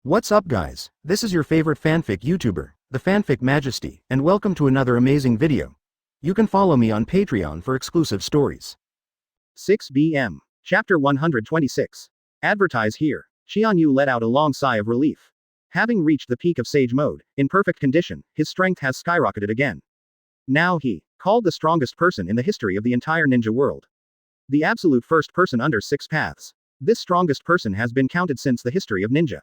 What's up guys, this is your favorite fanfic YouTuber, the Fanfic Majesty, and welcome to another amazing video. You can follow me on Patreon for exclusive stories. 6BM. Chapter 126. Advertise here. Qianyu let out a long sigh of relief. Having reached the peak of Sage Mode, in perfect condition, his strength has skyrocketed again. Now he, called the strongest person in the history of the entire ninja world. The absolute first person under 6 paths. This strongest person has been counted since the history of ninja.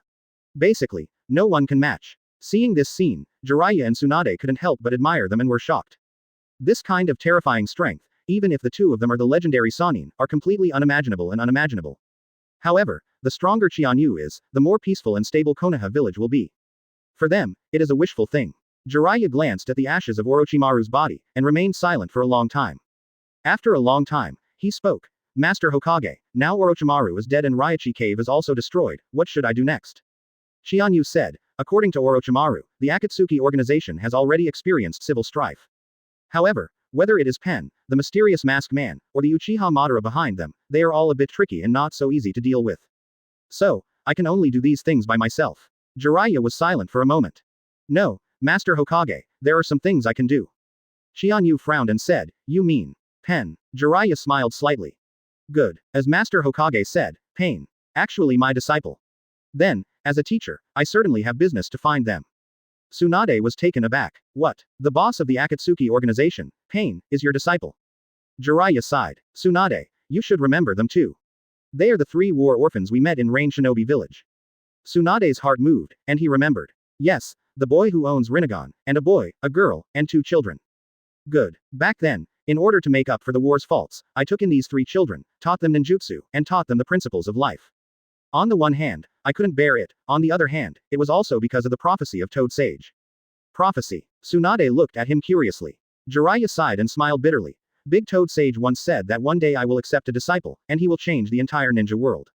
Basically, no one can match. Seeing this scene, Jiraiya and Tsunade couldn't help but admire them and were shocked. This kind of terrifying strength, even if the two of them are the legendary Sannin, are completely unimaginable and unimaginable. However, the stronger Qianyu is, the more peaceful and stable Konoha village will be. For them, it is a wishful thing. Jiraiya glanced at the ashes of Orochimaru's body, and remained silent for a long time. After a long time, he spoke. Master Hokage, now Orochimaru is dead and Ryochi Cave is also destroyed, what should I do next? Qianyu said, according to Orochimaru, the Akatsuki organization has already experienced civil strife. However, whether it is Pen, the mysterious masked man, or the Uchiha Madara behind them, they are all a bit tricky and not so easy to deal with. So, I can only do these things by myself. Jiraiya was silent for a moment. No, Master Hokage, there are some things I can do. Qianyu frowned and said, you mean, Pen? Jiraiya smiled slightly. Good, as Master Hokage said, Pain. Actually my disciple. Then, as a teacher, I certainly have business to find them. Tsunade was taken aback. What? The boss of the Akatsuki organization, Pain, is your disciple? Jiraiya sighed. Tsunade, you should remember them too. They are the 3 war orphans we met in Rain Shinobi village. Tsunade's heart moved, and he remembered. Yes, the boy who owns Rinnegan, and a boy, a girl, and 2 children. Good. Back then, in order to make up for the war's faults, I took in these 3 children, taught them ninjutsu, and taught them the principles of life. On the one hand, I couldn't bear it, on the other hand, it was also because of the prophecy of Toad Sage. Prophecy. Tsunade looked at him curiously. Jiraiya sighed and smiled bitterly. Big Toad Sage once said that one day I will accept a disciple, and he will change the entire ninja world.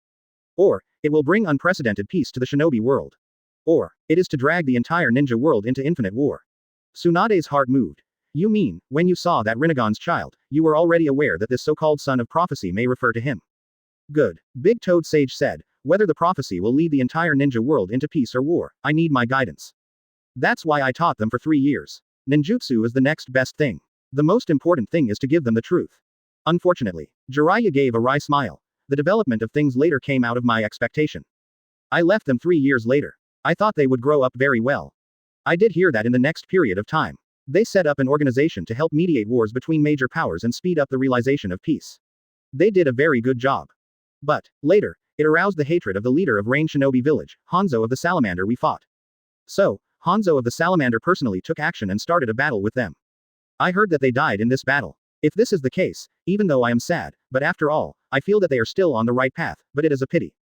Or, it will bring unprecedented peace to the shinobi world. Or, it is to drag the entire ninja world into infinite war. Tsunade's heart moved. You mean, when you saw that Rinnegan's child, you were already aware that this so-called son of prophecy may refer to him? Good. Big Toad Sage said. Whether the prophecy will lead the entire ninja world into peace or war, I need my guidance. That's why I taught them for 3 years. Ninjutsu is the next best thing. The most important thing is to give them the truth. Unfortunately, Jiraiya gave a wry smile. The development of things later came out of my expectation. I left them 3 years later. I thought they would grow up very well. I did hear that in the next period of time. They set up an organization to help mediate wars between major powers and speed up the realization of peace. They did a very good job. But, later, it aroused the hatred of the leader of Rain Shinobi village, Hanzo of the Salamander we fought. So, Hanzo of the Salamander personally took action and started a battle with them. I heard that they died in this battle. If this is the case, even though I am sad, but after all, I feel that they are still on the right path, but it is a pity.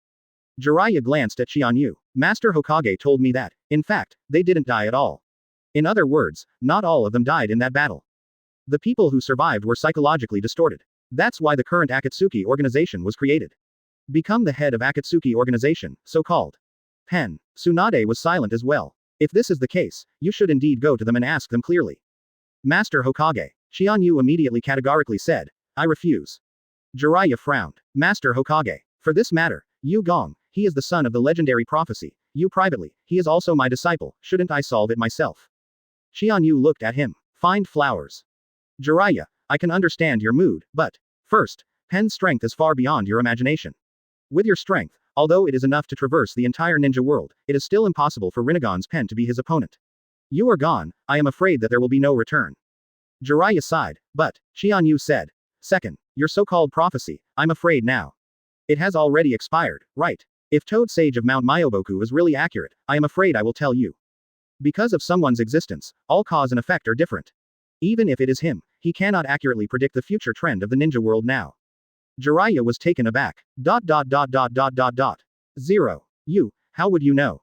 Jiraiya glanced at Qianyu. Master Hokage told me that, in fact, they didn't die at all. In other words, not all of them died in that battle. The people who survived were psychologically distorted. That's why the current Akatsuki organization was created. Become the head of Akatsuki organization, so-called. Pen. Tsunade was silent as well. If this is the case, you should indeed go to them and ask them clearly. Master Hokage. Qianyu immediately categorically said, I refuse. Jiraiya frowned. Master Hokage. For this matter, Yu Gong, he is the son of the legendary prophecy. You privately, he is also my disciple, shouldn't I solve it myself? Qianyu looked at him. Find flowers. Jiraiya, I can understand your mood, but, first, Pen's strength is far beyond your imagination. With your strength, although it is enough to traverse the entire ninja world, it is still impossible for Rinnegan's Pen to be his opponent. You are gone, I am afraid that there will be no return. Jiraiya sighed, but, Qianyu said. Second, your so-called prophecy, I'm afraid now. It has already expired, right? If Toad Sage of Mount Myoboku is really accurate, I am afraid I will tell you. Because of someone's existence, all cause and effect are different. Even if it is him, he cannot accurately predict the future trend of the ninja world now. Jiraiya was taken aback. 0. You, how would you know?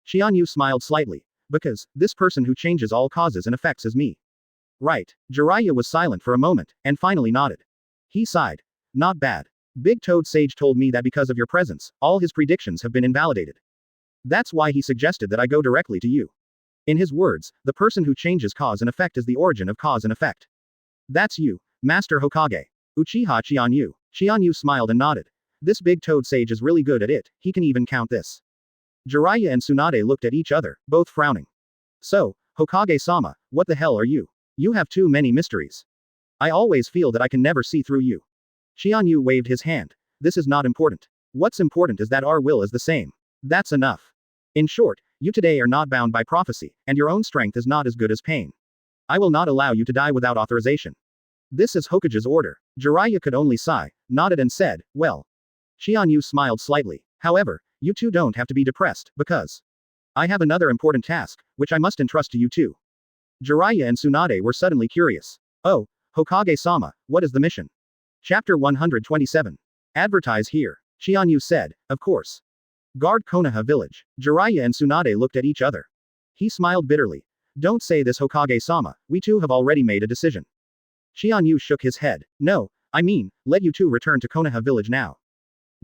Qianyu smiled slightly. Because, this person who changes all causes and effects is me. Right. Jiraiya was silent for a moment, and finally nodded. He sighed. Not bad. Big Toad Sage told me that because of your presence, all his predictions have been invalidated. That's why he suggested that I go directly to you. In his words, the person who changes cause and effect is the origin of cause and effect. That's you, Master Hokage. Uchiha Qianyu. Qianyu smiled and nodded. This big Toad Sage is really good at it, he can even count this. Jiraiya and Tsunade looked at each other, both frowning. So, Hokage-sama, what the hell are you? You have too many mysteries. I always feel that I can never see through you. Qianyu waved his hand. This is not important. What's important is that our will is the same. That's enough. In short, you today are not bound by prophecy, and your own strength is not as good as pain. I will not allow you to die without authorization. This is Hokage's order. Jiraiya could only sigh, nodded and said, well. Qianyu smiled slightly. However, you two don't have to be depressed, because I have another important task, which I must entrust to you too. Jiraiya and Tsunade were suddenly curious. Oh, Hokage-sama, what is the mission? Chapter 127. Advertise here. Qianyu said, of course. Guard Konoha village. Jiraiya and Tsunade looked at each other. He smiled bitterly. Don't say this Hokage-sama, we two have already made a decision. Qianyu shook his head. No, I mean, let you two return to Konoha village now.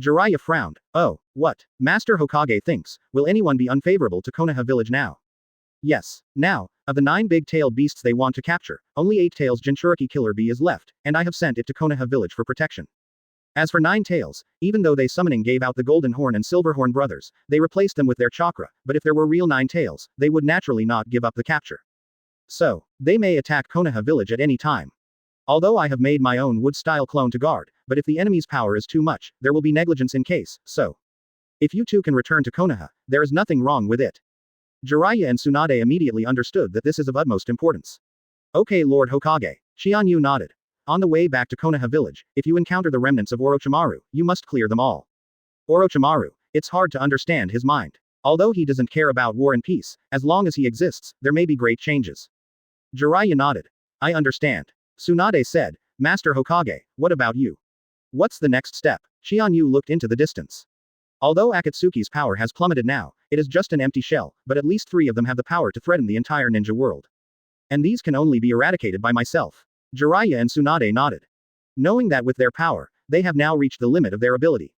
Jiraiya frowned. Oh, what? Master Hokage thinks, will anyone be unfavorable to Konoha village now? Yes. Now, of the 9 big-tailed beasts they want to capture, only 8 tails Jinchuriki killer bee is left, and I have sent it to Konoha village for protection. As for 9 tails, even though they summoning gave out the Golden Horn and Silver Horn brothers, they replaced them with their chakra, but if there were real 9 tails, they would naturally not give up the capture. So, they may attack Konoha village at any time. Although I have made my own wood-style clone to guard, but if the enemy's power is too much, there will be negligence in case, so. If you two can return to Konoha, there is nothing wrong with it. Jiraiya and Tsunade immediately understood that this is of utmost importance. Okay, Lord Hokage. Qianyu nodded. On the way back to Konoha village, if you encounter the remnants of Orochimaru, you must clear them all. Orochimaru, it's hard to understand his mind. Although he doesn't care about war and peace, as long as he exists, there may be great changes. Jiraiya nodded. I understand. Tsunade said, Master Hokage, what about you? What's the next step? Qianyu looked into the distance. Although Akatsuki's power has plummeted now, it is just an empty shell, but at least 3 of them have the power to threaten the entire ninja world. And these can only be eradicated by myself. Jiraiya and Tsunade nodded. Knowing that with their power, they have now reached the limit of their ability.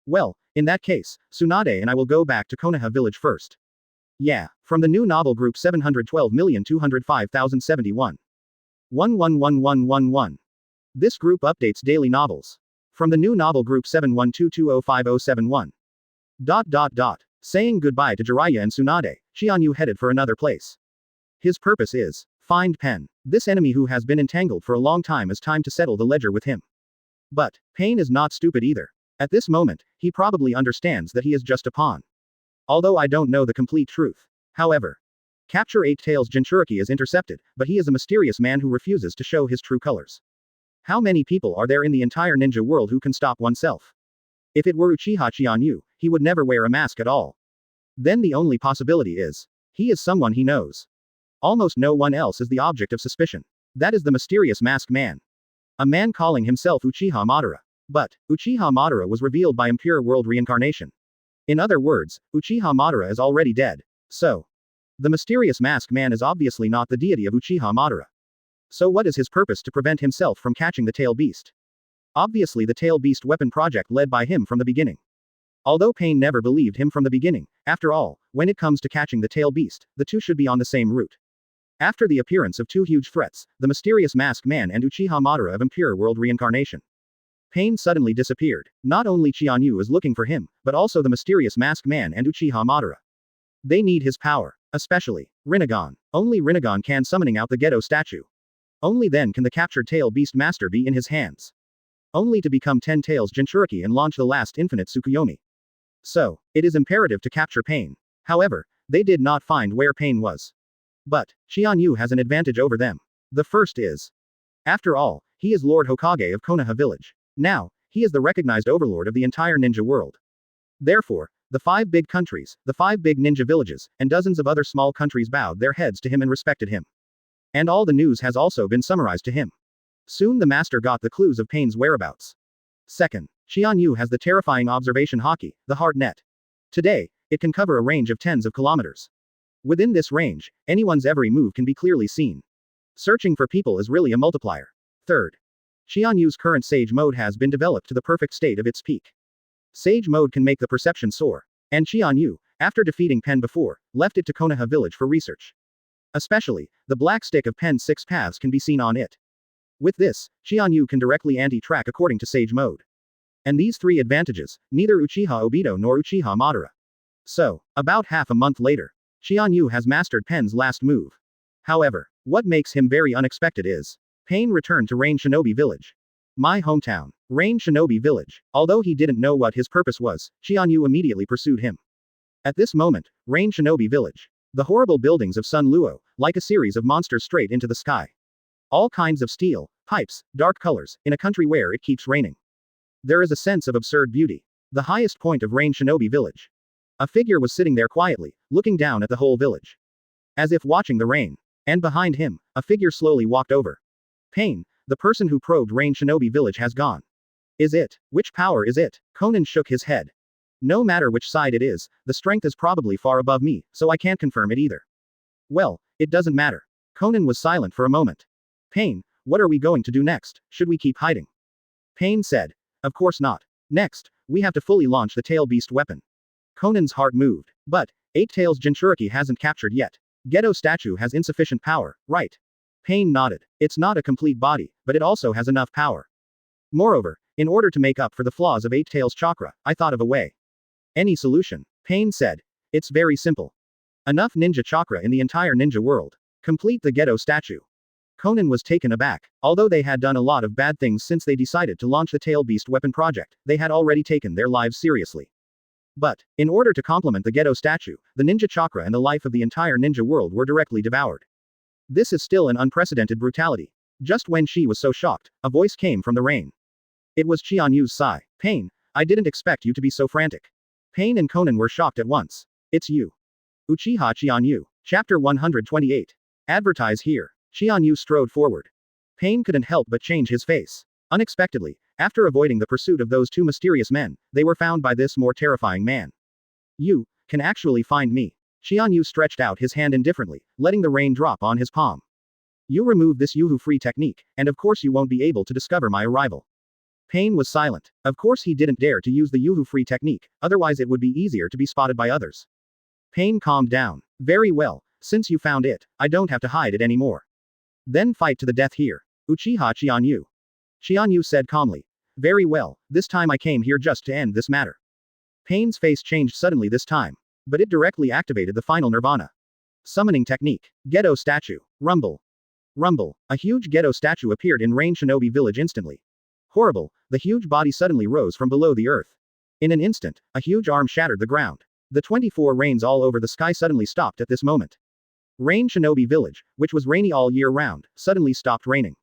Well, in that case, Tsunade and I will go back to Konoha village first. Yeah, from the new novel group 712,205,071. 111111. This group updates daily novels. From the new novel group 71220507. Saying goodbye to Jiraiya and Tsunade, Qianyu headed for another place. His purpose is, find Pen. This enemy who has been entangled for a long time is time to settle the ledger with him. But, Pain is not stupid either. At this moment, he probably understands that he is just a pawn. Although I don't know the complete truth. However, capture 8 tails Jinchuriki is intercepted, but he is a mysterious man who refuses to show his true colors. How many people are there in the entire ninja world who can stop oneself? If it were Uchiha Qianyu, he would never wear a mask at all. Then the only possibility is, he is someone he knows. Almost no one else is the object of suspicion. That is the mysterious masked man. A man calling himself Uchiha Madara. But, Uchiha Madara was revealed by Impure World Reincarnation. In other words, Uchiha Madara is already dead. So, the mysterious masked man is obviously not the deity of Uchiha Madara. So what is his purpose to prevent himself from catching the tail beast? Obviously the tail beast weapon project led by him from the beginning. Although Pain never believed him from the beginning, after all, when it comes to catching the tail beast, the two should be on the same route. After the appearance of 2 huge threats, the mysterious masked man and Uchiha Madara of Impure World Reincarnation. Pain suddenly disappeared. Not only Qianyu is looking for him, but also the mysterious masked man and Uchiha Madara. They need his power. Especially, Rinnegan. Only Rinnegan can summoning out the Gedo statue. Only then can the captured tail beast master be in his hands. Only to become 10 tails Jinchuriki and launch the last infinite Tsukuyomi. So, it is imperative to capture Pain. However, they did not find where Pain was. But, Qianyu has an advantage over them. The first is, after all, he is Lord Hokage of Konoha village. Now, he is the recognized overlord of the entire ninja world. Therefore, the 5 big countries, the 5 big ninja villages, and dozens of other small countries bowed their heads to him and respected him. And all the news has also been summarized to him. Soon the master got the clues of Pain's whereabouts. Second, Qianyu has the terrifying observation Haki, the heart net. Today, it can cover a range of tens of kilometers. Within this range, anyone's every move can be clearly seen. Searching for people is really a multiplier. Third, Qianyu's current Sage mode has been developed to the perfect state of its peak. Sage mode can make the perception soar. And Qianyu, after defeating Pen before, left it to Konoha village for research. Especially, the black stick of Pen's 6 paths can be seen on it. With this, Qianyu can directly anti-track according to Sage mode. And these 3 advantages, neither Uchiha Obito nor Uchiha Madara So, about half a month later, Qianyu has mastered Pain's last move. However, what makes him very unexpected is, Pain returned to Rain Shinobi Village. My hometown, Rain Shinobi Village. Although he didn't know what his purpose was, Qianyu immediately pursued him. At this moment, Rain Shinobi Village. The horrible buildings of Sun Luo, like a series of monsters straight into the sky. All kinds of steel, pipes, dark colors, in a country where it keeps raining. There is a sense of absurd beauty. The highest point of Rain Shinobi Village. A figure was sitting there quietly, looking down at the whole village. As if watching the rain. And behind him, a figure slowly walked over. Pain, the person who probed Rain Shinobi Village has gone. Is it? Which power is it? Conan shook his head. No matter which side it is, the strength is probably far above me, so I can't confirm it either. Well, it doesn't matter. Conan was silent for a moment. Pain, what are we going to do next? Should we keep hiding? Pain said. Of course not. Next, we have to fully launch the tail beast weapon. Conan's heart moved. But, Eight Tails Jinchuriki hasn't captured yet. Ghetto statue has insufficient power, right? Pain nodded. It's not a complete body, but it also has enough power. Moreover, in order to make up for the flaws of Eight Tails chakra, I thought of a way. Any solution? Pain said. It's very simple. Enough ninja chakra in the entire ninja world. Complete the ghetto statue. Conan was taken aback. Although they had done a lot of bad things since they decided to launch the tail beast weapon project, they had already taken their lives seriously. But, in order to complement the ghetto statue, the ninja chakra and the life of the entire ninja world were directly devoured. This is still an unprecedented brutality. Just when she was so shocked, a voice came from the rain. It was Qianyu's sigh. Pain, I didn't expect you to be so frantic. Pain and Conan were shocked at once. It's you. Uchiha Qianyu. Chapter 128. Advertise here. Qianyu strode forward. Pain couldn't help but change his face. Unexpectedly, after avoiding the pursuit of those two mysterious men, they were found by this more terrifying man. You can actually find me. Qianyu stretched out his hand indifferently, letting the rain drop on his palm. You remove this Yuhu-free technique, and of course you won't be able to discover my arrival. Pain was silent. Of course he didn't dare to use the Yuhu-free technique, otherwise it would be easier to be spotted by others. Pain calmed down. Very well, since you found it, I don't have to hide it anymore. Then fight to the death here. Uchiha Qianyu. Qianyu said calmly. Very well, this time I came here just to end this matter. Pain's face changed suddenly this time. But it directly activated the final nirvana. Summoning technique. Ghetto statue. Rumble. Rumble. A huge ghetto statue appeared in Rain Shinobi Village instantly. Horrible, the huge body suddenly rose from below the earth. In an instant, a huge arm shattered the ground. The 24 rains all over the sky suddenly stopped at this moment. Rain Shinobi Village, which was rainy all year round, suddenly stopped raining.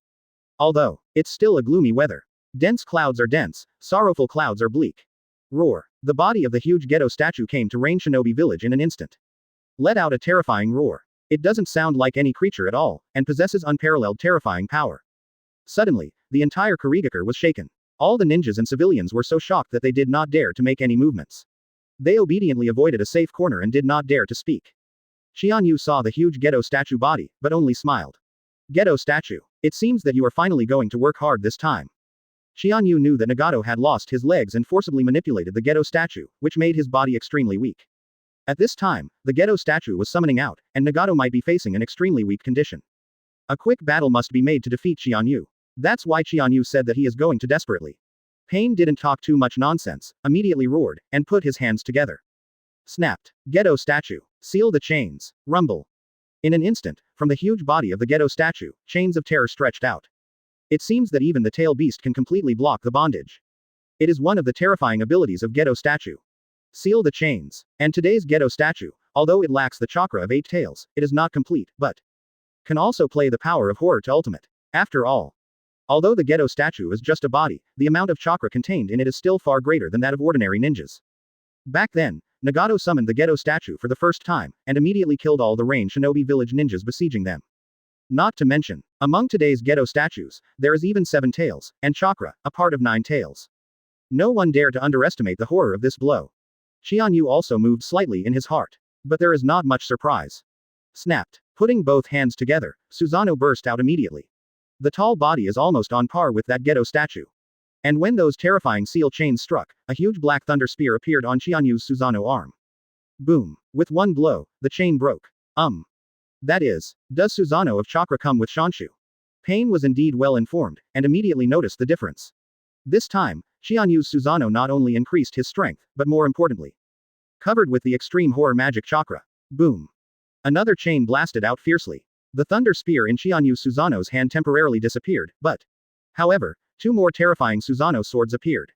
Although, it's still a gloomy weather. Dense clouds are dense, sorrowful clouds are bleak. Roar. The body of the huge ghetto statue came to Rain Shinobi Village in an instant. Let out a terrifying roar. It doesn't sound like any creature at all, and possesses unparalleled terrifying power. Suddenly, the entire Kurigakure was shaken. All the ninjas and civilians were so shocked that they did not dare to make any movements. They obediently avoided a safe corner and did not dare to speak. Qianyu saw the huge ghetto statue body, but only smiled. Ghetto statue. It seems that you are finally going to work hard this time. Qianyu knew that Nagato had lost his legs and forcibly manipulated the ghetto statue, which made his body extremely weak. At this time, the ghetto statue was summoning out, and Nagato might be facing an extremely weak condition. A quick battle must be made to defeat Qianyu. That's why Qianyu said that he is going to desperately. Pain didn't talk too much nonsense, immediately roared, and put his hands together. Snapped. Ghetto statue. Seal the chains. Rumble. In an instant, from the huge body of the ghetto statue, chains of terror stretched out. It seems that even the tail beast can completely block the bondage. It is one of the terrifying abilities of ghetto statue. Seal the chains. And today's ghetto statue, although it lacks the chakra of 8 tails, it is not complete, but can also play the power of horror to ultimate. After all, although the ghetto statue is just a body, the amount of chakra contained in it is still far greater than that of ordinary ninjas. Back then, Nagato summoned the ghetto statue for the first time, and immediately killed all the Rain Shinobi Village ninjas besieging them. Not to mention, among today's ghetto statues, there is even 7 tails, and chakra, a part of 9 tails. No one dare to underestimate the horror of this blow. Qianyu also moved slightly in his heart. But there is not much surprise. Snapped. Putting both hands together, Susanoo burst out immediately. The tall body is almost on par with that ghetto statue. And when those terrifying seal chains struck, a huge black thunder spear appeared on Qianyu's Susanoo arm. Boom. With one blow, the chain broke. That is, does Susanoo of chakra come with Shanshu? Pain was indeed well informed, and immediately noticed the difference. This time, Qianyu's Susanoo not only increased his strength, but more importantly, covered with the extreme horror magic chakra. Boom. Another chain blasted out fiercely. The thunder spear in Qianyu Susanoo's hand temporarily disappeared, but. However, two more terrifying Susanoo swords appeared.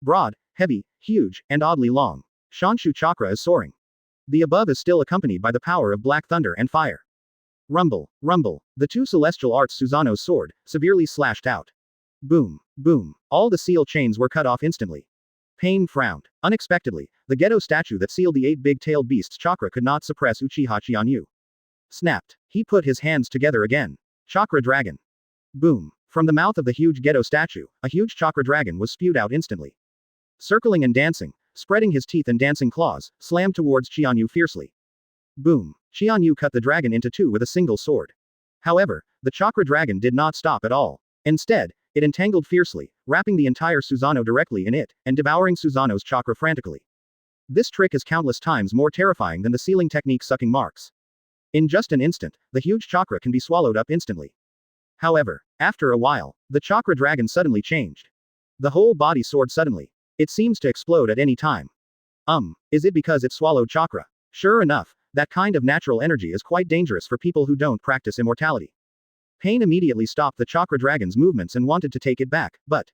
Broad, heavy, huge, and oddly long. Shanshu chakra is soaring. The above is still accompanied by the power of black thunder and fire. Rumble, rumble, the two celestial arts Susanoo's sword, severely slashed out. Boom, boom, all the seal chains were cut off instantly. Pain frowned. Unexpectedly, the ghetto statue that sealed the 8 big-tailed beasts chakra could not suppress Uchiha Qianyu. Snapped. He put his hands together again. Chakra dragon. Boom. From the mouth of the huge ghetto statue, a huge chakra dragon was spewed out instantly. Circling and dancing, spreading his teeth and dancing claws, slammed towards Qianyu fiercely. Boom. Qianyu cut the dragon into two with a single sword. However, the chakra dragon did not stop at all. Instead, it entangled fiercely, wrapping the entire Susanoo directly in it, and devouring Susanoo's chakra frantically. This trick is countless times more terrifying than the sealing technique sucking marks. In just an instant, the huge chakra can be swallowed up instantly. However, after a while, the chakra dragon suddenly changed. The whole body soared suddenly. It seems to explode at any time. Is it because it swallowed chakra? Sure enough, that kind of natural energy is quite dangerous for people who don't practice immortality. Pain immediately stopped the chakra dragon's movements and wanted to take it back, but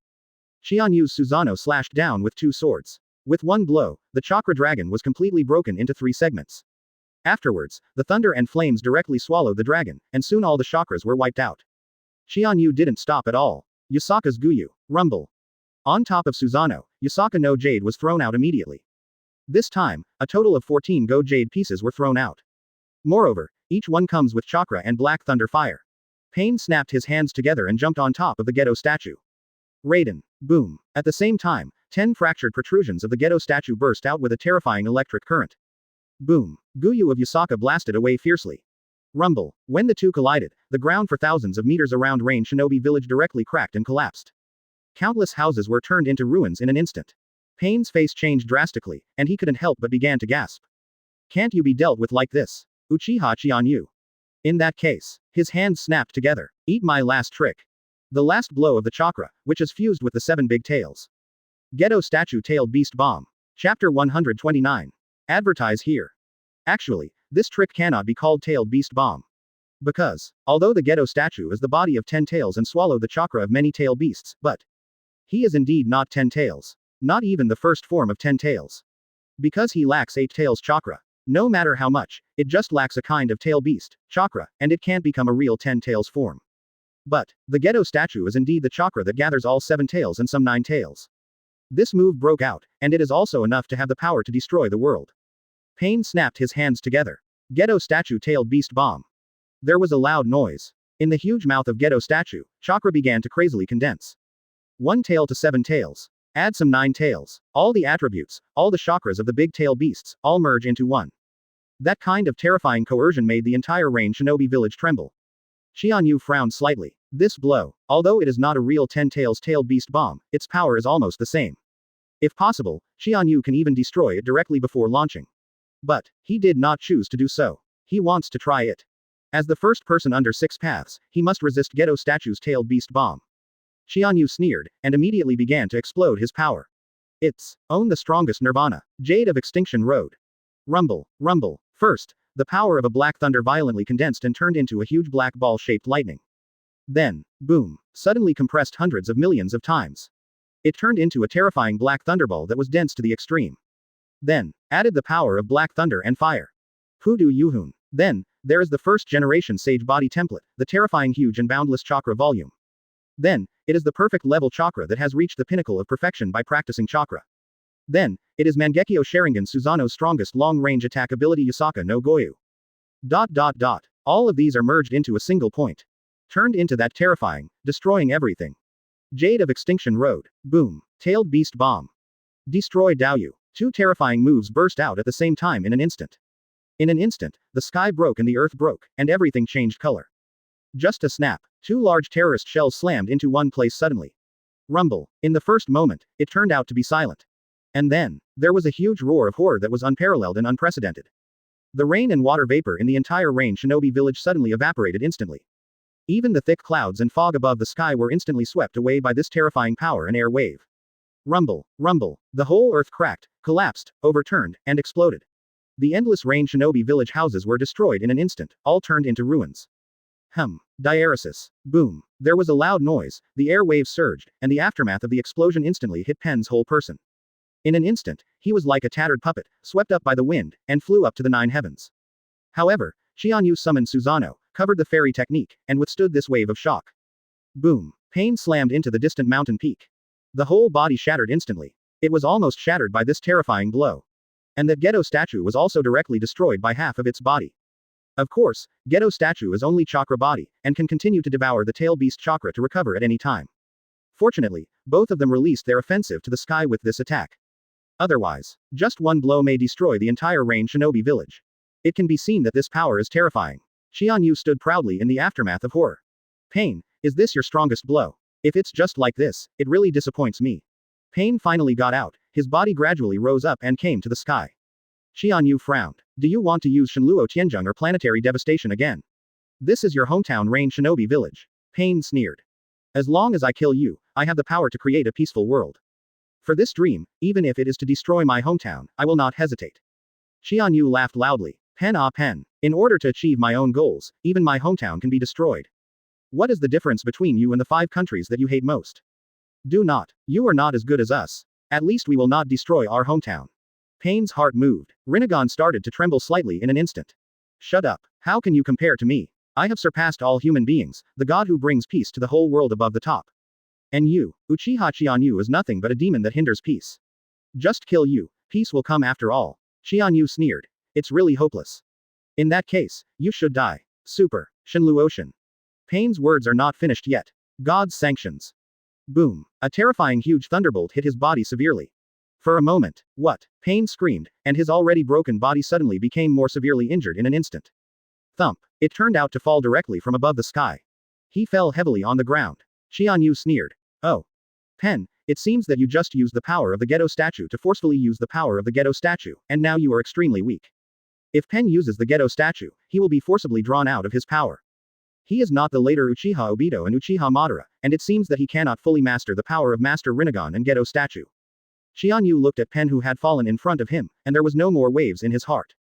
Qianyu's Susanoo slashed down with two swords. With one blow, the chakra dragon was completely broken into 3 segments. Afterwards, the thunder and flames directly swallowed the dragon, and soon all the chakras were wiped out. Qianyu didn't stop at all. Yasaka's Guyu. Rumble. On top of Susanoo, Yasaka no Jade was thrown out immediately. This time, a total of 14 Go Jade pieces were thrown out. Moreover, each one comes with chakra and black thunder fire. Pain snapped his hands together and jumped on top of the ghetto statue. Raiden. Boom. At the same time, 10 fractured protrusions of the ghetto statue burst out with a terrifying electric current. Boom. Guyu of Yasaka blasted away fiercely. Rumble. When the two collided, the ground for thousands of meters around Rain Shinobi Village directly cracked and collapsed. Countless houses were turned into ruins in an instant. Pain's face changed drastically, and he couldn't help but began to gasp. Can't you be dealt with like this? Uchiha Qianyu. In that case, his hands snapped together. Eat my last trick. The last blow of the chakra, which is fused with the 7 big tails. Ghetto Statue Tailed Beast Bomb. Chapter 129. Advertise here. Actually, this trick cannot be called Tailed Beast Bomb. Because, although the ghetto statue is the body of 10 tails and swallowed the chakra of many tail beasts, but he is indeed not 10 tails. Not even the first form of 10 tails. Because he lacks 8 tails chakra. No matter how much, it just lacks a kind of tail beast, chakra, and it can't become a real 10 tails form. But, the ghetto statue is indeed the chakra that gathers all 7 tails and some 9 tails. This move broke out, and it is also enough to have the power to destroy the world. Pain snapped his hands together. Ghetto Statue Tailed Beast Bomb. There was a loud noise. In the huge mouth of ghetto statue, chakra began to crazily condense. 1 tail to 7 tails. Add some 9 tails. All the attributes, all the chakras of the big tail beasts, all merge into one. That kind of terrifying coercion made the entire Rain Shinobi village tremble. Qianyu frowned slightly. This blow, although it is not a real 10 tails tailed beast bomb, its power is almost the same. If possible, Qianyu can even destroy it directly before launching. But, he did not choose to do so. He wants to try it. As the first person under 6 paths, he must resist Ghetto Statue's tailed beast bomb. Qianyu sneered, and immediately began to explode his power. It's own the strongest nirvana. Jade of Extinction Road. Rumble, rumble. First, the power of a black thunder violently condensed and turned into a huge black ball-shaped lightning. Then, boom, suddenly compressed hundreds of millions of times. It turned into a terrifying black thunderball that was dense to the extreme. Then, added the power of black thunder and fire. Hoodoo Yuhun. Then, there is the first generation Sage Body template, the terrifying huge and boundless chakra volume. Then, it is the perfect level chakra that has reached the pinnacle of perfection by practicing chakra. Then, it is Mangekyo Sharingan Susanoo's strongest long-range attack ability Yasaka no Goyu. All of these are merged into a single point. Turned into that terrifying, destroying everything. Jade of Extinction Road. Boom. Tailed Beast Bomb. Destroy Daoyu. 2 terrifying moves burst out at the same time in an instant. In an instant, the sky broke and the earth broke, and everything changed color. Just a snap. 2 large terrorist shells slammed into one place suddenly. Rumble. In the first moment, it turned out to be silent. And then, there was a huge roar of horror that was unparalleled and unprecedented. The rain and water vapor in the entire Rain Shinobi village suddenly evaporated instantly. Even the thick clouds and fog above the sky were instantly swept away by this terrifying power and air wave. Rumble, rumble. The whole earth cracked, collapsed, overturned, and exploded. The endless rain shinobi village houses were destroyed in an instant, all turned into ruins. Diaresis. Boom. There was a loud noise, the air waves surged, and the aftermath of the explosion instantly hit Pen's whole person. In an instant, he was like a tattered puppet, swept up by the wind, and flew up to the 9 heavens. However, Qianyu summoned Susanoo, covered the fairy technique, and withstood this wave of shock. Boom. Pain slammed into the distant mountain peak. The whole body shattered instantly. It was almost shattered by this terrifying blow. And that Geto statue was also directly destroyed by half of its body. Of course, Geto statue is only chakra body, and can continue to devour the tail beast chakra to recover at any time. Fortunately, both of them released their offensive to the sky with this attack. Otherwise, just one blow may destroy the entire Rain Shinobi village. It can be seen that this power is terrifying. Qianyu stood proudly in the aftermath of horror. Pain, is this your strongest blow? If it's just like this, it really disappoints me. Pain finally got out, his body gradually rose up and came to the sky. Qianyu frowned. Do you want to use Shenluo Tianzheng or planetary devastation again? This is your hometown Rain Shinobi village. Pain sneered. As long as I kill you, I have the power to create a peaceful world. For this dream, even if it is to destroy my hometown, I will not hesitate. Qianyu laughed loudly. Pen ah pen. In order to achieve my own goals, even my hometown can be destroyed. What is the difference between you and the 5 countries that you hate most? Do not. You are not as good as us. At least we will not destroy our hometown. Pain's heart moved. Rinnegan started to tremble slightly in an instant. Shut up. How can you compare to me? I have surpassed all human beings, the god who brings peace to the whole world above the top. And you, Uchiha Qianyu, is nothing but a demon that hinders peace. Just kill you, peace will come after all. Qianyu sneered. It's really hopeless. In that case, you should die. Super. Shenlu Ocean. Pain's words are not finished yet. God's sanctions. Boom. A terrifying huge thunderbolt hit his body severely. For a moment, what? Pain screamed, and his already broken body suddenly became more severely injured in an instant. Thump. It turned out to fall directly from above the sky. He fell heavily on the ground. Qianyu sneered. Oh. Pen, it seems that you just used the power of the Geto statue to forcefully use the power of the Geto statue, and now you are extremely weak. If Pen uses the Geto statue, he will be forcibly drawn out of his power. He is not the later Uchiha Obito and Uchiha Madara, and it seems that he cannot fully master the power of Master Rinnegan and Geto statue. Qianyu looked at Pen who had fallen in front of him, and there was no more waves in his heart.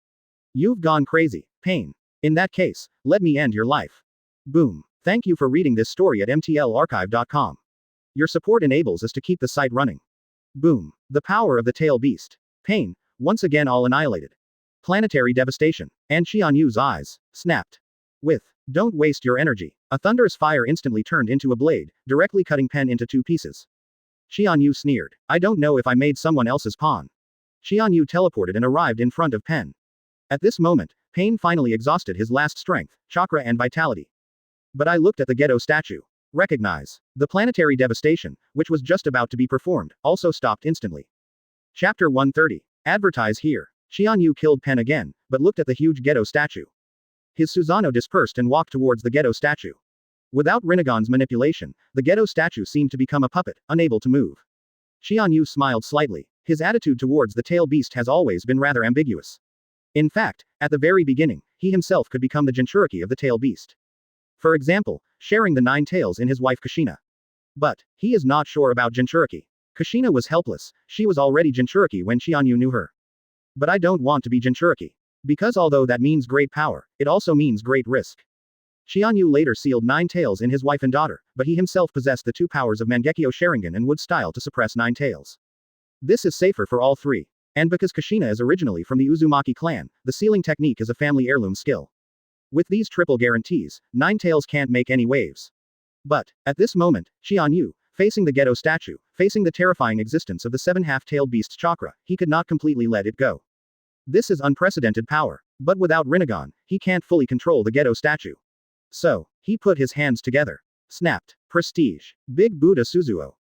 You've gone crazy, Pain. In that case, let me end your life. Boom. Thank you for reading this story at mtlarchive.com. Your support enables us to keep the site running. Boom. The power of the tail beast. Pain, once again all annihilated. Planetary devastation. And Qianyu's eyes snapped. With, don't waste your energy. A thunderous fire instantly turned into a blade, directly cutting Pen into 2 pieces. Qianyu sneered. I don't know if I made someone else's pawn. Qianyu teleported and arrived in front of Pen. At this moment, Pain finally exhausted his last strength, chakra and vitality. But I looked at the Geto statue. Recognize. The planetary devastation, which was just about to be performed, also stopped instantly. Chapter 130. Advertise here. Qianyu killed Pen again, but looked at the huge Geto statue. His Susanoo dispersed and walked towards the Geto statue. Without Rinnegan's manipulation, the Geto statue seemed to become a puppet, unable to move. Qianyu smiled slightly. His attitude towards the tail beast has always been rather ambiguous. In fact, at the very beginning, he himself could become the Jinchuriki of the tail beast. For example, sharing the 9 tails in his wife Kushina. But, he is not sure about Jinchuriki. Kushina was helpless, she was already Jinchuriki when Qianyu knew her. But I don't want to be Jinchuriki. Because although that means great power, it also means great risk. Qianyu later sealed 9 tails in his wife and daughter, but he himself possessed the 2 powers of Mangekyo Sharingan and Wood Style to suppress 9 tails. This is safer for all 3. And because Kushina is originally from the Uzumaki clan, the sealing technique is a family heirloom skill. With these triple guarantees, 9 tails can't make any waves. But, at this moment, Qianyu, facing the Geto statue, facing the terrifying existence of the 7 half-tailed beast's chakra, he could not completely let it go. This is unprecedented power. But without Rinnegan, he can't fully control the Geto statue. So, he put his hands together. Snapped. Prestige. Big Buddha Suzuo.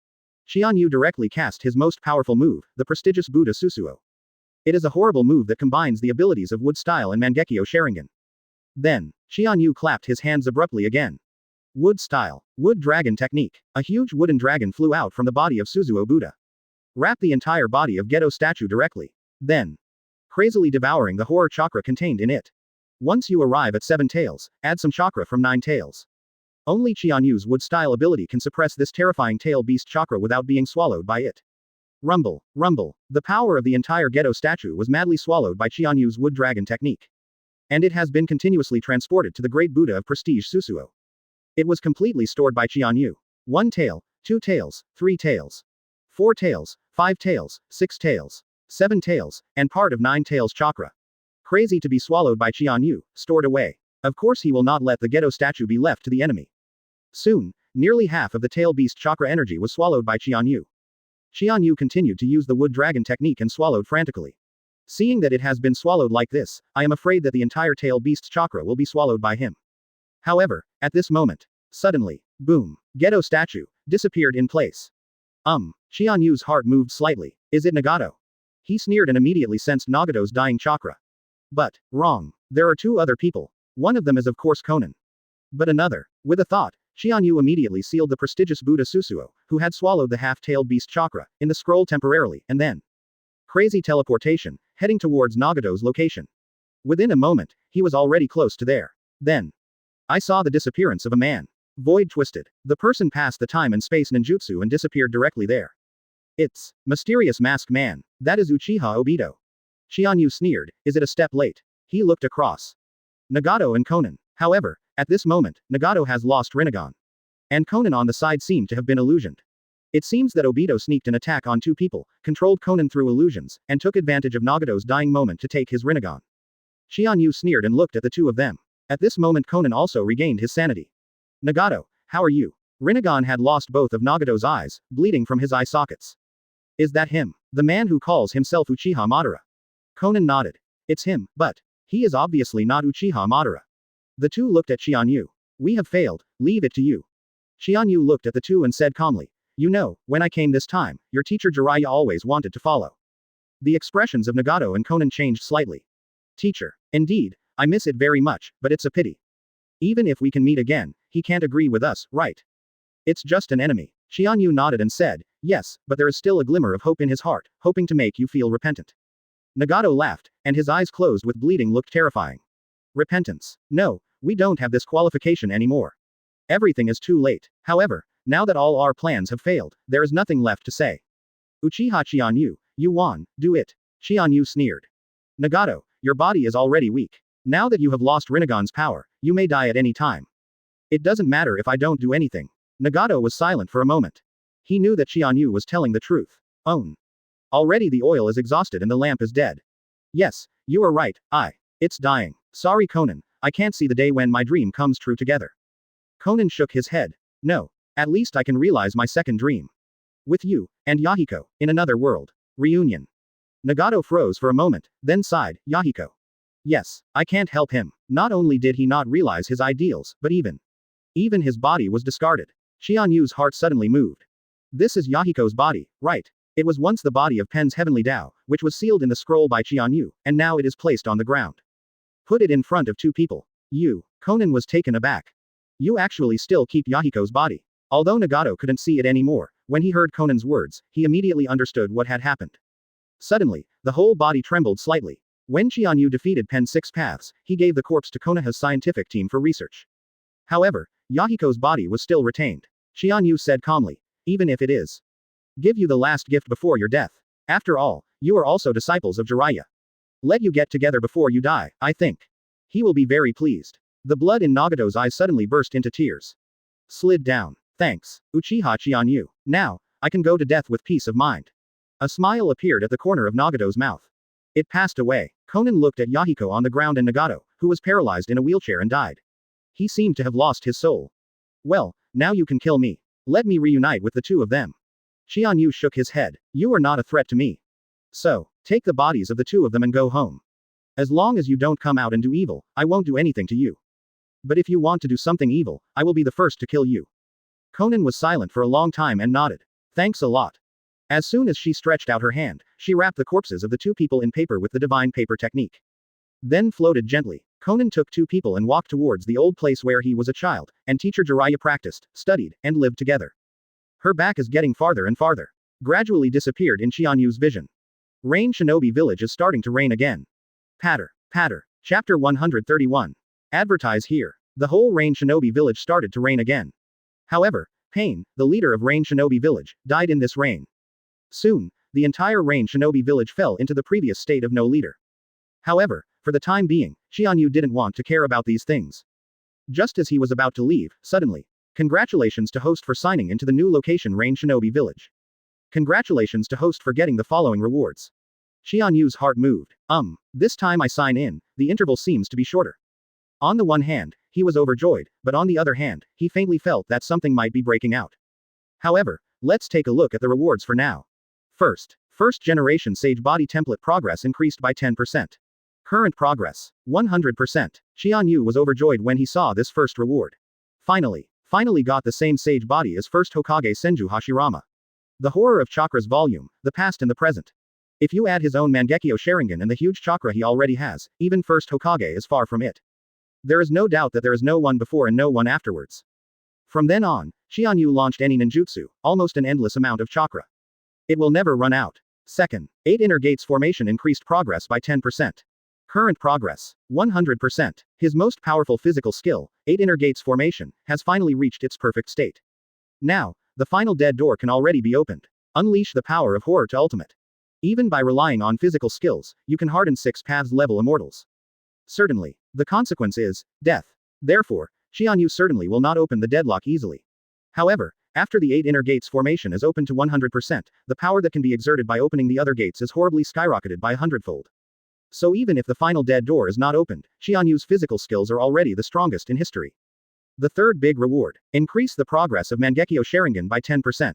Qianyu directly cast his most powerful move, the prestigious Buddha Suzuo. It is a horrible move that combines the abilities of Wood Style and Mangekyo Sharingan. Then, Qianyu clapped his hands abruptly again. Wood Style. Wood Dragon Technique. A huge wooden dragon flew out from the body of Suzuo Buddha. Wrapped the entire body of Geto statue directly. Then, crazily devouring the horror chakra contained in it. Once you arrive at 7 tails, add some chakra from 9 tails. Only Qianyu's Wood Style ability can suppress this terrifying tail beast chakra without being swallowed by it. Rumble, rumble. The power of the entire Geto statue was madly swallowed by Qianyu's wood dragon technique. And it has been continuously transported to the great Buddha of prestige Susuo. It was completely stored by Qianyu. 1 tail, 2 tails, 3 tails, 4 tails, 5 tails, 6 tails, 7 tails, and part of 9 tails chakra. Crazy to be swallowed by Qianyu, stored away. Of course he will not let the Geto statue be left to the enemy. Soon, nearly half of the tail beast chakra energy was swallowed by Qianyu. Qianyu continued to use the wood dragon technique and swallowed frantically. Seeing that it has been swallowed like this, I am afraid that the entire tail beast's chakra will be swallowed by him. However, at this moment, suddenly, boom, Geto statue, disappeared in place. Qianyu's heart moved slightly. Is it Nagato? He sneered and immediately sensed Nagato's dying chakra. But, wrong. There are 2 other people. One of them is of course Konan. But another. With a thought, Qianyu immediately sealed the prestigious Buddha Susuo, who had swallowed the half-tailed beast chakra, in the scroll temporarily, and then. Crazy teleportation, heading towards Nagato's location. Within a moment, he was already close to there. Then. I saw the disappearance of a man. Void twisted. The person passed the time and space ninjutsu and disappeared directly there. It's mysterious masked man. That is Uchiha Obito. Qianyu sneered. Is it a step late? He looked across. Nagato and Konan. However, at this moment, Nagato has lost Rinnegan. And Konan on the side seemed to have been illusioned. It seems that Obito sneaked an attack on 2 people, controlled Konan through illusions, and took advantage of Nagato's dying moment to take his Rinnegan. Qianyu sneered and looked at the 2 of them. At this moment Konan also regained his sanity. Nagato, how are you? Rinnegan had lost both of Nagato's eyes, bleeding from his eye sockets. Is that him? The man who calls himself Uchiha Madara? Konan nodded. It's him, but he is obviously not Uchiha Madara. The 2 looked at Qianyu. We have failed, leave it to you. Qianyu looked at the 2 and said calmly. You know, when I came this time, your teacher Jiraiya always wanted to follow. The expressions of Nagato and Konan changed slightly. Teacher. Indeed, I miss it very much, but it's a pity. Even if we can meet again, he can't agree with us, right? It's just an enemy. Qianyu nodded and said, yes, but there is still a glimmer of hope in his heart, hoping to make you feel repentant. Nagato laughed, and his eyes closed with bleeding looked terrifying. Repentance. No, we don't have this qualification anymore. Everything is too late. However, now that all our plans have failed, there is nothing left to say. Uchiha Qianyu, you won, do it. Qianyu sneered. Nagato, your body is already weak. Now that you have lost Rinnegan's power, you may die at any time. It doesn't matter if I don't do anything. Nagato was silent for a moment. He knew that Qianyu was telling the truth. Own. Already the oil is exhausted and the lamp is dead. Yes, you are right, it's dying. Sorry Konan, I can't see the day when my dream comes true together. Konan shook his head. No. At least I can realize my second dream. With you, and Yahiko, in another world. Reunion. Nagato froze for a moment, then sighed, Yahiko. Yes, I can't help him. Not only did he not realize his ideals, but even his body was discarded. Qianyu's heart suddenly moved. This is Yahiko's body, right? It was once the body of Pen's heavenly Tao, which was sealed in the scroll by Qianyu, and now it is placed on the ground. Put it in front of 2 people. You. Konan was taken aback. You actually still keep Yahiko's body. Although Nagato couldn't see it anymore, when he heard Konan's words, he immediately understood what had happened. Suddenly, the whole body trembled slightly. When Qianyu defeated Pen's 6 paths, he gave the corpse to Konoha's scientific team for research. However, Yahiko's body was still retained. Qianyu said calmly, even if it is. Give you the last gift before your death. After all, you are also disciples of Jiraiya. Let you get together before you die, I think. He will be very pleased. The blood in Nagato's eyes suddenly burst into tears. Slid down. Thanks, Uchiha Qianyu. Now, I can go to death with peace of mind. A smile appeared at the corner of Nagato's mouth. It passed away. Konan looked at Yahiko on the ground and Nagato, who was paralyzed in a wheelchair and died. He seemed to have lost his soul. Well, now you can kill me. Let me reunite with the 2 of them. Qianyu shook his head. You are not a threat to me. So, take the bodies of the 2 of them and go home. As long as you don't come out and do evil, I won't do anything to you. But if you want to do something evil, I will be the first to kill you. Konan was silent for a long time and nodded. Thanks a lot. As soon as she stretched out her hand, she wrapped the corpses of the 2 people in paper with the divine paper technique. Then floated gently. Konan took 2 people and walked towards the old place where he was a child, and teacher Jiraiya practiced, studied, and lived together. Her back is getting farther and farther. Gradually disappeared in Qianyu's vision. Rain Shinobi Village is starting to rain again. Patter. Patter. Chapter 131. Advertise here. The whole Rain Shinobi Village started to rain again. However, Pain, the leader of Rain Shinobi Village, died in this rain. Soon, the entire Rain Shinobi village fell into the previous state of no leader. However, for the time being, Qianyu didn't want to care about these things. Just as he was about to leave, suddenly, congratulations to host for signing into the new location Rain Shinobi village. Congratulations to host for getting the following rewards. Qianyu's heart moved. This time I sign in, the interval seems to be shorter. On the one hand, he was overjoyed, but on the other hand, he faintly felt that something might be breaking out. However, let's take a look at the rewards for now. First generation Sage Body Template progress increased by 10%. Current progress, 100%. Qianyu was overjoyed when he saw this first reward. Finally got the same Sage Body as first Hokage Senju Hashirama. The horror of chakras volume, the past and the present. If you add his own Mangekyo Sharingan and the huge chakra he already has, even first Hokage is far from it. There is no doubt that there is no one before and no one afterwards. From then on, Qianyu launched any ninjutsu, almost an endless amount of chakra. It will never run out. Second, 8 Inner Gates formation increased progress by 10%. Current progress, 100%. His most powerful physical skill, 8 Inner Gates formation, has finally reached its perfect state. Now, the final dead door can already be opened. Unleash the power of horror to ultimate. Even by relying on physical skills, you can harden 6 paths level immortals. Certainly, the consequence is death. Therefore, Qianyu certainly will not open the deadlock easily. However, after the 8 Inner Gates formation is opened to 100%, the power that can be exerted by opening the other gates is horribly skyrocketed by 100-fold. So even if the final dead door is not opened, Qianyu's physical skills are already the strongest in history. The third big reward, increase the progress of Mangekyo Sharingan by 10%.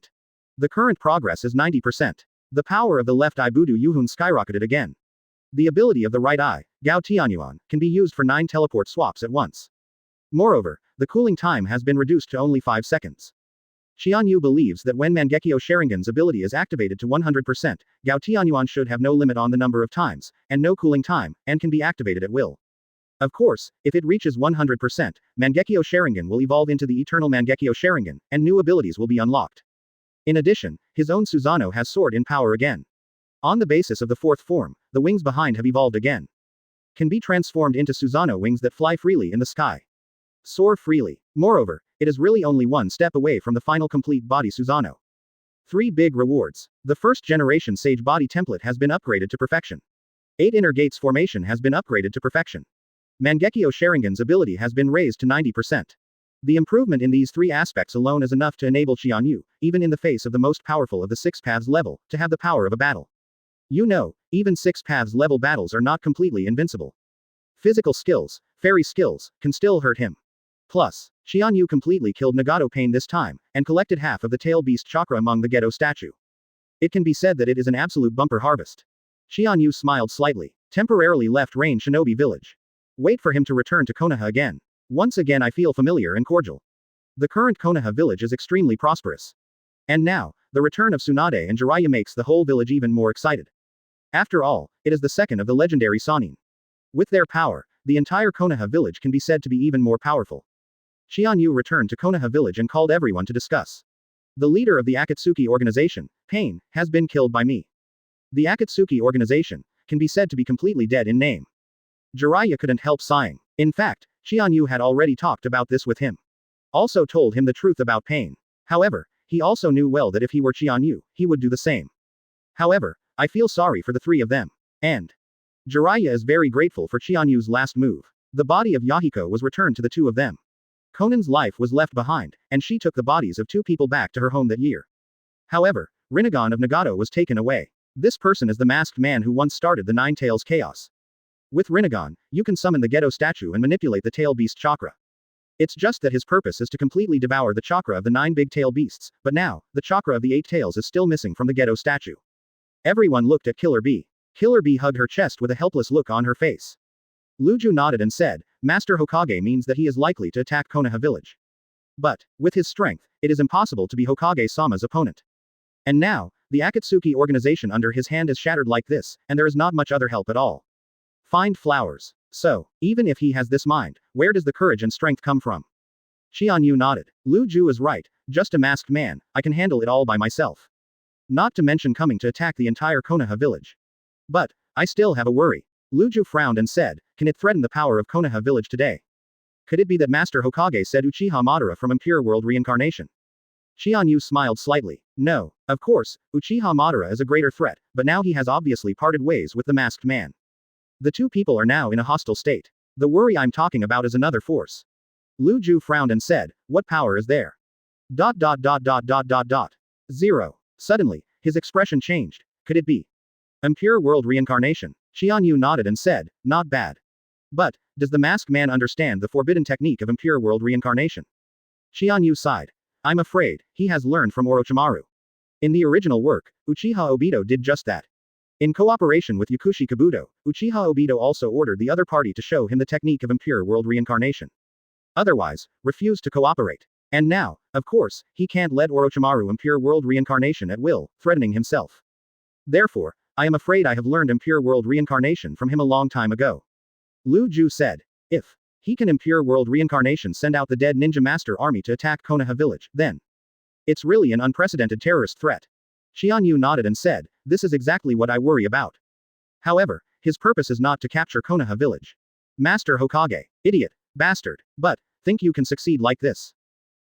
The current progress is 90%. The power of the left eye Budu Yuhun skyrocketed again. The ability of the right eye, Gao Tianyuan, can be used for 9 teleport swaps at once. Moreover, the cooling time has been reduced to only 5 seconds. Qianyu believes that when Mangekyo Sharingan's ability is activated to 100%, Gao Tianyuan should have no limit on the number of times, and no cooling time, and can be activated at will. Of course, if it reaches 100%, Mangekyo Sharingan will evolve into the eternal Mangekyo Sharingan, and new abilities will be unlocked. In addition, his own Susanoo has soared in power again. On the basis of the fourth form, the wings behind have evolved again. Can be transformed into Susanoo wings that fly freely in the sky. Soar freely. Moreover, it is really only one step away from the final complete body Susanoo. 3 big rewards. The first generation Sage Body Template has been upgraded to perfection. 8 Inner Gates formation has been upgraded to perfection. Mangekyo Sharingan's ability has been raised to 90%. The improvement in these 3 aspects alone is enough to enable Qianyu, even in the face of the most powerful of the 6 paths level, to have the power of a battle. You know, even 6 paths level battles are not completely invincible. Physical skills, fairy skills, can still hurt him. Plus, Qianyu completely killed Nagato Pain this time, and collected half of the tail beast chakra among the Gedo statue. It can be said that it is an absolute bumper harvest. Qianyu smiled slightly, temporarily left Rain Shinobi village. Wait for him to return to Konoha again. Once again I feel familiar and cordial. The current Konoha village is extremely prosperous. And now, the return of Tsunade and Jiraiya makes the whole village even more excited. After all, it is the second of the legendary Sannin. With their power, the entire Konoha village can be said to be even more powerful. Qianyu returned to Konoha village and called everyone to discuss. The leader of the Akatsuki organization, Pain, has been killed by me. The Akatsuki organization can be said to be completely dead in name. Jiraiya couldn't help sighing. In fact, Qianyu had already talked about this with him. Also told him the truth about Pain. However, he also knew well that if he were Qianyu, he would do the same. However, I feel sorry for the 3 of them. And Jiraiya is very grateful for Qianyu's last move. The body of Yahiko was returned to the 2 of them. Konan's life was left behind, and she took the bodies of 2 people back to her home that year. However, Rinnegan of Nagato was taken away. This person is the masked man who once started the 9 Tails chaos. With Rinnegan, you can summon the Gedo statue and manipulate the tail beast chakra. It's just that his purpose is to completely devour the chakra of the 9 big tail beasts, but now, the chakra of the 8 tails is still missing from the Gedo statue. Everyone looked at Killer Bee. Killer Bee hugged her chest with a helpless look on her face. Luju nodded and said, Master Hokage means that he is likely to attack Konoha village. But, with his strength, it is impossible to be Hokage-sama's opponent. And now, the Akatsuki organization under his hand is shattered like this, and there is not much other help at all. Find flowers. So, even if he has this mind, where does the courage and strength come from? Qianyu nodded. Luju is right, just a masked man, I can handle it all by myself. Not to mention coming to attack the entire Konoha village. But, I still have a worry. Luju frowned and said, can it threaten the power of Konoha village today? Could it be that Master Hokage said Uchiha Madara from Impure World reincarnation? Qianyu smiled slightly. No, of course, Uchiha Madara is a greater threat, but now he has obviously parted ways with the masked man. The two people are now in a hostile state. The worry I'm talking about is another force. Lu Ju frowned and said, what power is there? ... 0. Suddenly, his expression changed. Could it be impure world reincarnation? Qianyu nodded and said, not bad. But, does the masked man understand the forbidden technique of impure world reincarnation? Qianyu sighed. I'm afraid, he has learned from Orochimaru. In the original work, Uchiha Obito did just that. In cooperation with Yakushi Kabuto, Uchiha Obito also ordered the other party to show him the technique of impure world reincarnation. Otherwise, refused to cooperate. And now, of course, he can't let Orochimaru impure world reincarnation at will, threatening himself. Therefore, I am afraid I have learned impure world reincarnation from him a long time ago. Lu Ju said. If he can impure world reincarnation send out the dead ninja master army to attack Konoha village, then it's really an unprecedented terrorist threat. Qianyu nodded and said, this is exactly what I worry about. However, his purpose is not to capture Konoha village. Master Hokage, idiot, bastard, but, think you can succeed like this?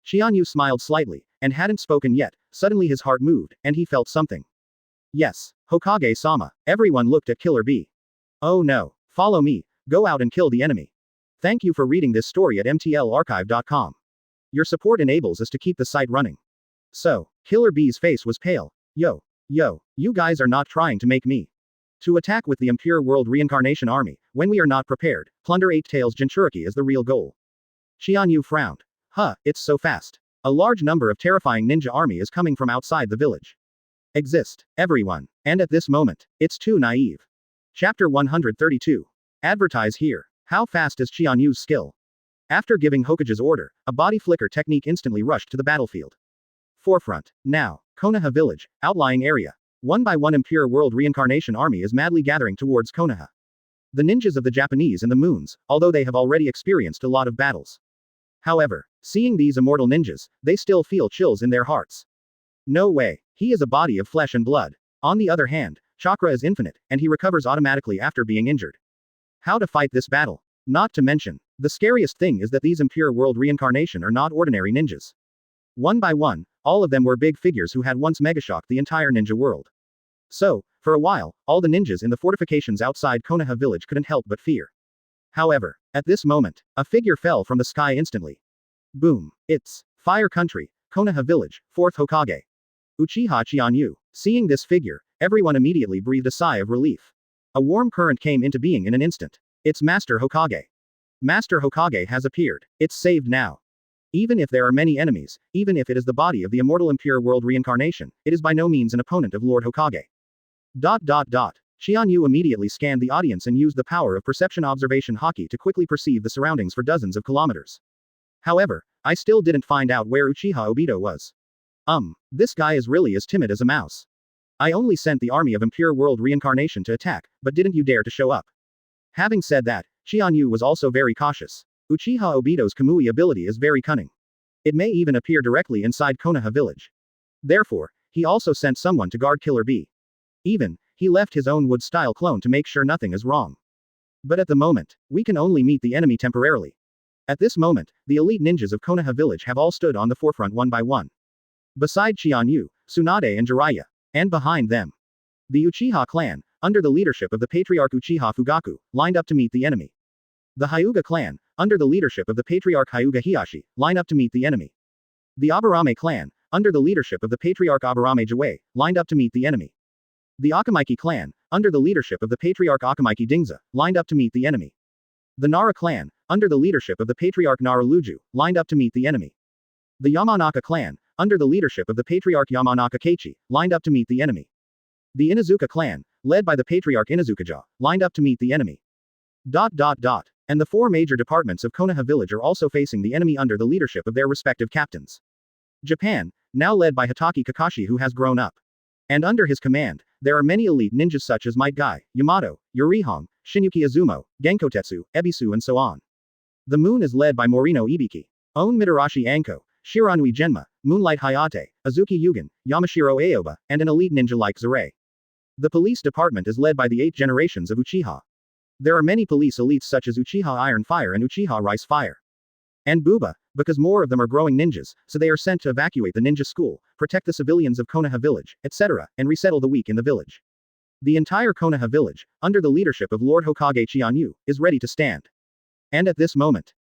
Qianyu smiled slightly, and hadn't spoken yet, suddenly his heart moved, and he felt something. Yes, Hokage-sama, everyone looked at Killer Bee. Oh no, follow me, go out and kill the enemy. Thank you for reading this story at mtlarchive.com. Your support enables us to keep the site running. So, Killer Bee's face was pale. Yo, you guys are not trying to make me to attack with the impure world reincarnation army, when we are not prepared. Plunder Eight Tails Jinchuriki is the real goal. Qianyu frowned. It's so fast. A large number of terrifying ninja army is coming from outside the village. Exist, everyone. And at this moment, it's too naive. Chapter 132. Advertise here. How fast is Qianyu's skill? After giving Hokage's order, a body flicker technique instantly rushed to the battlefield. Forefront. Now, Konoha village, outlying area. One by one impure world reincarnation army is madly gathering towards Konoha. The ninjas of the Japanese and the Moons, although they have already experienced a lot of battles. However, seeing these immortal ninjas, they still feel chills in their hearts. No way, he is a body of flesh and blood. On the other hand, chakra is infinite, and he recovers automatically after being injured. How to fight this battle? Not to mention, the scariest thing is that these impure world reincarnation are not ordinary ninjas. One by one, all of them were big figures who had once megashocked the entire ninja world. So, for a while, all the ninjas in the fortifications outside Konoha village couldn't help but fear. However, at this moment, a figure fell from the sky instantly. Boom. It's Fire Country, Konoha village, 4th Hokage. Uchiha Qianyu. Seeing this figure, everyone immediately breathed a sigh of relief. A warm current came into being in an instant. It's Master Hokage. Master Hokage has appeared. It's saved now. Even if there are many enemies, even if it is the body of the immortal impure world reincarnation, it is by no means an opponent of Lord Hokage. ... Qianyu immediately scanned the audience and used the power of perception observation Haki to quickly perceive the surroundings for dozens of kilometers. However, I still didn't find out where Uchiha Obito was. This guy is really as timid as a mouse. I only sent the army of impure world reincarnation to attack, but didn't you dare to show up? Having said that, Qianyu was also very cautious. Uchiha Obito's Kamui ability is very cunning. It may even appear directly inside Konoha village. Therefore, he also sent someone to guard Killer Bee. Even, he left his own wood-style clone to make sure nothing is wrong. But at the moment, we can only meet the enemy temporarily. At this moment, the elite ninjas of Konoha village have all stood on the forefront one by one. Beside Qianyu, Tsunade and Jiraiya. And behind them, the Uchiha clan, under the leadership of the patriarch Uchiha Fugaku, lined up to meet the enemy. The Hyuga clan, under the leadership of the patriarch Hyuga Hiashi, line up to meet the enemy. The Aburame clan, under the leadership of the patriarch Aburame Jiwei, lined up to meet the enemy. The Akamaiki clan, under the leadership of the patriarch Akamaiki Dingza, lined up to meet the enemy. The Nara clan, under the leadership of the patriarch Nara Luju, lined up to meet the enemy. The Yamanaka clan, under the leadership of the patriarch Yamanaka Keiichi, lined up to meet the enemy. The Inuzuka clan, led by the patriarch Inuzukaja, lined up to meet the enemy. ... And the 4 major departments of Konoha village are also facing the enemy under the leadership of their respective captains. Japan, now led by Hitaki Kakashi who has grown up. And under his command, there are many elite ninjas such as Might Guy, Yamato, Yurihong, Shinyuki Izumo, Genkotetsu, Ebisu and so on. The moon is led by Morino Ibiki. On Mitarashi Anko, Shiranui Genma, Moonlight Hayate, Azuki Yugen, Yamashiro Aoba, and an elite ninja like Zare. The police department is led by the 8 generations of Uchiha. There are many police elites such as Uchiha Iron Fire and Uchiha Rice Fire. And Buba, Because more of them are growing ninjas, so they are sent to evacuate the ninja school, protect the civilians of Konoha village, etc., and resettle the weak in the village. The entire Konoha village, under the leadership of Lord Hokage Qianyu, is ready to stand. And at this moment,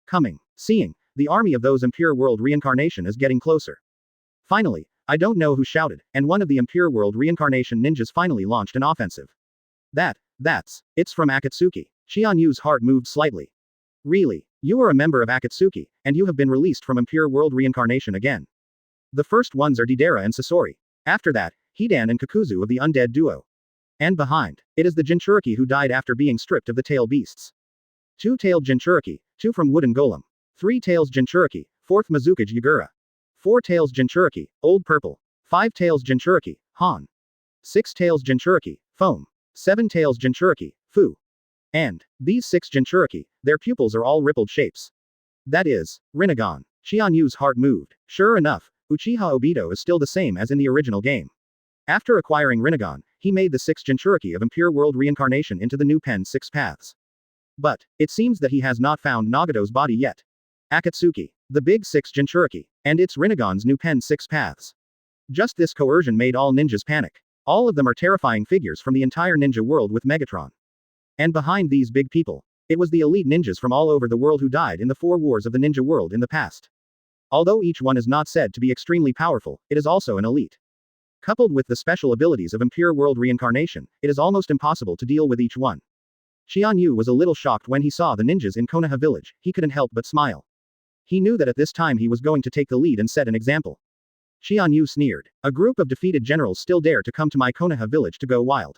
seeing, the army of those Impure World reincarnation is getting closer. Finally, I don't know who shouted, and one of the Impure World reincarnation ninjas finally launched an offensive. It's from Akatsuki. Qianyu's heart moved slightly. Really? You are a member of Akatsuki, and you have been released from Impure World reincarnation again. The first ones are Deidara and Sasori. After that, Hidan and Kakuzu of the undead duo. And behind, it is the Jinchuriki who died after being stripped of the tail beasts. 2-tailed Jinchuriki, 2 from Wooden Golem. 3 tails Jinchuriki, 4th Mizukage Yagura. 4 tails Jinchuriki, Old Purple. 5 tails Jinchuriki, Han. 6 tails Jinchuriki, Foam. 7 tails Jinchuriki, Fu. And, these 6 Jinchuriki, their pupils are all rippled shapes. That is, Rinnegan. Qianyu's heart moved. Sure enough, Uchiha Obito is still the same as in the original game. After acquiring Rinnegan, he made the 6 Jinchuriki of Impure World reincarnation into the new Pen 6 Paths. But, it seems that he has not found Nagato's body yet. Akatsuki, the big 6 Jinchuriki, and it's Rinnegan's new Pen 6 Paths. Just this coercion made all ninjas panic. All of them are terrifying figures from the entire ninja world with Megatron. And behind these big people, it was the elite ninjas from all over the world who died in the 4 wars of the ninja world in the past. Although each one is not said to be extremely powerful, it is also an elite. Coupled with the special abilities of Impure World reincarnation, it is almost impossible to deal with each one. Qianyu was a little shocked when he saw the ninjas in Konoha village. He couldn't help but smile. He knew that at this time he was going to take the lead and set an example. Qianyu sneered. A group of defeated generals still dare to come to my Konoha village to go wild.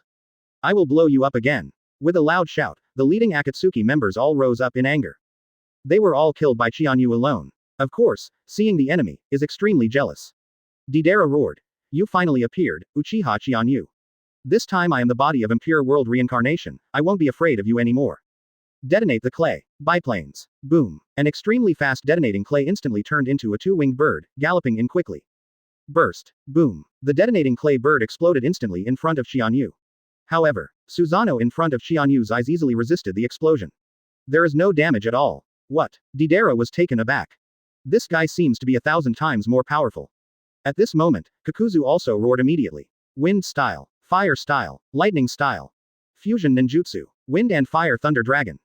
I will blow you up again. With a loud shout, the leading Akatsuki members all rose up in anger. They were all killed by Qianyu alone. Of course, seeing the enemy, is extremely jealous. Deidara roared. You finally appeared, Uchiha Qianyu. This time I am the body of Impure World reincarnation, I won't be afraid of you anymore. Detonate the clay. Biplanes. Boom. An extremely fast detonating clay instantly turned into a 2-winged bird, galloping in quickly. Burst. Boom. The detonating clay bird exploded instantly in front of Qianyu. However, Susanoo in front of Qianyu's eyes easily resisted the explosion. There is no damage at all. What? Deidara was taken aback. This guy seems to be 1,000 times more powerful. At this moment, Kakuzu also roared immediately. Wind style, fire style, lightning style. Fusion ninjutsu, wind and fire thunder dragon.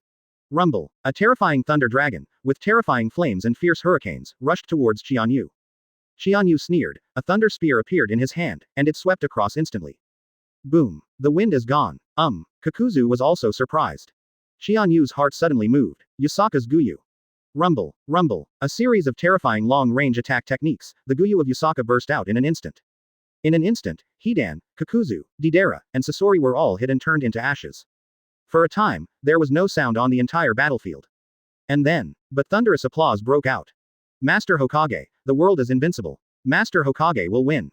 Rumble, a terrifying thunder dragon, with terrifying flames and fierce hurricanes, rushed towards Qianyu. Qianyu sneered, a thunder spear appeared in his hand, and it swept across instantly. Boom. The wind is gone. Kakuzu was also surprised. Qianyu's heart suddenly moved. Yusaka's Guyu. Rumble, rumble, a series of terrifying long-range attack techniques, the Guyu of Yusaka burst out in an instant. In an instant, Hidan, Kakuzu, Deidara, and Sasori were all hit and turned into ashes. For a time, there was no sound on the entire battlefield. And then, but thunderous applause broke out. Master Hokage, the world is invincible. Master Hokage will win.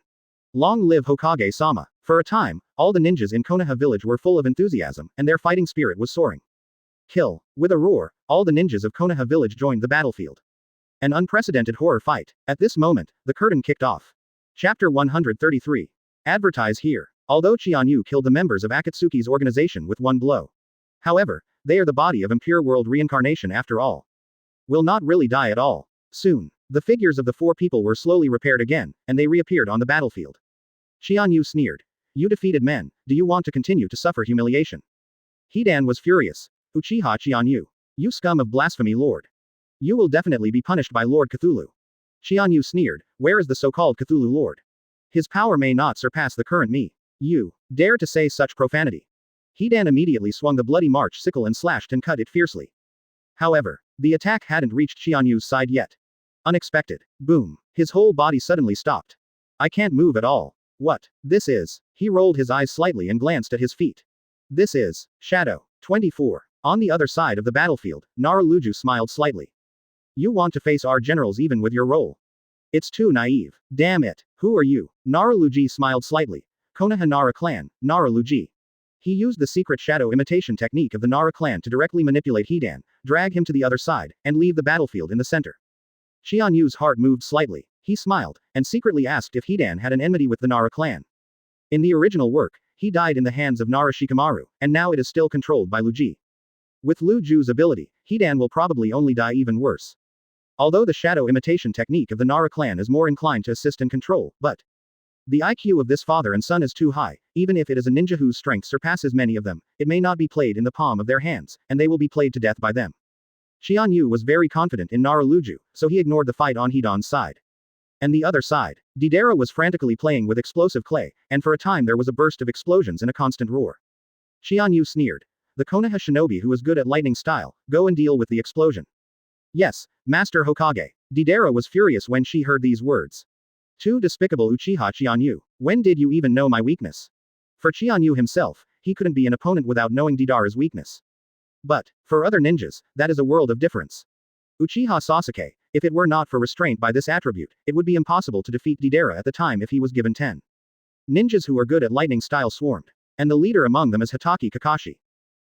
Long live Hokage-sama. For a time, all the ninjas in Konoha village were full of enthusiasm, and their fighting spirit was soaring. Kill. With a roar, all the ninjas of Konoha village joined the battlefield. An unprecedented horror fight. At this moment, the curtain kicked off. Chapter 133. Advertise here. Although Qianyu killed the members of Akatsuki's organization with one blow. However, they are the body of Impure World reincarnation after all. Will not really die at all. Soon, the figures of the 4 people were slowly repaired again, and they reappeared on the battlefield. Qianyu sneered. You defeated men, do you want to continue to suffer humiliation? Hidan was furious. Uchiha Qianyu. You scum of blasphemy lord. You will definitely be punished by Lord Cthulhu. Qianyu sneered, where is the so-called Cthulhu lord? His power may not surpass the current me. You dare to say such profanity. Hidan immediately swung the bloody march sickle and slashed and cut it fiercely. However, the attack hadn't reached Qianyu's side yet. Unexpected. Boom. His whole body suddenly stopped. I can't move at all. What? This is. He rolled his eyes slightly and glanced at his feet. This is. Shadow. 24. On the other side of the battlefield, Naruto smiled slightly. You want to face our generals even with your role? It's too naive. Damn it. Who are you? Naruto smiled slightly. Konoha Nara clan, Naruto. He used the secret shadow imitation technique of the Nara clan to directly manipulate Hidan, drag him to the other side, and leave the battlefield in the center. Qianyu's heart moved slightly. He smiled, and secretly asked if Hidan had an enmity with the Nara clan. In the original work, he died in the hands of Nara Shikamaru, and now it is still controlled by Luji. With Lu Ju's ability, Hidan will probably only die even worse. Although the shadow imitation technique of the Nara clan is more inclined to assist and control, but the IQ of this father and son is too high. Even if it is a ninja whose strength surpasses many of them, it may not be played in the palm of their hands, and they will be played to death by them. Qianyu was very confident in Nara Luju, so he ignored the fight on Hidan's side. And the other side, Deidara was frantically playing with explosive clay, and for a time there was a burst of explosions and a constant roar. Qianyu sneered. The Konoha shinobi who is good at lightning style, go and deal with the explosion. Yes, Master Hokage. Deidara was furious when she heard these words. Too despicable Uchiha Qianyu. When did you even know my weakness? For Qianyu himself, he couldn't be an opponent without knowing Deidara's weakness. But, for other ninjas, that is a world of difference. Uchiha Sasuke, if it were not for restraint by this attribute, it would be impossible to defeat Deidara at the time if he was given 10. Ninjas who are good at lightning style swarmed. And the leader among them is Hitaki Kakashi.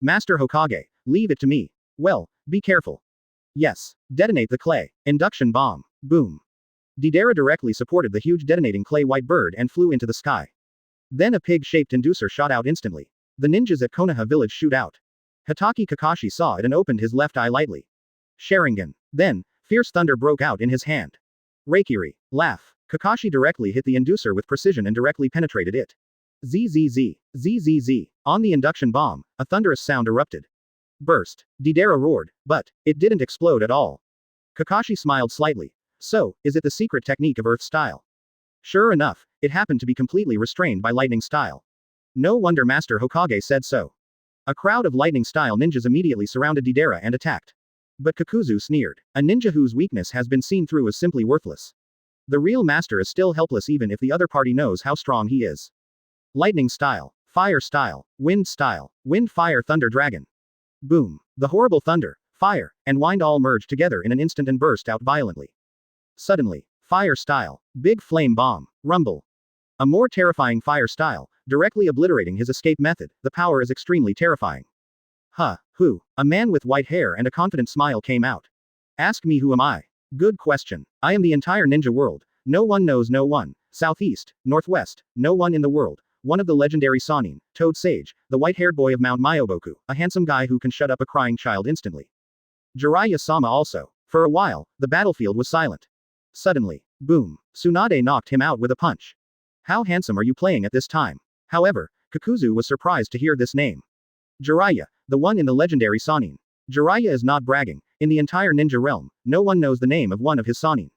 Master Hokage, leave it to me. Well, be careful. Yes. Detonate the clay. Induction bomb. Boom. Deidara directly supported the huge detonating clay white bird and flew into the sky. Then a pig-shaped inducer shot out instantly. The ninjas at Konoha village shoot out. Hitaki Kakashi saw it and opened his left eye lightly. Sharingan. Then, fierce thunder broke out in his hand. Reikiri. Laugh. Kakashi directly hit the inducer with precision and directly penetrated it. ZZZ. ZZZ. On the induction bomb, a thunderous sound erupted. Burst. Deidara roared, but it didn't explode at all. Kakashi smiled slightly. So, is it the secret technique of Earth style? Sure enough, it happened to be completely restrained by lightning style. No wonder Master Hokage said so. A crowd of lightning style ninjas immediately surrounded Deidara and attacked. But Kakuzu sneered. A ninja whose weakness has been seen through is simply worthless. The real master is still helpless even if the other party knows how strong he is. Lightning style. Fire style. Wind style. Wind fire thunder dragon. Boom. The horrible thunder, fire, and wind all merged together in an instant and burst out violently. Suddenly, fire style. Big flame bomb. Rumble. A more terrifying fire style, directly obliterating his escape method. The power is extremely terrifying. Who? A man with white hair and a confident smile came out. Ask me who am I? Good question. I am the entire ninja world. No one knows no one. Southeast, northwest, no one in the world. One of the legendary Sannin, Toad Sage, the white-haired boy of Mount Myoboku, a handsome guy who can shut up a crying child instantly. Jiraiya-sama also. For a while, the battlefield was silent. Suddenly, boom, Tsunade knocked him out with a punch. How handsome are you playing at this time? However, Kakuzu was surprised to hear this name. Jiraiya, the one in the legendary Sannin. Jiraiya is not bragging. In the entire ninja realm, no one knows the name of one of his Sannin.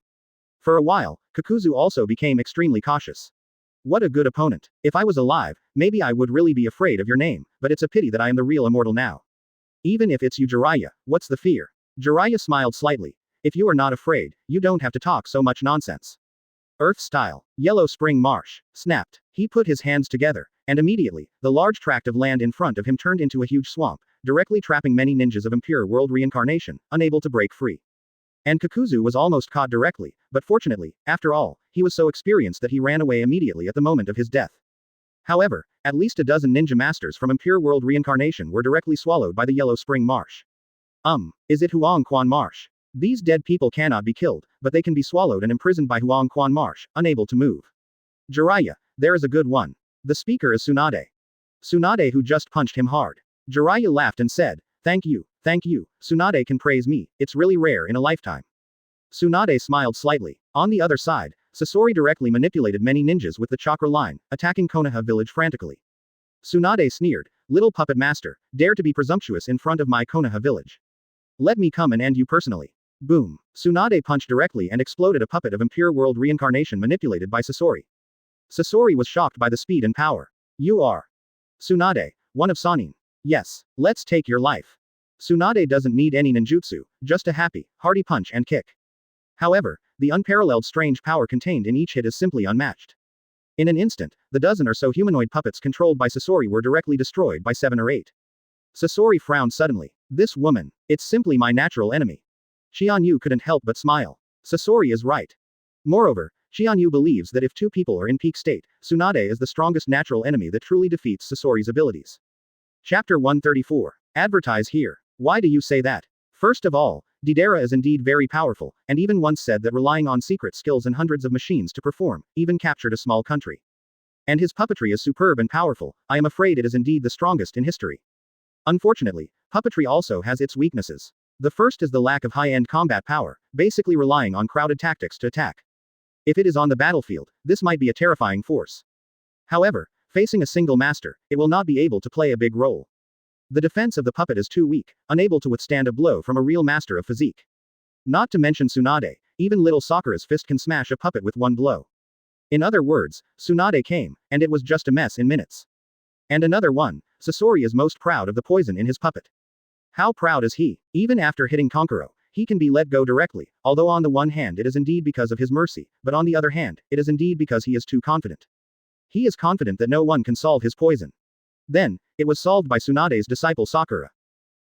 For a while, Kakuzu also became extremely cautious. What a good opponent. If I was alive, maybe I would really be afraid of your name, but it's a pity that I am the real immortal now. Even if it's you Jiraiya, what's the fear? Jiraiya smiled slightly. If you are not afraid, you don't have to talk so much nonsense. Earth style. Yellow spring marsh. Snapped. He put his hands together, and immediately, the large tract of land in front of him turned into a huge swamp, directly trapping many ninjas of impure world reincarnation, unable to break free. And Kakuzu was almost caught directly, but fortunately, after all, he was so experienced that he ran away immediately at the moment of his death. However, at least a dozen ninja masters from impure world reincarnation were directly swallowed by the yellow spring marsh. Is it Huang Quan Marsh? These dead people cannot be killed, but they can be swallowed and imprisoned by Huang Quan Marsh, unable to move. Jiraiya, there is a good one. The speaker is Tsunade. Tsunade who just punched him hard. Jiraiya laughed and said, thank you, Tsunade can praise me, it's really rare in a lifetime. Tsunade smiled slightly. On the other side, Sasori directly manipulated many ninjas with the chakra line, attacking Konoha village frantically. Tsunade sneered, little puppet master, dare to be presumptuous in front of my Konoha village. Let me come and end you personally. Boom. Tsunade punched directly and exploded a puppet of impure world reincarnation manipulated by Sasori. Sasori was shocked by the speed and power. You are Tsunade, one of Sannin. Yes, let's take your life. Tsunade doesn't need any ninjutsu, just a happy, hearty punch and kick. However, the unparalleled strange power contained in each hit is simply unmatched. In an instant, the dozen or so humanoid puppets controlled by Sasori were directly destroyed by 7 or 8. Sasori frowned suddenly. This woman, it's simply my natural enemy. Qianyu couldn't help but smile. Sasori is right. Moreover, Qianyu believes that if two people are in peak state, Tsunade is the strongest natural enemy that truly defeats Sasori's abilities. Chapter 134. Advertise here. Why do you say that? First of all, Deidara is indeed very powerful, and even once said that relying on secret skills and hundreds of machines to perform, even captured a small country. And his puppetry is superb and powerful, I am afraid it is indeed the strongest in history. Unfortunately, puppetry also has its weaknesses. The first is the lack of high-end combat power, basically relying on crowded tactics to attack. If it is on the battlefield, this might be a terrifying force. However, facing a single master, it will not be able to play a big role. The defense of the puppet is too weak, unable to withstand a blow from a real master of physique. Not to mention Tsunade, even little Sakura's fist can smash a puppet with one blow. In other words, Tsunade came, and it was just a mess in minutes. And another one, Sasori is most proud of the poison in his puppet. How proud is he? Even after hitting Conqueror, he can be let go directly, although on the one hand it is indeed because of his mercy, but on the other hand, it is indeed because he is too confident. He is confident that no one can solve his poison. Then, it was solved by Tsunade's disciple Sakura.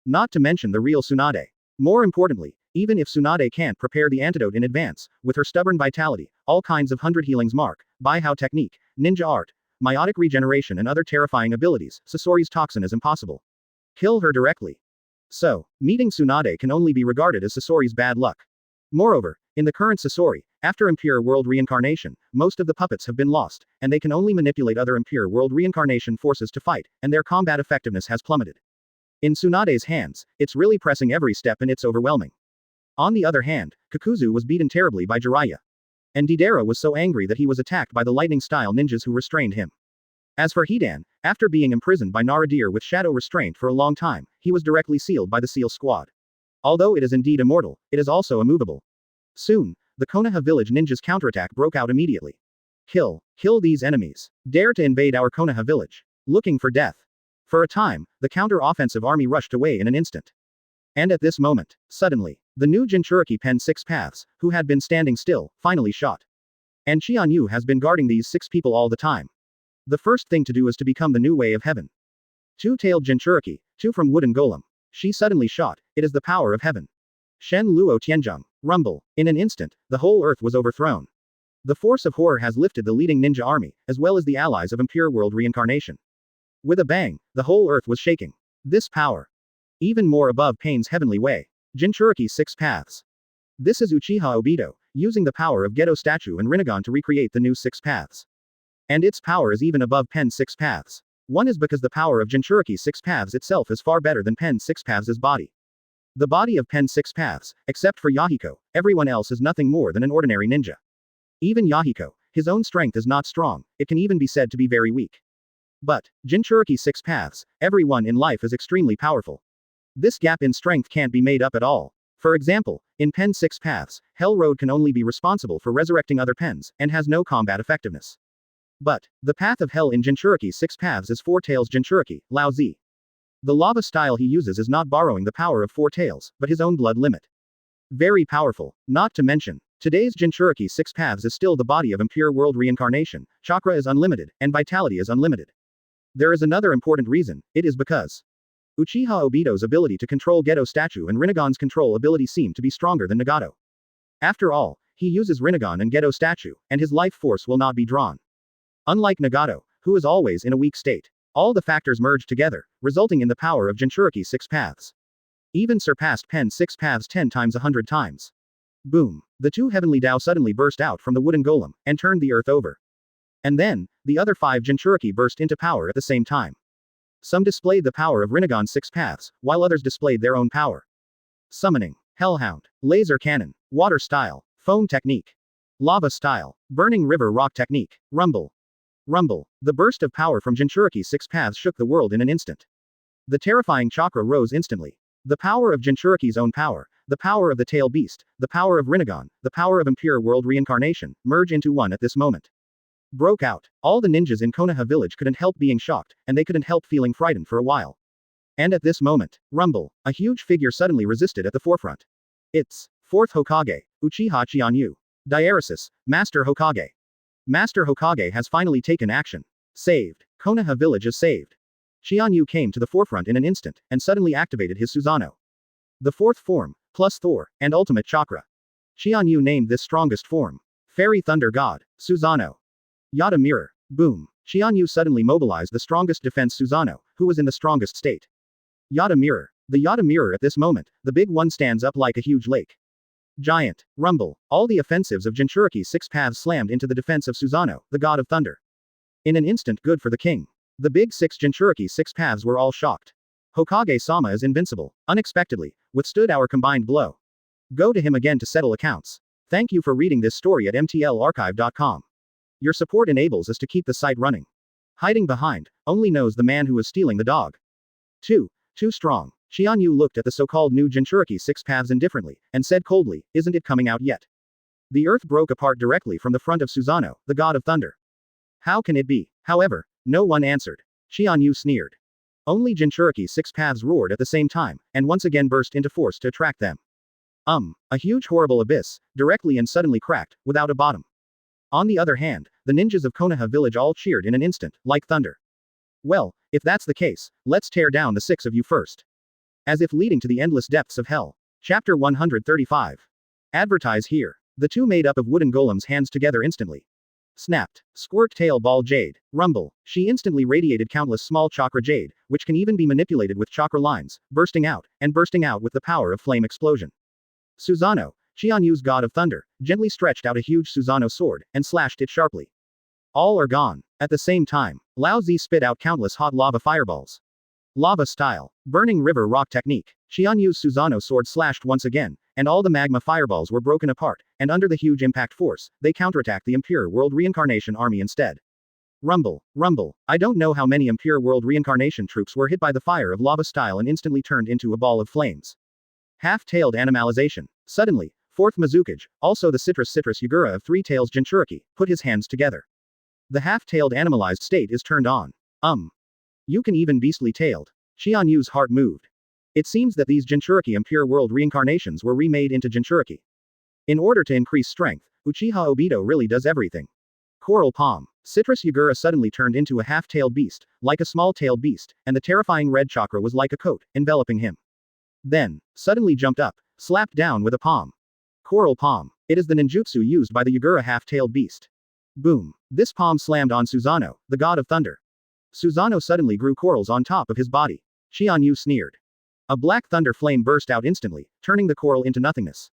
Not to mention the real Tsunade. More importantly, even if Tsunade can't prepare the antidote in advance, with her stubborn vitality, all kinds of 100 healings mark, Baihao technique, ninja art, meiotic regeneration and other terrifying abilities, Sasori's toxin is impossible. Kill her directly. So, meeting Tsunade can only be regarded as Sasori's bad luck. Moreover, in the current Sasori, after Impure World reincarnation, most of the puppets have been lost, and they can only manipulate other Impure World reincarnation forces to fight, and their combat effectiveness has plummeted. In Tsunade's hands, it's really pressing every step and it's overwhelming. On the other hand, Kakuzu was beaten terribly by Jiraiya. And Deidara was so angry that he was attacked by the lightning-style ninjas who restrained him. As for Hidan, after being imprisoned by Naradir with shadow restraint for a long time, he was directly sealed by the Seal Squad. Although it is indeed immortal, it is also immovable. Soon, the Konoha village ninjas' counterattack broke out immediately. Kill these enemies. Dare to invade our Konoha village. Looking for death. For a time, the counter-offensive army rushed away in an instant. And at this moment, suddenly, the new Jinchuriki penned 6 paths, who had been standing still, finally shot. And Qianyu has been guarding these 6 people all the time. The first thing to do is to become the new way of heaven. 2-tailed Jinchuriki, 2 from wooden golem. She suddenly shot, it is the power of heaven. Shen Luo Tianzhong. Rumble. In an instant, the whole earth was overthrown. The force of horror has lifted the leading ninja army, as well as the allies of Impure World reincarnation. With a bang, the whole earth was shaking. This power. Even more above Pain's heavenly way. Jinchuriki 6 paths. This is Uchiha Obito, using the power of Gedo statue and Rinnegan to recreate the new 6 paths. And its power is even above Pen's 6 paths. One is because the power of Jinchuriki 6 paths itself is far better than Pen's 6 paths' body. The body of Pen's 6 paths, except for Yahiko, everyone else is nothing more than an ordinary ninja. Even Yahiko, his own strength is not strong, it can even be said to be very weak. But, Jinchuriki 6 paths, everyone in life is extremely powerful. This gap in strength can't be made up at all. For example, in Pen's 6 paths, Hell Road can only be responsible for resurrecting other Pens, and has no combat effectiveness. But, the path of hell in Jinchuriki 6 paths is 4 tails Jinchuriki, Lao Zi. The lava style he uses is not borrowing the power of 4 tails, but his own blood limit. Very powerful. Not to mention, today's Jinchuriki 6 paths is still the body of Impure World reincarnation, chakra is unlimited, and vitality is unlimited. There is another important reason, it is because Uchiha Obito's ability to control Gedo statue and Rinnegan's control ability seem to be stronger than Nagato. After all, he uses Rinnegan and Gedo statue, and his life force will not be drawn. Unlike Nagato, who is always in a weak state. All the factors merged together, resulting in the power of Jinchuriki 6 paths. Even surpassed Pen's 6 paths 10 times 100 times. Boom. The 2 heavenly Dao suddenly burst out from the wooden golem, and turned the earth over. And then, the other 5 Jinchuriki burst into power at the same time. Some displayed the power of Rinnegan's 6 paths, while others displayed their own power. Summoning. Hellhound. Laser cannon. Water style. Foam technique. Lava style. Burning river rock technique. Rumble. Rumble. The burst of power from Jinchuriki 6 paths shook the world in an instant. The terrifying chakra rose instantly. The power of Jinchuriki's own power, the power of the tail beast, the power of Rinnegan, the power of Impure World reincarnation, merge into one at this moment. Broke out. All the ninjas in Konoha village couldn't help being shocked, and they couldn't help feeling frightened for a while. And at this moment, rumble, a huge figure suddenly resisted at the forefront. It's 4th Hokage, Uchiha Qianyu. Diaresis, Master Hokage. Master Hokage has finally taken action. Saved. Konoha village is saved. Qianyu came to the forefront in an instant, and suddenly activated his Susanoo. The 4th form, plus Thor, and ultimate chakra. Qianyu named this strongest form. Fairy Thunder God, Susanoo. Yada Mirror. Boom. Qianyu suddenly mobilized the strongest defense Susanoo, who was in the strongest state. Yada Mirror. The Yada Mirror at this moment, the big one stands up like a huge lake. Giant. Rumble. All the offensives of Jinchuriki 6 paths slammed into the defense of Susanoo, the god of thunder. In an instant good for the king. The big 6 Jinchuriki 6 paths were all shocked. Hokage-sama is invincible. Unexpectedly, withstood our combined blow. Go to him again to settle accounts. Thank you for reading this story at mtlarchive.com. Your support enables us to keep the site running. Hiding behind, only knows the man who is stealing the dog. 2. Too strong. Qianyu looked at the so-called new Jinchuriki six paths indifferently, and said coldly, isn't it coming out yet? The earth broke apart directly from the front of Susanoo, the god of thunder. How can it be? However, no one answered. Qianyu sneered. Only Jinchuriki six paths roared at the same time, and once again burst into force to attract them. A huge horrible abyss, directly and suddenly cracked, without a bottom. On the other hand, the ninjas of Konoha village all cheered in an instant, like thunder. Well, if that's the case, let's tear down the six of you first. As if leading to the endless depths of hell. Chapter 135. Advertise here. The two made up of wooden golems hands together instantly. Snapped. Squirt tail ball jade. Rumble. She instantly radiated countless small chakra jade, which can even be manipulated with chakra lines, bursting out with the power of flame explosion. Susanoo, Qianyu's god of thunder, gently stretched out a huge Susanoo sword, and slashed it sharply. All are gone. At the same time, Lao Zi spit out countless hot lava fireballs. Lava style. Burning river rock technique. Qianyu's Susanoo sword slashed once again, and all the magma fireballs were broken apart, and under the huge impact force, they counterattacked the Impure World Reincarnation Army instead. Rumble, rumble. I don't know how many Impure World Reincarnation troops were hit by the fire of lava style and instantly turned into a ball of flames. Half-tailed animalization. Suddenly, fourth Mizukage, also the citrus Yagura of three tails Jinchuriki, put his hands together. The half-tailed animalized state is turned on. You can even beastly-tailed. Qianyu's heart moved. It seems that these Jinchuriki Impure World reincarnations were remade into Jinchuriki. In order to increase strength, Uchiha Obito really does everything. Coral Palm. Citrus Yagura suddenly turned into a half-tailed beast, like a small-tailed beast, and the terrifying red chakra was like a coat, enveloping him. Then, suddenly jumped up, slapped down with a palm. Coral Palm. It is the ninjutsu used by the Yagura half-tailed beast. Boom. This palm slammed on Susanoo, the god of thunder. Susanoo suddenly grew corals on top of his body. Qianyu sneered. A black thunder flame burst out instantly, turning the coral into nothingness.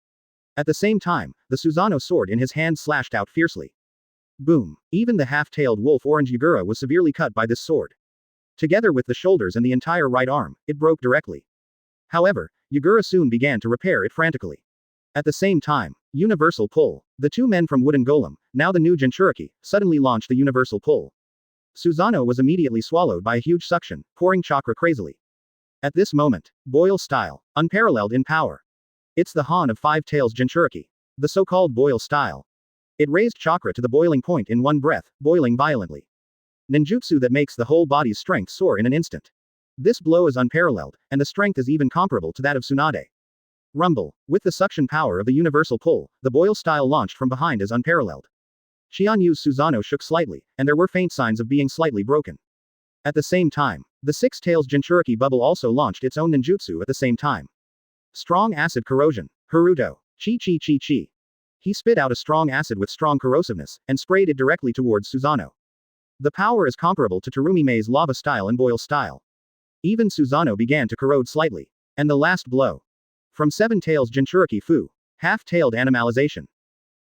At the same time, the Susanoo sword in his hand slashed out fiercely. Boom. Even the half-tailed wolf orange Yagura was severely cut by this sword. Together with the shoulders and the entire right arm, it broke directly. However, Yagura soon began to repair it frantically. At the same time, universal pull. The two men from Wooden Golem, now the new Jinchuriki, suddenly launched the universal pull. Susanoo was immediately swallowed by a huge suction, pouring chakra crazily. At this moment, boil style, unparalleled in power. It's the Han of five tails Jinchuriki. The so-called boil style. It raised chakra to the boiling point in one breath, boiling violently. Ninjutsu that makes the whole body's strength soar in an instant. This blow is unparalleled, and the strength is even comparable to that of Tsunade. Rumble. With the suction power of the universal pull, the boil style launched from behind is unparalleled. Qianyu's Susanoo shook slightly, and there were faint signs of being slightly broken. At the same time, the six tails Jinchuriki bubble also launched its own ninjutsu at the same time. Strong acid corrosion. Haruto. Chi. He spit out a strong acid with strong corrosiveness, and sprayed it directly towards Susanoo. The power is comparable to Terumi Mei's lava style and boil style. Even Susanoo began to corrode slightly. And the last blow. From seven tails Jinchuriki Fu. Half-tailed animalization.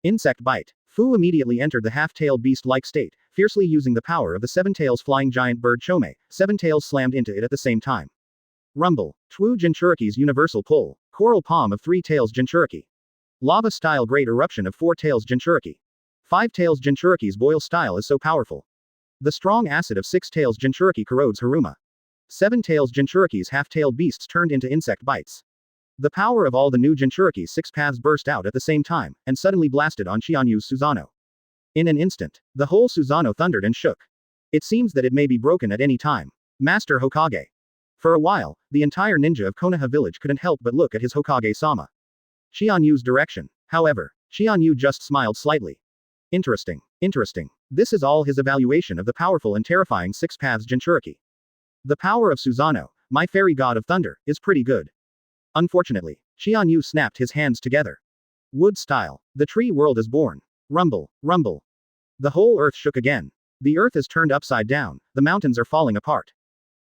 Insect bite. Fu immediately entered the half-tailed beast-like state, fiercely using the power of the seven tails flying giant bird Chome. Seven tails slammed into it at the same time. Rumble. Twu Jinchuriki's universal pull. Coral palm of three tails Jinchuriki. Lava-style great eruption of four tails Jinchuriki. Five tails Jinchuriki's boil style is so powerful. The strong acid of six tails Jinchuriki corrodes Haruma. Seven tails Jinchuriki's half-tailed beasts turned into insect bites. The power of all the new Jinchuriki's six paths burst out at the same time, and suddenly blasted on Qianyu's Susanoo. In an instant, the whole Susanoo thundered and shook. It seems that it may be broken at any time. Master Hokage. For a while, the entire ninja of Konoha village couldn't help but look at his Hokage-sama. Qianyu's direction. However, Qianyu just smiled slightly. Interesting. This is all his evaluation of the powerful and terrifying six paths Jinchuriki. The power of Susanoo, my fairy god of thunder, is pretty good. Unfortunately, Qianyu snapped his hands together. Wood style. The tree world is born. Rumble. The whole earth shook again. The earth is turned upside down, the mountains are falling apart.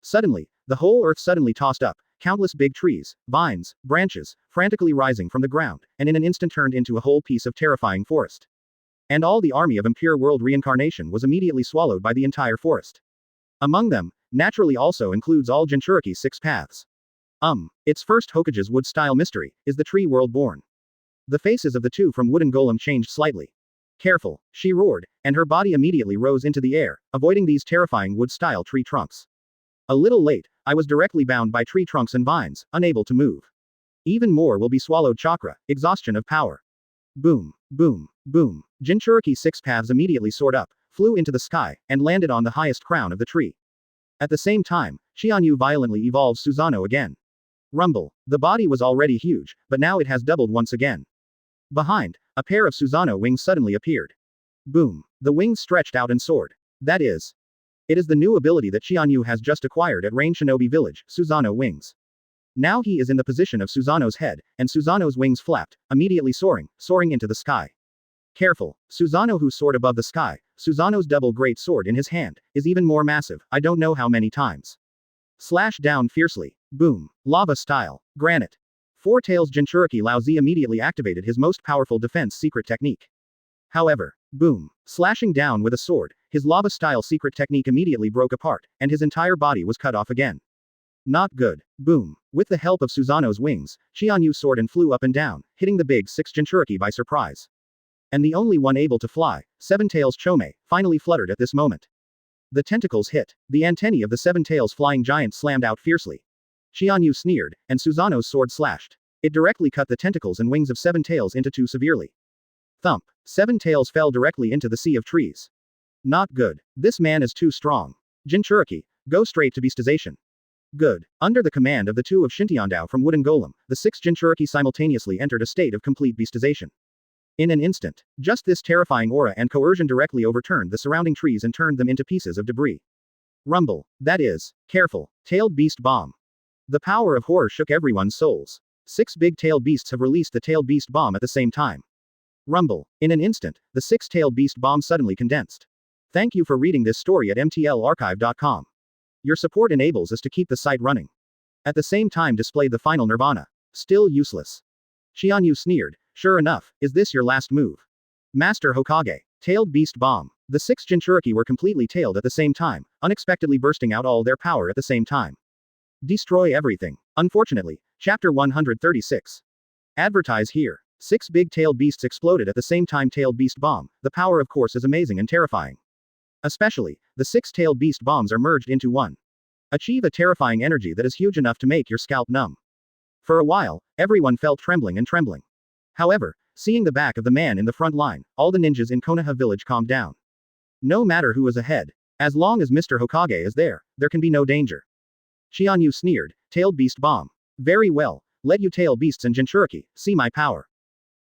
Suddenly, the whole earth suddenly tossed up, countless big trees, vines, branches, frantically rising from the ground, and in an instant turned into a whole piece of terrifying forest. And all the army of Impure World Reincarnation was immediately swallowed by the entire forest. Among them, naturally also includes all Jinchuriki's six paths. Its first Hokage's wood-style mystery, is the tree world born? The faces of the two from wooden golem changed slightly. Careful, she roared, and her body immediately rose into the air, avoiding these terrifying wood-style tree trunks. A little late, I was directly bound by tree trunks and vines, unable to move. Even more will be swallowed chakra, exhaustion of power. Boom, boom, boom. Jinchuriki's six paths immediately soared up, flew into the sky, and landed on the highest crown of the tree. At the same time, Qianyu violently evolved Susanoo again. Rumble. The body was already huge, but now it has doubled once again. Behind, a pair of Susanoo wings suddenly appeared. Boom. The wings stretched out and soared. That is. It is the new ability that Qianyu has just acquired at Rain Shinobi Village, Susanoo wings. Now he is in the position of Susanoo's head, and Susanoo's wings flapped, immediately soaring into the sky. Careful, Susanoo who soared above the sky, Susanoo's double great sword in his hand, is even more massive, I don't know how many times. Slash down fiercely. Boom. Lava style. Granite. Four Tails Jinchuriki Laozi immediately activated his most powerful defense secret technique. However, boom. Slashing down with a sword, his lava style secret technique immediately broke apart, and his entire body was cut off again. Not good. Boom. With the help of Susanoo's wings, Qianyu soared and flew up and down, hitting the big six Jinchuriki by surprise. And the only one able to fly, Seven Tails Chome, finally fluttered at this moment. The tentacles hit. The antennae of the Seven Tails flying giant slammed out fiercely. Qianyu sneered, and Susanoo's sword slashed. It directly cut the tentacles and wings of Seven Tails into two severely. Thump. Seven Tails fell directly into the sea of trees. Not good. This man is too strong. Jinchuriki, go straight to beastization. Good. Under the command of the two of Shintiandao from Wooden Golem, the six Jinchuriki simultaneously entered a state of complete beastization. In an instant, just this terrifying aura and coercion directly overturned the surrounding trees and turned them into pieces of debris. Rumble. That is. Careful. Tailed Beast Bomb. The power of horror shook everyone's souls. Six big-tailed beasts have released the Tailed Beast Bomb at the same time. Rumble. In an instant, the six-tailed beast bomb suddenly condensed. Thank you for reading this story at mtlarchive.com. Your support enables us to keep the site running. At the same time displayed the final nirvana. Still useless. Qianyu sneered. Sure enough, is this your last move? Master Hokage. Tailed Beast Bomb. The six Jinchuriki were completely tailed at the same time, unexpectedly bursting out all their power at the same time. Destroy everything. Unfortunately, Chapter 136. Advertise here. Six big-tailed beasts exploded at the same time. Tailed Beast Bomb. The power of course is amazing and terrifying. Especially, the six-tailed beast bombs are merged into one. Achieve a terrifying energy that is huge enough to make your scalp numb. For a while, everyone felt trembling. However, seeing the back of the man in the front line, all the ninjas in Konoha village calmed down. No matter who is ahead. As long as Mr. Hokage is there can be no danger. Qianyu sneered. Tailed Beast Bomb. Very well, let you tail beasts and Jinchuriki, see my power.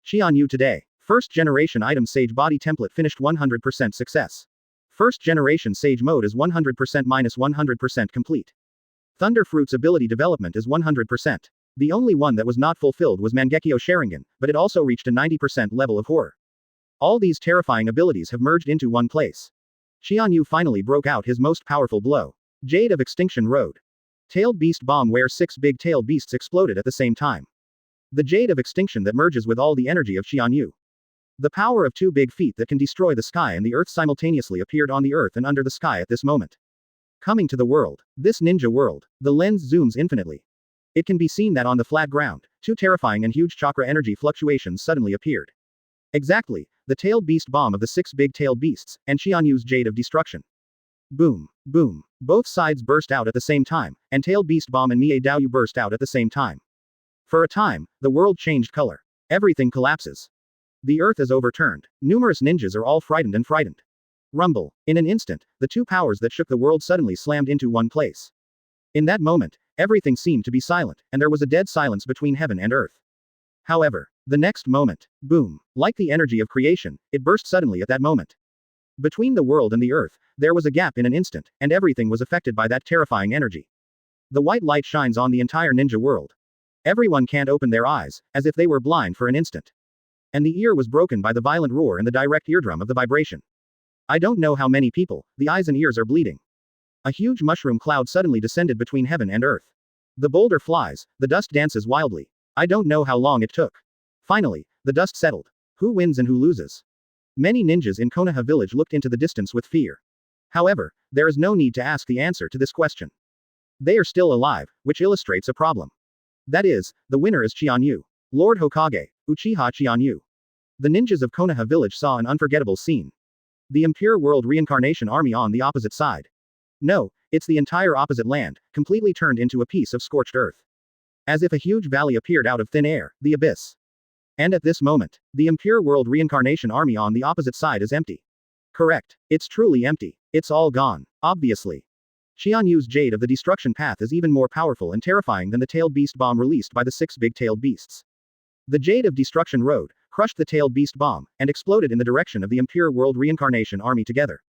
Qianyu today. First generation item Sage body template finished 100% success. First generation Sage mode is 100% minus 100% complete. Thunder Fruit's ability development is 100%. The only one that was not fulfilled was Mangekyo Sharingan, but it also reached a 90% level of horror. All these terrifying abilities have merged into one place. Qianyu finally broke out his most powerful blow. Jade of Extinction Road. Tailed Beast Bomb where six big-tailed beasts exploded at the same time. The Jade of Extinction that merges with all the energy of Qianyu. The power of two big feet that can destroy the sky and the earth simultaneously appeared on the earth and under the sky at this moment. Coming to the world. This ninja world. The lens zooms infinitely. It can be seen that on the flat ground, two terrifying and huge chakra energy fluctuations suddenly appeared. Exactly, the tailed beast bomb of the six big-tailed beasts, and Qianyu's Jade of Destruction. Boom, boom. Both sides burst out at the same time, and tailed beast bomb and Mie Daoyu burst out at the same time. For a time, the world changed color. Everything collapses. The earth is overturned. Numerous ninjas are all frightened. Rumble. In an instant, the two powers that shook the world suddenly slammed into one place. In that moment, everything seemed to be silent, and there was a dead silence between heaven and earth. However, the next moment, boom, like the energy of creation, it burst suddenly at that moment. Between the world and the earth, there was a gap in an instant, and everything was affected by that terrifying energy. The white light shines on the entire ninja world. Everyone can't open their eyes, as if they were blind for an instant. And the ear was broken by the violent roar and the direct eardrum of the vibration. I don't know how many people, the eyes and ears are bleeding. A huge mushroom cloud suddenly descended between heaven and earth. The boulder flies, the dust dances wildly. I don't know how long it took. Finally, the dust settled. Who wins and who loses? Many ninjas in Konoha village looked into the distance with fear. However, there is no need to ask the answer to this question. They are still alive, which illustrates a problem. That is, the winner is Qianyu. Lord Hokage, Uchiha Qianyu. The ninjas of Konoha village saw an unforgettable scene. The impure world reincarnation army on the opposite side. No, it's the entire opposite land, completely turned into a piece of scorched earth. As if a huge valley appeared out of thin air, the abyss. And at this moment, the impure world reincarnation army on the opposite side is empty. Correct. It's truly empty. It's all gone. Obviously. Qianyu's Jade of the Destruction Path is even more powerful and terrifying than the Tailed Beast bomb released by the 6 big-tailed beasts. The Jade of Destruction rode, crushed the Tailed Beast bomb, and exploded in the direction of the impure world reincarnation army together.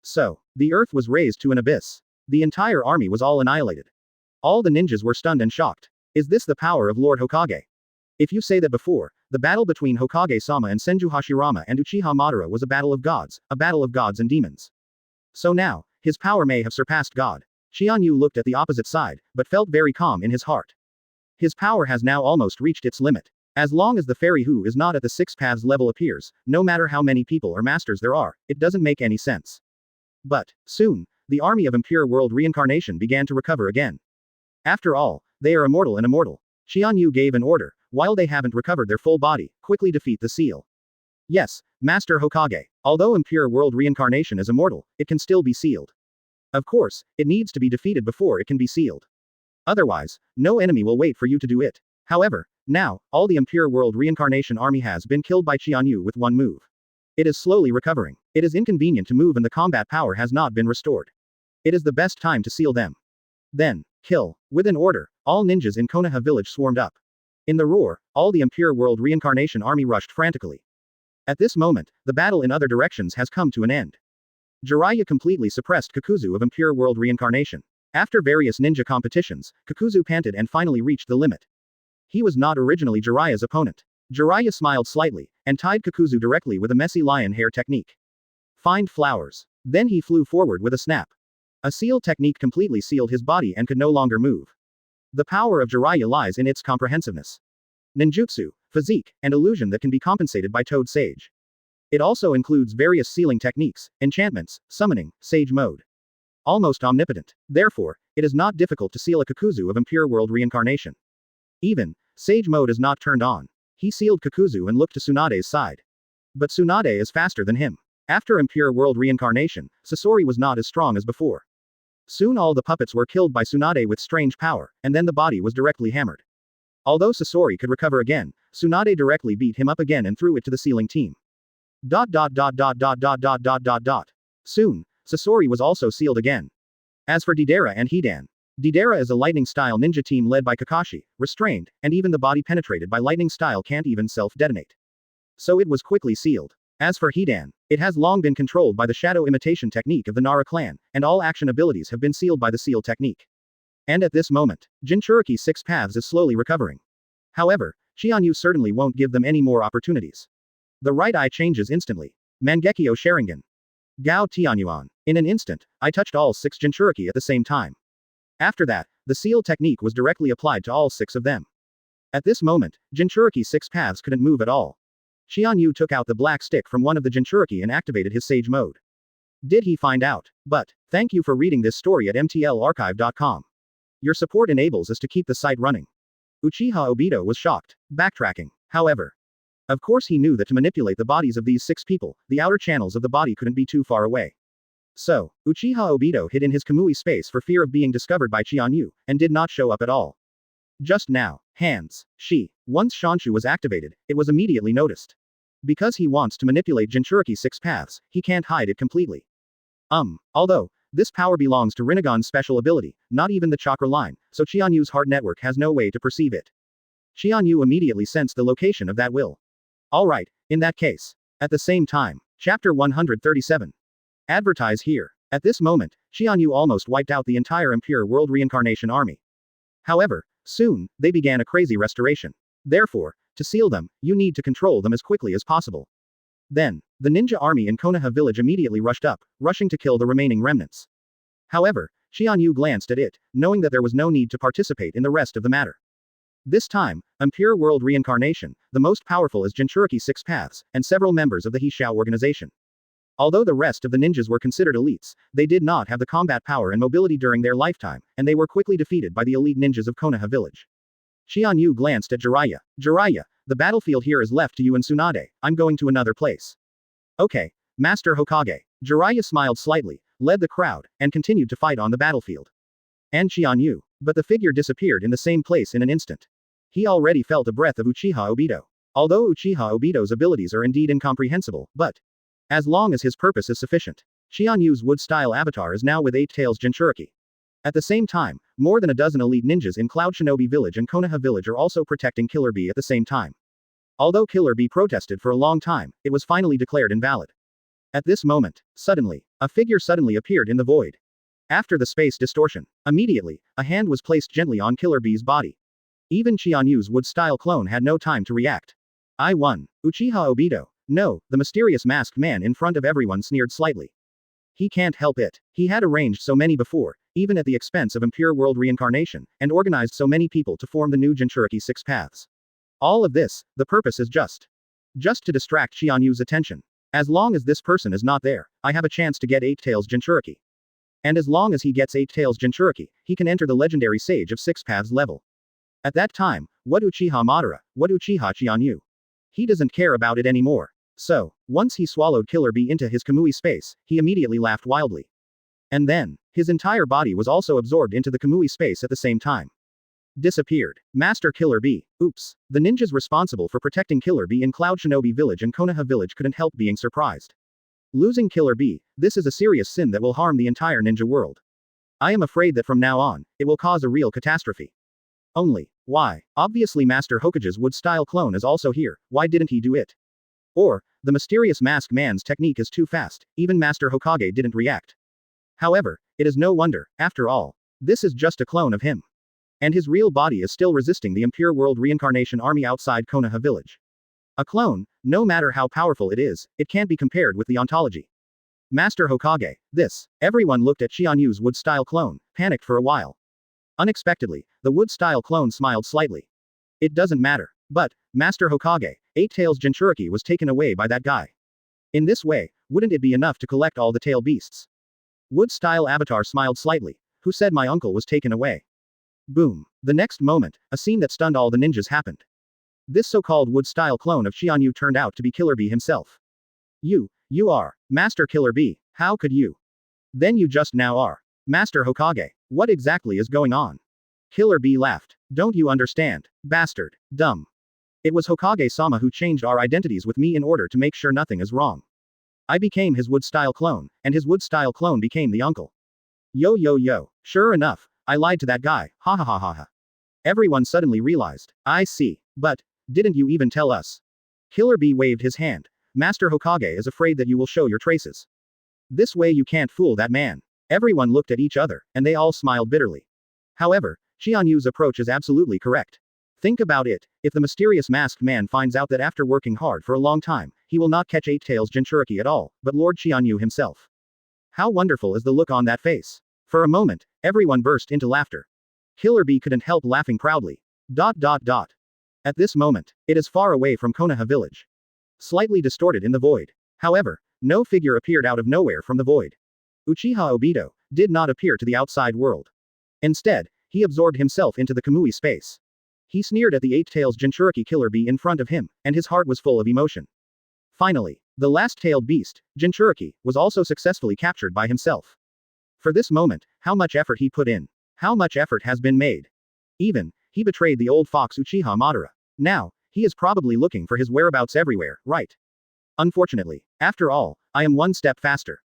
So, the earth was raised to an abyss. The entire army was all annihilated. All the ninjas were stunned and shocked. Is this the power of Lord Hokage? If you say that before, the battle between Hokage-sama and Senju Hashirama and Uchiha Madara was a battle of gods and demons. So now, his power may have surpassed God. Qianyu looked at the opposite side, but felt very calm in his heart. His power has now almost reached its limit. As long as the fairy who is not at the 6 paths level appears, no matter how many people or masters there are, it doesn't make any sense. But, soon, the army of impure world reincarnation began to recover again. After all, they are immortal and immortal. Qianyu gave an order, while they haven't recovered their full body, quickly defeat the seal. Yes, Master Hokage. Although impure world reincarnation is immortal, it can still be sealed. Of course, it needs to be defeated before it can be sealed. Otherwise, no enemy will wait for you to do it. However, now, all the impure world reincarnation army has been killed by Qianyu with one move. It is slowly recovering. It is inconvenient to move and the combat power has not been restored. It is the best time to seal them. Then, kill. With an order, all ninjas in Konoha village swarmed up. In the roar, all the impure world reincarnation army rushed frantically. At this moment, the battle in other directions has come to an end. Jiraiya completely suppressed Kakuzu of impure world reincarnation. After various ninja competitions, Kakuzu panted and finally reached the limit. He was not originally Jiraiya's opponent. Jiraiya smiled slightly, and tied Kakuzu directly with a messy lion hair technique. Find flowers. Then he flew forward with a snap. A seal technique completely sealed his body and could no longer move. The power of Jiraiya lies in its comprehensiveness. Ninjutsu, physique, and illusion that can be compensated by Toad Sage. It also includes various sealing techniques, enchantments, summoning, sage mode. Almost omnipotent. Therefore, it is not difficult to seal a Kakuzu of impure world reincarnation. Even, sage mode is not turned on. He sealed Kakuzu and looked to Tsunade's side. But Tsunade is faster than him. After impure world reincarnation, Sasori was not as strong as before. Soon all the puppets were killed by Tsunade with strange power, and then the body was directly hammered. Although Sasori could recover again, Tsunade directly beat him up again and threw it to the sealing team. Soon, Sasori was also sealed again. As for Deidara and Hidan, Deidara is a lightning-style ninja team led by Kakashi, restrained, and even the body penetrated by lightning style can't even self-detonate. So it was quickly sealed. As for Hidan, it has long been controlled by the shadow imitation technique of the Nara clan, and all action abilities have been sealed by the seal technique. And at this moment, Jinchuriki 6 paths is slowly recovering. However, Qianyu certainly won't give them any more opportunities. The right eye changes instantly. Mangekyo Sharingan. Gao Tianyuan. In an instant, I touched all 6 Jinchuriki at the same time. After that, the seal technique was directly applied to all 6 of them. At this moment, Jinchuriki 6 paths couldn't move at all. Qianyu took out the black stick from one of the Jinchuriki and activated his sage mode. Did he find out? But, thank you for reading this story at mtlarchive.com. Your support enables us to keep the site running. Uchiha Obito was shocked. Backtracking. However, of course he knew that to manipulate the bodies of these 6 people, the outer channels of the body couldn't be too far away. So, Uchiha Obito hid in his Kamui space for fear of being discovered by Qianyu, and did not show up at all. Just now, hands. Once Shanshu was activated, it was immediately noticed. Because he wants to manipulate Jinchuriki 6 paths, he can't hide it completely. Although, this power belongs to Rinnegan's special ability, not even the chakra line, so Qianyu's heart network has no way to perceive it. Qianyu immediately sensed the location of that will. Alright, in that case. At the same time, Chapter 137. Advertise here. At this moment, Qianyu almost wiped out the entire impure world reincarnation army. However, soon, they began a crazy restoration. Therefore, to seal them, you need to control them as quickly as possible. Then, the ninja army in Konoha village immediately rushed up, rushing to kill the remaining remnants. However, Qianyu glanced at it, knowing that there was no need to participate in the rest of the matter. This time, impure world reincarnation, the most powerful is Jinchuriki 6 paths, and several members of the Hishao organization. Although the rest of the ninjas were considered elites, they did not have the combat power and mobility during their lifetime, and they were quickly defeated by the elite ninjas of Konoha village. Qianyu glanced at Jiraiya. Jiraiya, the battlefield here is left to you and Tsunade, I'm going to another place. Okay, Master Hokage. Jiraiya smiled slightly, led the crowd, and continued to fight on the battlefield. And Qianyu. But the figure disappeared in the same place in an instant. He already felt a breath of Uchiha Obito. Although Uchiha Obito's abilities are indeed incomprehensible, but as long as his purpose is sufficient. Qianyu's wood-style avatar is now with 8 tails Jinchuriki. At the same time, more than a dozen elite ninjas in Cloud Shinobi Village and Konoha Village are also protecting Killer Bee at the same time. Although Killer Bee protested for a long time, it was finally declared invalid. At this moment, suddenly, a figure suddenly appeared in the void. After the space distortion, immediately, a hand was placed gently on Killer Bee's body. Even Qianyu's wood-style clone had no time to react. I won. Uchiha Obito. No, the mysterious masked man in front of everyone sneered slightly. He can't help it. He had arranged so many before, even at the expense of impure world reincarnation, and organized so many people to form the new Jinchuriki 6 paths. All of this, the purpose is just to distract Qianyu's attention. As long as this person is not there, I have a chance to get 8 tails Jinchuriki. And as long as he gets 8 tails Jinchuriki, he can enter the legendary sage of 6 paths level. At that time, what Uchiha Madara, what Uchiha Qianyu? He doesn't care about it anymore. So, once he swallowed Killer Bee into his Kamui space, he immediately laughed wildly. And then, his entire body was also absorbed into the Kamui space at the same time. Disappeared. Master Killer Bee. Oops. The ninjas responsible for protecting Killer Bee in Cloud Shinobi Village and Konoha Village couldn't help being surprised. Losing Killer Bee, this is a serious sin that will harm the entire ninja world. I am afraid that from now on, it will cause a real catastrophe. Only, why? Obviously Master Hokage's wood-style clone is also here, why didn't he do it? Or, the mysterious masked man's technique is too fast, even Master Hokage didn't react. However, it is no wonder, after all. This is just a clone of him. And his real body is still resisting the impure world reincarnation army outside Konoha village. A clone, no matter how powerful it is, it can't be compared with the ontology. Master Hokage, this. Everyone looked at Qianyu's wood-style clone, panicked for a while. Unexpectedly, the wood-style clone smiled slightly. It doesn't matter. But, Master Hokage, 8 tails Jinchuriki was taken away by that guy. In this way, wouldn't it be enough to collect all the tail beasts? Wood-style avatar smiled slightly. Who said my uncle was taken away? Boom. The next moment, a scene that stunned all the ninjas happened. This so-called wood-style clone of Qianyu turned out to be Killer Bee himself. You are, Master Killer Bee, how could you? Then you just now are. Master Hokage, what exactly is going on? Killer Bee laughed. Don't you understand, bastard, dumb. It was Hokage-sama who changed our identities with me in order to make sure nothing is wrong. I became his wood-style clone, and his wood-style clone became the uncle. Yo. Sure enough, I lied to that guy, ha ha ha ha ha. Everyone suddenly realized. I see. But, didn't you even tell us? Killer Bee waved his hand. Master Hokage is afraid that you will show your traces. This way you can't fool that man. Everyone looked at each other, and they all smiled bitterly. However, Qianyu's approach is absolutely correct. Think about it, if the mysterious masked man finds out that after working hard for a long time, he will not catch 8 tails Jinchuriki at all, but Lord Qianyu himself. How wonderful is the look on that face. For a moment, everyone burst into laughter. Killer Bee couldn't help laughing proudly. At this moment, it is far away from Konoha village. Slightly distorted in the void. However, no figure appeared out of nowhere from the void. Uchiha Obito did not appear to the outside world. Instead, he absorbed himself into the Kamui space. He sneered at the 8 tails Jinchuriki Killer Bee in front of him, and his heart was full of emotion. Finally, the last-tailed beast, Jinchuriki, was also successfully captured by himself. For this moment, how much effort he put in. How much effort has been made. Even, he betrayed the old fox Uchiha Madara. Now, he is probably looking for his whereabouts everywhere, right? Unfortunately, after all, I am one step faster.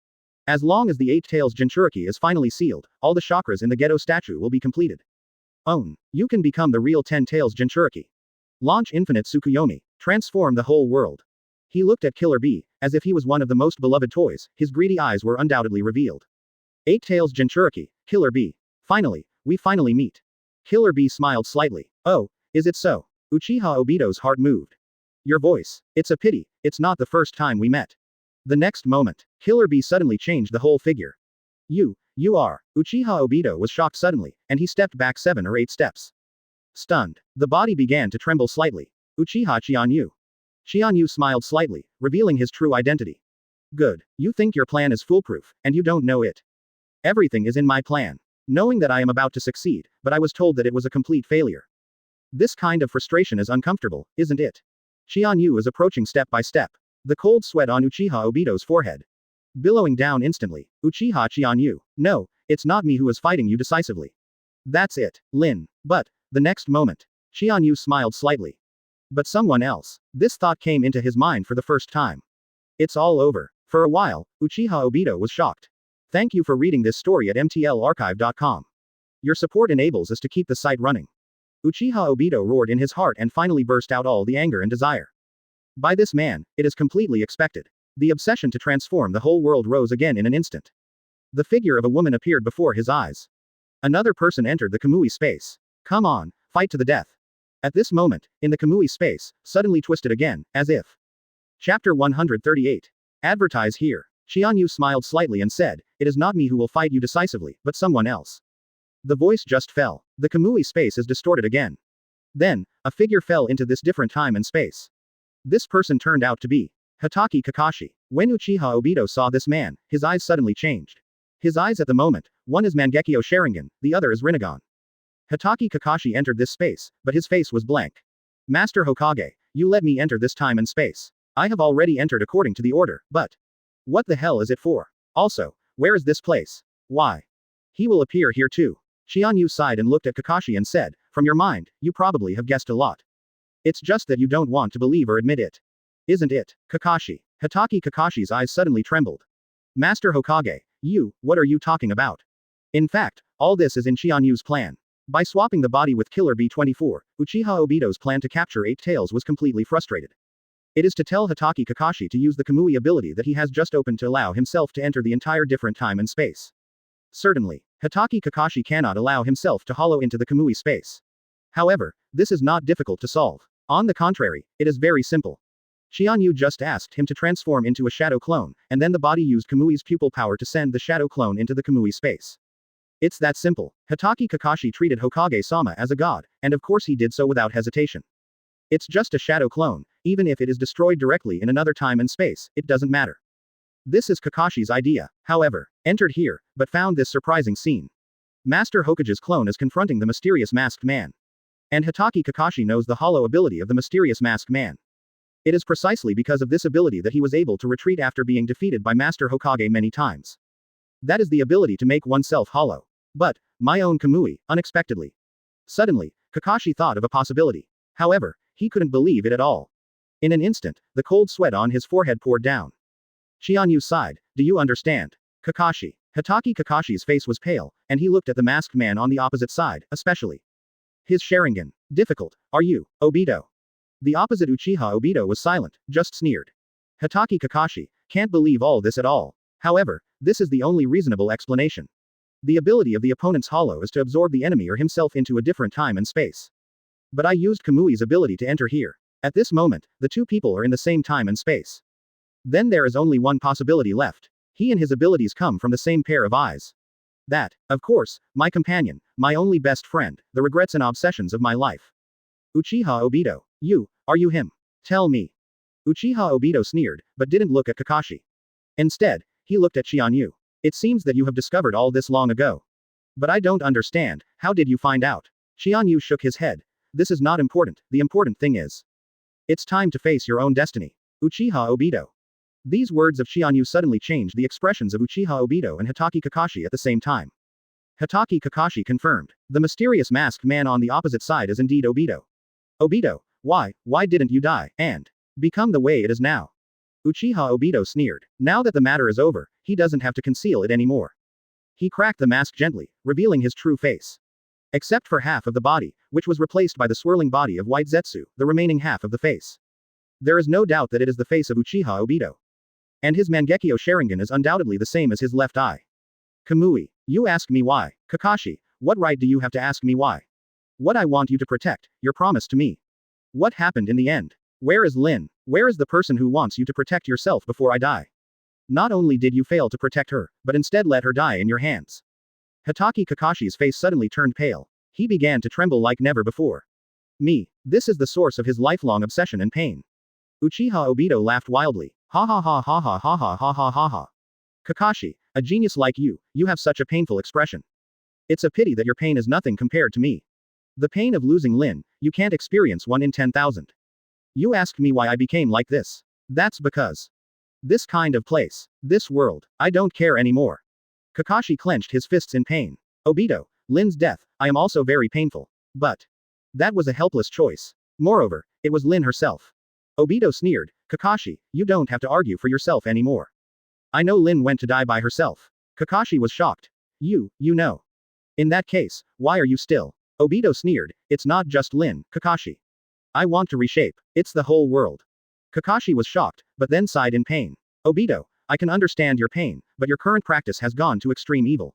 As long as the 8 tails Jinchuriki is finally sealed, all the chakras in the ghetto statue will be completed. Own. You can become the real 10 tails Jinchuriki. Launch infinite Tsukuyomi. Transform the whole world. He looked at Killer Bee, as if he was one of the most beloved toys, his greedy eyes were undoubtedly revealed. 8 tails Jinchuriki, Killer Bee. Finally, we finally meet. Killer Bee smiled slightly. Oh, is it so? Uchiha Obito's heart moved. Your voice. It's a pity, it's not the first time we met. The next moment, Killer Bee suddenly changed the whole figure. You are. Uchiha Obito was shocked suddenly, and he stepped back 7 or 8 steps. Stunned. The body began to tremble slightly. Uchiha Qianyu. Qianyu smiled slightly, revealing his true identity. Good. You think your plan is foolproof, and you don't know it. Everything is in my plan. Knowing that I am about to succeed, but I was told that it was a complete failure. This kind of frustration is uncomfortable, isn't it? Qianyu is approaching step by step. The cold sweat on Uchiha Obito's forehead billowing down instantly. Uchiha Qianyu. No, it's not me who is fighting you decisively. That's it, Lin. But, the next moment, Qianyu smiled slightly. But someone else. This thought came into his mind for the first time. It's all over. For a while, Uchiha Obito was shocked. Thank you for reading this story at mtlarchive.com. Your support enables us to keep the site running. Uchiha Obito roared in his heart and finally burst out all the anger and desire. By this man, it is completely expected. The obsession to transform the whole world rose again in an instant. The figure of a woman appeared before his eyes. Another person entered the Kamui space. Come on, fight to the death. At this moment, in the Kamui space, suddenly twisted again, as if. Chapter 138. Advertise here. Qianyu smiled slightly and said, it is not me who will fight you decisively, but someone else. The voice just fell. The Kamui space is distorted again. Then, a figure fell into this different time and space. This person turned out to be Hokage Kakashi. When Uchiha Obito saw this man, his eyes suddenly changed. His eyes at the moment, one is Mangekyo Sharingan, the other is Rinnegan. Hokage Kakashi entered this space, but his face was blank. Master Hokage, you let me enter this time and space. I have already entered according to the order, but what the hell is it for? Also, where is this place? Why? He will appear here too. Qianyu sighed and looked at Kakashi and said, from your mind, you probably have guessed a lot. It's just that you don't want to believe or admit it. Isn't it, Kakashi? Hokage Kakashi's eyes suddenly trembled. Master Hokage, what are you talking about? In fact, all this is in Qianyu's plan. By swapping the body with Killer B-24, Uchiha Obito's plan to capture Eight Tails was completely frustrated. It is to tell Hokage Kakashi to use the Kamui ability that he has just opened to allow himself to enter the entire different time and space. Certainly, Hokage Kakashi cannot allow himself to hollow into the Kamui space. However, this is not difficult to solve. On the contrary, it is very simple. Qianyu just asked him to transform into a shadow clone, and then the body used Kamui's pupil power to send the shadow clone into the Kamui space. It's that simple. Hokage Kakashi treated Hokage-sama as a god, and of course he did so without hesitation. It's just a shadow clone, even if it is destroyed directly in another time and space, it doesn't matter. This is Kakashi's idea, however, entered here, but found this surprising scene. Master Hokage's clone is confronting the mysterious masked man. And Hokage Kakashi knows the hollow ability of the mysterious masked man. It is precisely because of this ability that he was able to retreat after being defeated by Master Hokage many times. That is the ability to make oneself hollow. But, my own Kamui, unexpectedly. Suddenly, Kakashi thought of a possibility. However, he couldn't believe it at all. In an instant, the cold sweat on his forehead poured down. Qianyu sighed, do you understand? Kakashi. Hokage Kakashi's face was pale, and he looked at the masked man on the opposite side, especially his Sharingan. Difficult, are you, Obito? The opposite Uchiha Obito was silent, just sneered. Hokage Kakashi, can't believe all this at all. However, this is the only reasonable explanation. The ability of the opponent's hollow is to absorb the enemy or himself into a different time and space. But I used Kamui's ability to enter here. At this moment, the two people are in the same time and space. Then there is only one possibility left. He and his abilities come from the same pair of eyes. That, of course, my companion, my only best friend, the regrets and obsessions of my life. Uchiha Obito, are you him? Tell me. Uchiha Obito sneered, but didn't look at Kakashi. Instead, he looked at Qianyu. It seems that you have discovered all this long ago. But I don't understand, how did you find out? Qianyu shook his head. This is not important, the important thing is. It's time to face your own destiny. Uchiha Obito. These words of Qianyu suddenly changed the expressions of Uchiha Obito and Hokage Kakashi at the same time. Hokage Kakashi confirmed. The mysterious masked man on the opposite side is indeed Obito. Obito, why didn't you die, and become the way it is now? Uchiha Obito sneered. Now that the matter is over, he doesn't have to conceal it anymore. He cracked the mask gently, revealing his true face. Except for half of the body, which was replaced by the swirling body of white Zetsu, the remaining half of the face. There is no doubt that it is the face of Uchiha Obito. And his Mangekyo Sharingan is undoubtedly the same as his left eye. Kamui, you ask me why. Kakashi, what right do you have to ask me why? What I want you to protect, your promise to me. What happened in the end? Where is Lin? Where is the person who wants you to protect yourself before I die? Not only did you fail to protect her, but instead let her die in your hands. Hokage Kakashi's face suddenly turned pale. He began to tremble like never before. Me. This is the source of his lifelong obsession and pain. Uchiha Obito laughed wildly. Ha ha ha ha ha ha ha ha ha ha ha. Kakashi, a genius like you have such a painful expression. It's a pity that your pain is nothing compared to me. The pain of losing Lin, you can't experience 1 in 10,000. You asked me why I became like this. That's because. This kind of place. This world. I don't care anymore. Kakashi clenched his fists in pain. Obito, Lin's death, I am also very painful. But. That was a helpless choice. Moreover, it was Lin herself. Obito sneered, Kakashi, you don't have to argue for yourself anymore. I know Lin went to die by herself. Kakashi was shocked. You know. In that case, why are you still? Obito sneered, it's not just Lin, Kakashi. I want to reshape. It's the whole world. Kakashi was shocked, but then sighed in pain. Obito, I can understand your pain, but your current practice has gone to extreme evil.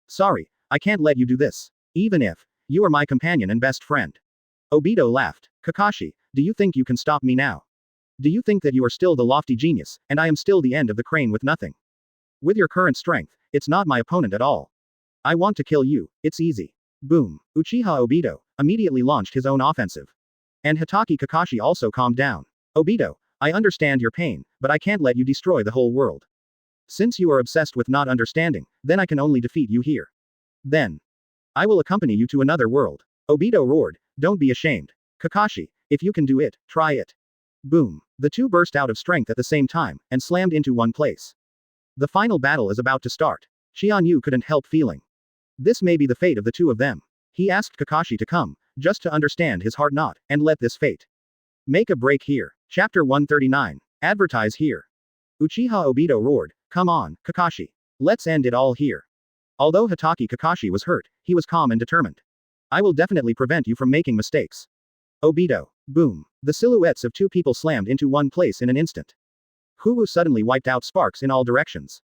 Sorry, I can't let you do this. Even if, you are my companion and best friend. Obito laughed. Kakashi, do you think you can stop me now? Do you think that you are still the lofty genius, and I am still the end of the crane with nothing? With your current strength, it's not my opponent at all. I want to kill you, it's easy. Boom. Uchiha Obito immediately launched his own offensive. And Hitaki Kakashi also calmed down. Obito, I understand your pain, but I can't let you destroy the whole world. Since you are obsessed with not understanding, then I can only defeat you here. Then. I will accompany you to another world. Obito roared, don't be ashamed. Kakashi, if you can do it, try it. Boom. The two burst out of strength at the same time, and slammed into one place. The final battle is about to start. Qianyu couldn't help feeling. This may be the fate of the two of them. He asked Kakashi to come, just to understand his heart not, and let this fate. Make a break here. Chapter 139. Advertise here. Uchiha Obito roared, come on, Kakashi. Let's end it all here. Although Hitaki Kakashi was hurt, he was calm and determined. I will definitely prevent you from making mistakes. Obito. Boom. The silhouettes of two people slammed into one place in an instant. Huwu suddenly wiped out sparks in all directions.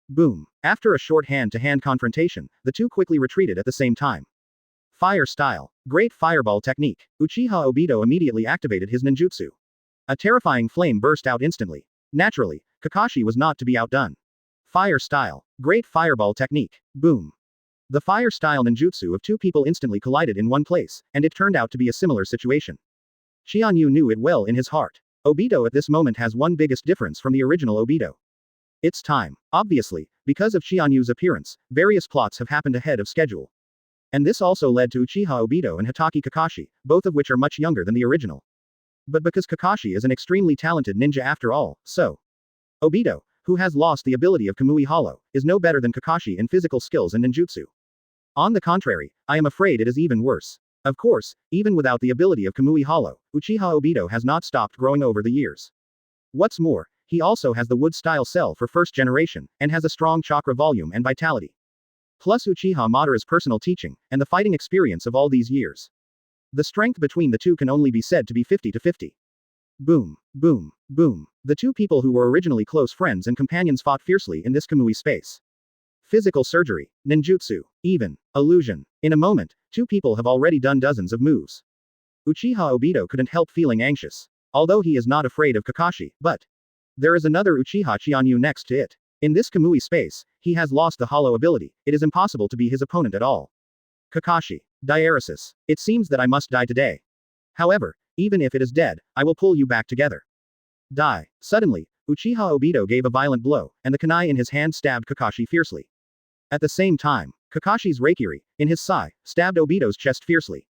Boom. After a short hand-to-hand confrontation, the two quickly retreated at the same time. Fire style. Great fireball technique. Uchiha Obito immediately activated his ninjutsu. A terrifying flame burst out instantly. Naturally, Kakashi was not to be outdone. Fire style. Great fireball technique. Boom. The fire style ninjutsu of two people instantly collided in one place, and it turned out to be a similar situation. Qianyu knew it well in his heart. Obito at this moment has one biggest difference from the original Obito. It's time. Obviously, because of Qianyu's appearance, various plots have happened ahead of schedule. And this also led to Uchiha Obito and Hitaki Kakashi, both of which are much younger than the original. But because Kakashi is an extremely talented ninja after all, so. Obito, who has lost the ability of Kamui Hollow, is no better than Kakashi in physical skills and ninjutsu. On the contrary, I am afraid it is even worse. Of course, even without the ability of Kamui Hollow, Uchiha Obito has not stopped growing over the years. What's more, he also has the wood-style cell for first generation, and has a strong chakra volume and vitality. Plus Uchiha Madara's personal teaching, and the fighting experience of all these years. The strength between the two can only be said to be 50-50. Boom, boom, boom. The two people who were originally close friends and companions fought fiercely in this Kamui space. Physical surgery, ninjutsu, even, illusion. In a moment, two people have already done dozens of moves. Uchiha Obito couldn't help feeling anxious. Although he is not afraid of Kakashi, but there is another Uchiha Qianyu next to it. In this Kamui space, he has lost the hollow ability, it is impossible to be his opponent at all. Kakashi. Diaresis. It seems that I must die today. However, even if it is dead, I will pull you back together. Die. Suddenly, Uchiha Obito gave a violent blow, and the kunai in his hand stabbed Kakashi fiercely. At the same time, Kakashi's Raikiri, in his sai, stabbed Obito's chest fiercely.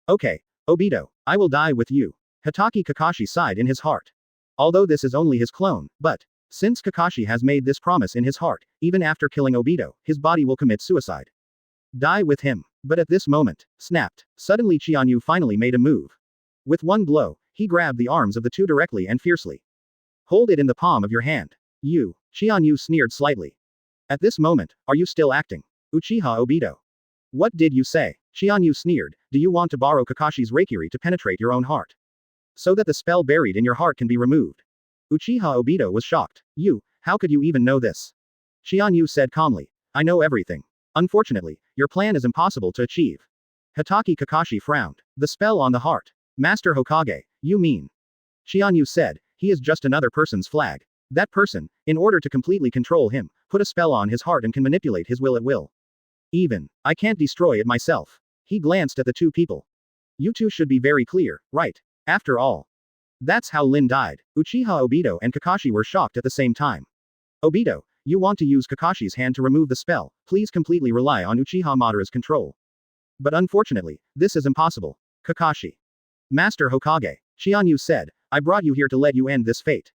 Okay, Obito, I will die with you. Hitaki Kakashi sighed in his heart. Although this is only his clone, but since Kakashi has made this promise in his heart, even after killing Obito, his body will commit suicide. Die with him. But at this moment, snapped. Suddenly Qianyu finally made a move. With one blow, he grabbed the arms of the two directly and fiercely. Hold it in the palm of your hand. You. Qianyu sneered slightly. At this moment, are you still acting? Uchiha Obito. What did you say? Qianyu sneered, do you want to borrow Kakashi's Raikiri to penetrate your own heart? So that the spell buried in your heart can be removed. Uchiha Obito was shocked. You, how could you even know this? Qianyu said calmly. I know everything. Unfortunately, your plan is impossible to achieve. Hitaki Kakashi frowned. The spell on the heart. Master Hokage, you mean? Qianyu said, he is just another person's flag. That person, in order to completely control him, put a spell on his heart and can manipulate his will at will. Even, I can't destroy it myself. He glanced at the two people. You two should be very clear, right? After all. That's how Lin died. Uchiha Obito and Kakashi were shocked at the same time. Obito, you want to use Kakashi's hand to remove the spell, please completely rely on Uchiha Madara's control. But unfortunately, this is impossible. Kakashi. Master Hokage, Qianyu said, I brought you here to let you end this fate.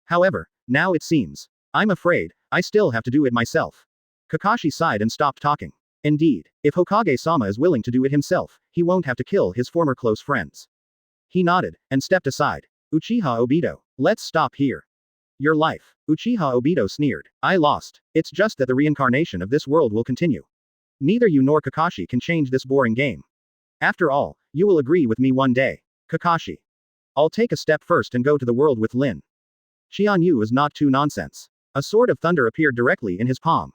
However, now it seems. I'm afraid, I still have to do it myself. Kakashi sighed and stopped talking. Indeed, if Hokage-sama is willing to do it himself, he won't have to kill his former close friends. He nodded, and stepped aside. Uchiha Obito, let's stop here. Your life. Uchiha Obito sneered. I lost. It's just that the reincarnation of this world will continue. Neither you nor Kakashi can change this boring game. After all, you will agree with me one day. Kakashi. I'll take a step first and go to the world with Lin. Qianyu is not too nonsense. A sword of thunder appeared directly in his palm.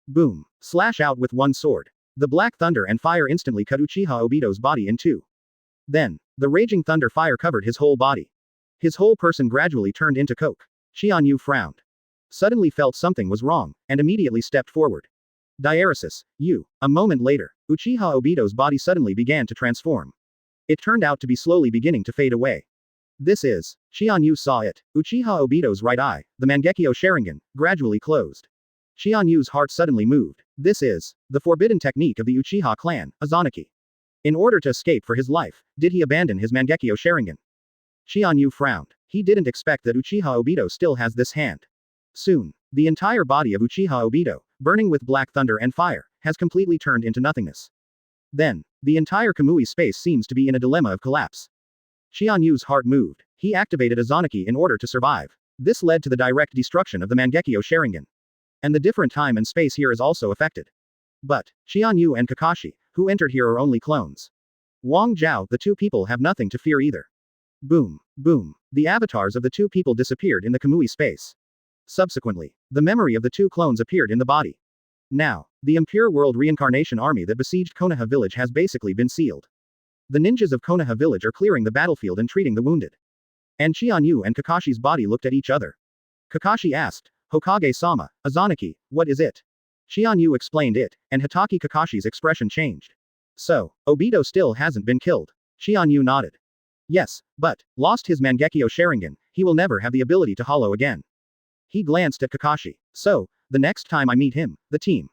Boom. Slash out with one sword. The black thunder and fire instantly cut Uchiha Obito's body in two. Then, the raging thunder fire covered his whole body. His whole person gradually turned into coke. Qianyu frowned. Suddenly felt something was wrong, and immediately stepped forward. Diaresis, you. A moment later, Uchiha Obito's body suddenly began to transform. It turned out to be slowly beginning to fade away. This is. Qianyu saw it. Uchiha Obito's right eye, the Mangekyo Sharingan, gradually closed. Qianyu's heart suddenly moved. This is. The forbidden technique of the Uchiha clan, Izanagi. In order to escape for his life, did he abandon his Mangekyo Sharingan? Qianyu frowned. He didn't expect that Uchiha Obito still has this hand. Soon, the entire body of Uchiha Obito, burning with black thunder and fire, has completely turned into nothingness. Then, the entire Kamui space seems to be in a dilemma of collapse. Qianyu's heart moved. He activated Izanagi in order to survive. This led to the direct destruction of the Mangekyo Sharingan. And the different time and space here is also affected. But, Qianyu and Kakashi, who entered here are only clones. Wang Zhao, the two people have nothing to fear either. Boom, boom. The avatars of the two people disappeared in the Kamui space. Subsequently, the memory of the two clones appeared in the body. Now, the impure world reincarnation army that besieged Konoha village has basically been sealed. The ninjas of Konoha village are clearing the battlefield and treating the wounded. And Qianyu and Kakashi's body looked at each other. Kakashi asked, Hokage-sama, Izanagi, what is it? Qianyu explained it, and Hitaki Kakashi's expression changed. So, Obito still hasn't been killed. Qianyu nodded. Yes, but, lost his Mangekyo Sharingan, he will never have the ability to hollow again. He glanced at Kakashi. So, the next time I meet him, the team.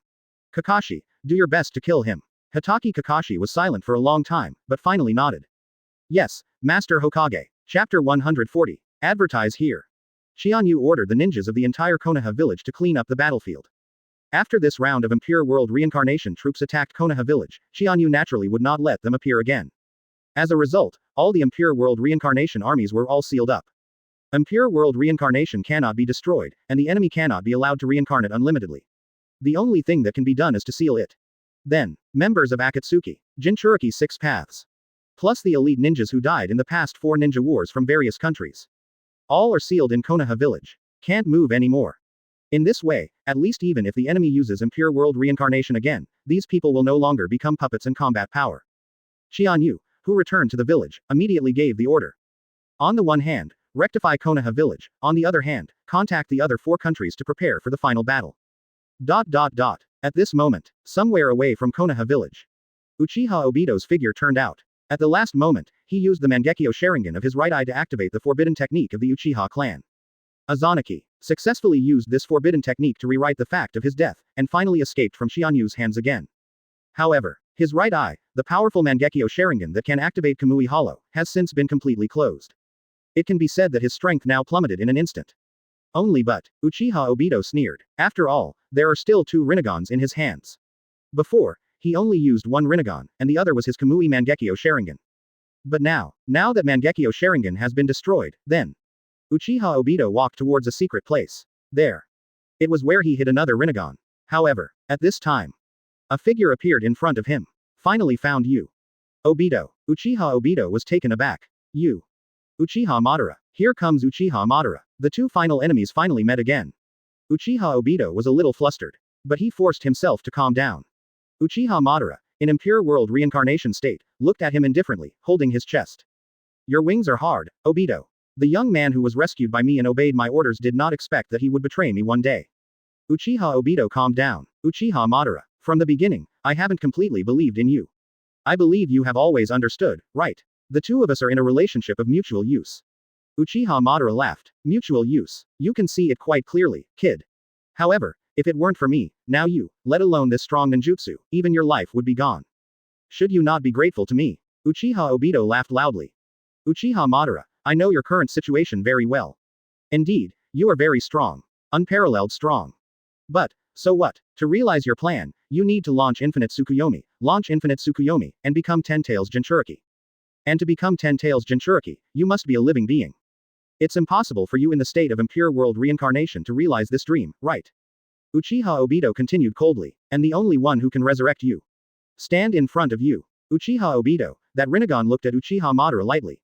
Kakashi, do your best to kill him. Hitaki Kakashi was silent for a long time, but finally nodded. Yes, Master Hokage. Chapter 140. Advertise here. Qianyu ordered the ninjas of the entire Konoha village to clean up the battlefield. After this round of impure world reincarnation troops attacked Konoha village, Qianyu naturally would not let them appear again. As a result, all the impure world reincarnation armies were all sealed up. Impure world reincarnation cannot be destroyed, and the enemy cannot be allowed to reincarnate unlimitedly. The only thing that can be done is to seal it. Then, members of Akatsuki, Jinchuriki 6 paths. Plus the elite ninjas who died in the past 4 ninja wars from various countries. All are sealed in Konoha village. Can't move anymore. In this way, at least even if the enemy uses impure world reincarnation again, these people will no longer become puppets and combat power. Qianyu, who returned to the village, immediately gave the order. On the one hand, rectify Konoha village, on the other hand, contact the other 4 countries to prepare for the final battle. At this moment, somewhere away from Konoha village, Uchiha Obito's figure turned out. At the last moment, he used the Mangekyo Sharingan of his right eye to activate the forbidden technique of the Uchiha clan. Izanagi successfully used this forbidden technique to rewrite the fact of his death, and finally escaped from Qianyu's hands again. However, his right eye, the powerful Mangekyo Sharingan that can activate Kamui Hollow, has since been completely closed. It can be said that his strength now plummeted in an instant. Only but, Uchiha Obito sneered. After all, there are still 2 Rinegons in his hands. Before, he only used 1 Rinnegan, and the other was his Kamui Mangekyo Sharingan. But now that Mangekyo Sharingan has been destroyed, then. Uchiha Obito walked towards a secret place. There. It was where he hid another Rinnegan. However, at this time, a figure appeared in front of him. Finally found you. Obito. Uchiha Obito was taken aback. You. Uchiha Madara. Here comes Uchiha Madara. The 2 final enemies finally met again. Uchiha Obito was a little flustered. But he forced himself to calm down. Uchiha Madara, in impure world reincarnation state, looked at him indifferently, holding his chest. Your wings are hard, Obito. The young man who was rescued by me and obeyed my orders did not expect that he would betray me one day. Uchiha Obito calmed down. Uchiha Madara, from the beginning, I haven't completely believed in you. I believe you have always understood, right? The 2 of us are in a relationship of mutual use. Uchiha Madara laughed. Mutual use. You can see it quite clearly, kid. However, if it weren't for me, now you, let alone this strong ninjutsu, even your life would be gone. Should you not be grateful to me? Uchiha Obito laughed loudly. Uchiha Madara, I know your current situation very well. Indeed, you are very strong. Unparalleled strong. But, so what? To realize your plan, you need to launch Infinite Tsukuyomi, and become Ten Tails Jinchuriki. And to become Ten Tails Jinchuriki, you must be a living being. It's impossible for you in the state of impure world reincarnation to realize this dream, right? Uchiha Obito continued coldly, and the only one who can resurrect you. Stand in front of you. Uchiha Obito, that Rinnegan looked at Uchiha Madara lightly.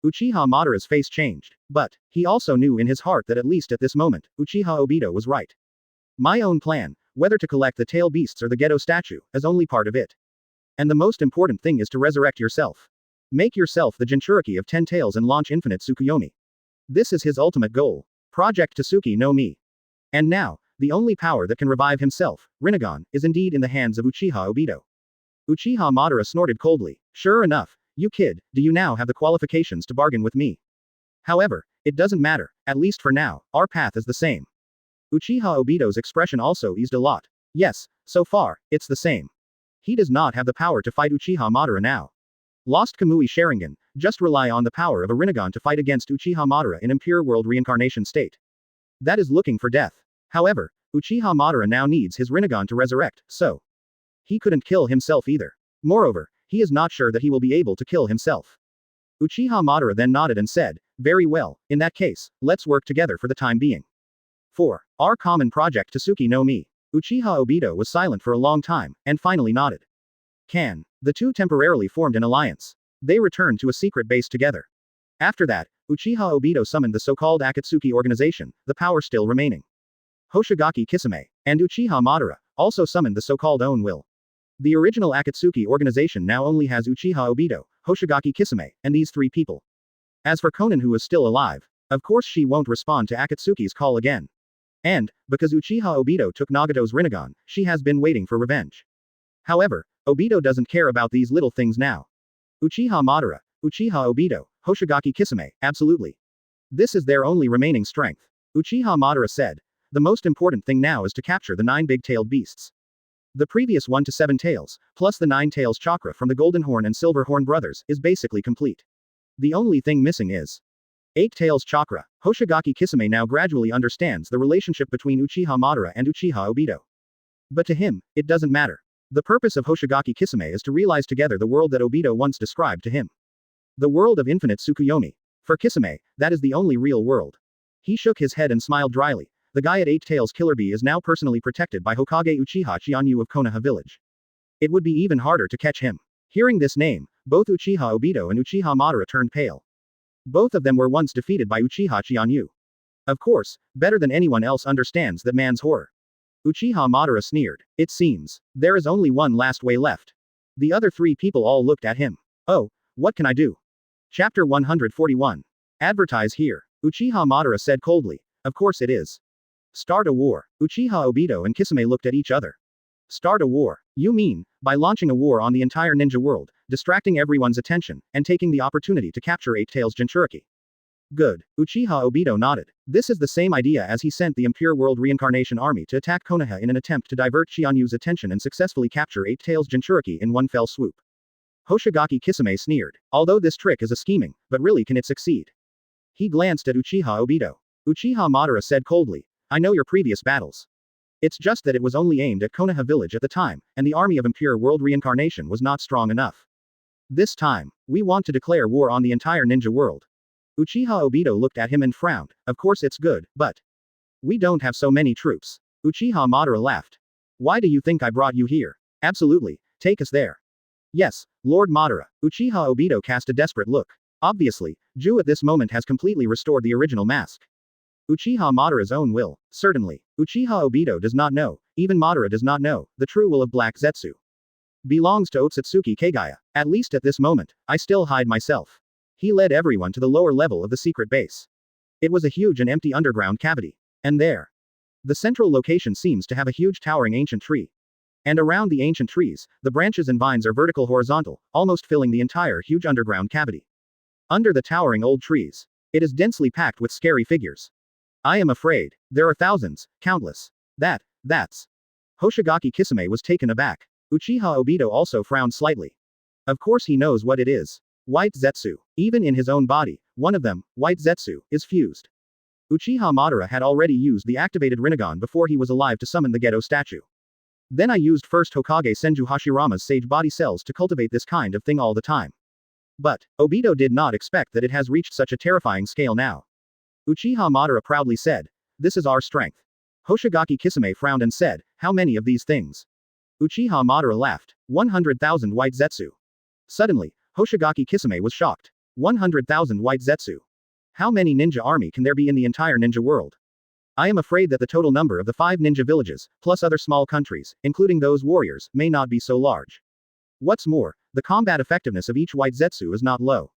Uchiha Madara's face changed, but, he also knew in his heart that at least at this moment, Uchiha Obito was right. My own plan, whether to collect the tail beasts or the Gedo statue, is only part of it. And the most important thing is to resurrect yourself. Make yourself the Jinchuriki of 10 tails and launch Infinite Tsukuyomi. This is his ultimate goal. Project Tasuki no Mi. And now, the only power that can revive himself, Rinnegan, is indeed in the hands of Uchiha Obito. Uchiha Madara snorted coldly. Sure enough, you kid, do you now have the qualifications to bargain with me? However, it doesn't matter, at least for now, our path is the same. Uchiha Obito's expression also eased a lot. Yes, so far, it's the same. He does not have the power to fight Uchiha Madara now. Lost Kamui Sharingan, just rely on the power of a Rinnegan to fight against Uchiha Madara in impure world reincarnation state. That is looking for death. However, Uchiha Madara now needs his Rinnegan to resurrect, so he couldn't kill himself either. Moreover, he is not sure that he will be able to kill himself. Uchiha Madara then nodded and said, very well, in that case, let's work together for the time being. 4. Our common project Tasuki no Mi. Uchiha Obito was silent for a long time, and finally nodded. The two temporarily formed an alliance. They returned to a secret base together. After that, Uchiha Obito summoned the so-called Akatsuki organization, the power still remaining. Hoshigaki Kisame, and Uchiha Madara, also summoned the so-called Own Will. The original Akatsuki organization now only has Uchiha Obito, Hoshigaki Kisame, and these three people. As for Konan, who is still alive, of course she won't respond to Akatsuki's call again. And, because Uchiha Obito took Nagato's Rinnegan, she has been waiting for revenge. However, Obito doesn't care about these little things now. Uchiha Madara, Uchiha Obito, Hoshigaki Kisame, absolutely. This is their only remaining strength. Uchiha Madara said. The most important thing now is to capture the 9 big-tailed beasts. The previous 1 to 7 tails, plus the 9 tails chakra from the Golden Horn and Silver Horn brothers, is basically complete. The only thing missing is 8 tails chakra. Hoshigaki Kisame now gradually understands the relationship between Uchiha Madara and Uchiha Obito. But to him, it doesn't matter. The purpose of Hoshigaki Kisame is to realize together the world that Obito once described to him. The world of infinite Tsukuyomi. For Kisame, that is the only real world. He shook his head and smiled dryly. The guy at 8 tails Killer Bee is now personally protected by Hokage Uchiha Qianyu of Konoha village. It would be even harder to catch him. Hearing this name, both Uchiha Obito and Uchiha Madara turned pale. Both of them were once defeated by Uchiha Qianyu. Of course, better than anyone else understands that man's horror. Uchiha Madara sneered. It seems. There is only one last way left. The other 3 people all looked at him. Oh, what can I do? Chapter 141. Advertise here. Uchiha Madara said coldly. Of course it is. Start a war. Uchiha Obito and Kisame looked at each other. Start a war. You mean, by launching a war on the entire ninja world, distracting everyone's attention, and taking the opportunity to capture 8 tails Jinchuriki. Good. Uchiha Obito nodded. This is the same idea as he sent the Impure World Reincarnation Army to attack Konoha in an attempt to divert Qianyu's attention and successfully capture 8 tails Jinchuriki in one fell swoop. Hoshigaki Kisame sneered. Although this trick is a scheming, but really can it succeed? He glanced at Uchiha Obito. Uchiha Madara said coldly. I know your previous battles. It's just that it was only aimed at Konoha village at the time, and the army of Impure World Reincarnation was not strong enough. This time, we want to declare war on the entire ninja world. Uchiha Obito looked at him and frowned. Of course it's good, but we don't have so many troops. Uchiha Madara laughed. Why do you think I brought you here? Absolutely, take us there. Yes, Lord Madara. Uchiha Obito cast a desperate look. Obviously, Ju at this moment has completely restored the original mask. Uchiha Madara's own will. Certainly. Uchiha Obito does not know, even Madara does not know, the true will of Black Zetsu. Belongs to Otsutsuki Kagaya. At least at this moment, I still hide myself. He led everyone to the lower level of the secret base. It was a huge and empty underground cavity. And there. The central location seems to have a huge towering ancient tree. And around the ancient trees, the branches and vines are vertical horizontal, almost filling the entire huge underground cavity. Under the towering old trees, it is densely packed with scary figures. I am afraid. There are thousands, countless. That's. Hoshigaki Kisame was taken aback. Uchiha Obito also frowned slightly. Of course he knows what it is. White Zetsu. Even in his own body, one of them, White Zetsu, is fused. Uchiha Madara had already used the activated Rinnegan before he was alive to summon the Gedo statue. Then I used first Hokage Senju Hashirama's sage body cells to cultivate this kind of thing all the time. But, Obito did not expect that it has reached such a terrifying scale now. Uchiha Madara proudly said, "This is our strength." Hoshigaki Kisame frowned and said, "How many of these things?" Uchiha Madara laughed. 100,000 White Zetsu. Suddenly, Hoshigaki Kisame was shocked. 100,000 White Zetsu. How many ninja army can there be in the entire ninja world? I am afraid that the total number of the 5 ninja villages, plus other small countries, including those warriors, may not be so large. What's more, the combat effectiveness of each White Zetsu is not low.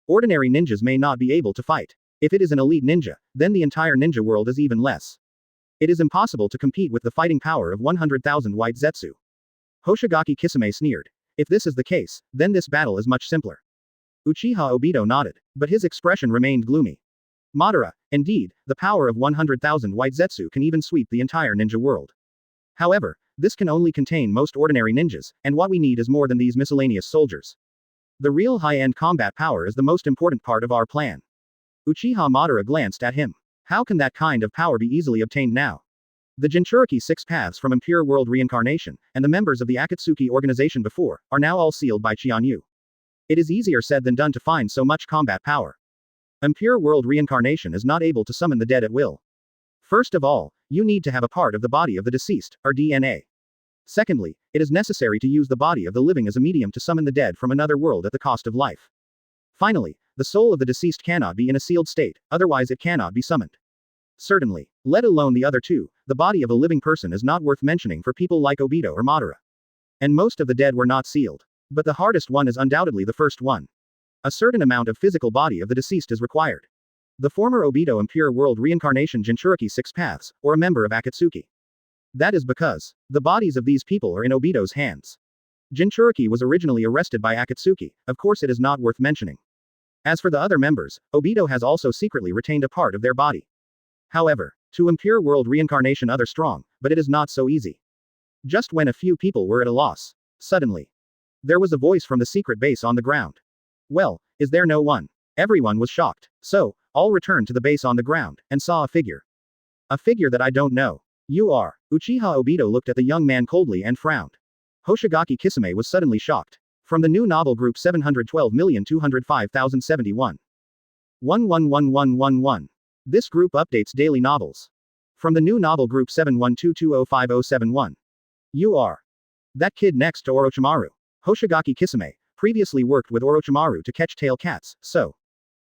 Ordinary ninjas may not be able to fight. If it is an elite ninja, then the entire ninja world is even less. It is impossible to compete with the fighting power of 100,000 White Zetsu. Hoshigaki Kisame sneered. If this is the case, then this battle is much simpler. Uchiha Obito nodded, but his expression remained gloomy. Madara, indeed, the power of 100,000 White Zetsu can even sweep the entire ninja world. However, this can only contain most ordinary ninjas, and what we need is more than these miscellaneous soldiers. The real high-end combat power is the most important part of our plan. Uchiha Madara glanced at him. How can that kind of power be easily obtained now? The Jinchuriki 6 paths from Impure World Reincarnation, and the members of the Akatsuki organization before, are now all sealed by Qianyu. It is easier said than done to find so much combat power. Impure World Reincarnation is not able to summon the dead at will. First of all, you need to have a part of the body of the deceased, or DNA. Secondly, it is necessary to use the body of the living as a medium to summon the dead from another world at the cost of life. Finally, the soul of the deceased cannot be in a sealed state, otherwise it cannot be summoned. Certainly, let alone the other two, the body of a living person is not worth mentioning for people like Obito or Madara. And most of the dead were not sealed. But the hardest one is undoubtedly the first one. A certain amount of physical body of the deceased is required. The former Obito Impure World Reincarnation Jinchuriki 6 paths, or a member of Akatsuki. That is because, the bodies of these people are in Obito's hands. Jinchuriki was originally arrested by Akatsuki, of course it is not worth mentioning. As for the other members, Obito has also secretly retained a part of their body. However, to Impure World Reincarnation other strong, but it is not so easy. Just when a few people were at a loss, suddenly, there was a voice from the secret base on the ground. Well, is there no one? Everyone was shocked. So, all returned to the base on the ground, and saw a figure. A figure that I don't know. You are. Uchiha Obito looked at the young man coldly and frowned. Hoshigaki Kisame was suddenly shocked. From the new novel group 712,205,071. 111111. This group updates daily novels. From the new novel group 712205071. You are. That kid next to Orochimaru. Hoshigaki Kisame previously worked with Orochimaru to catch tail cats, so.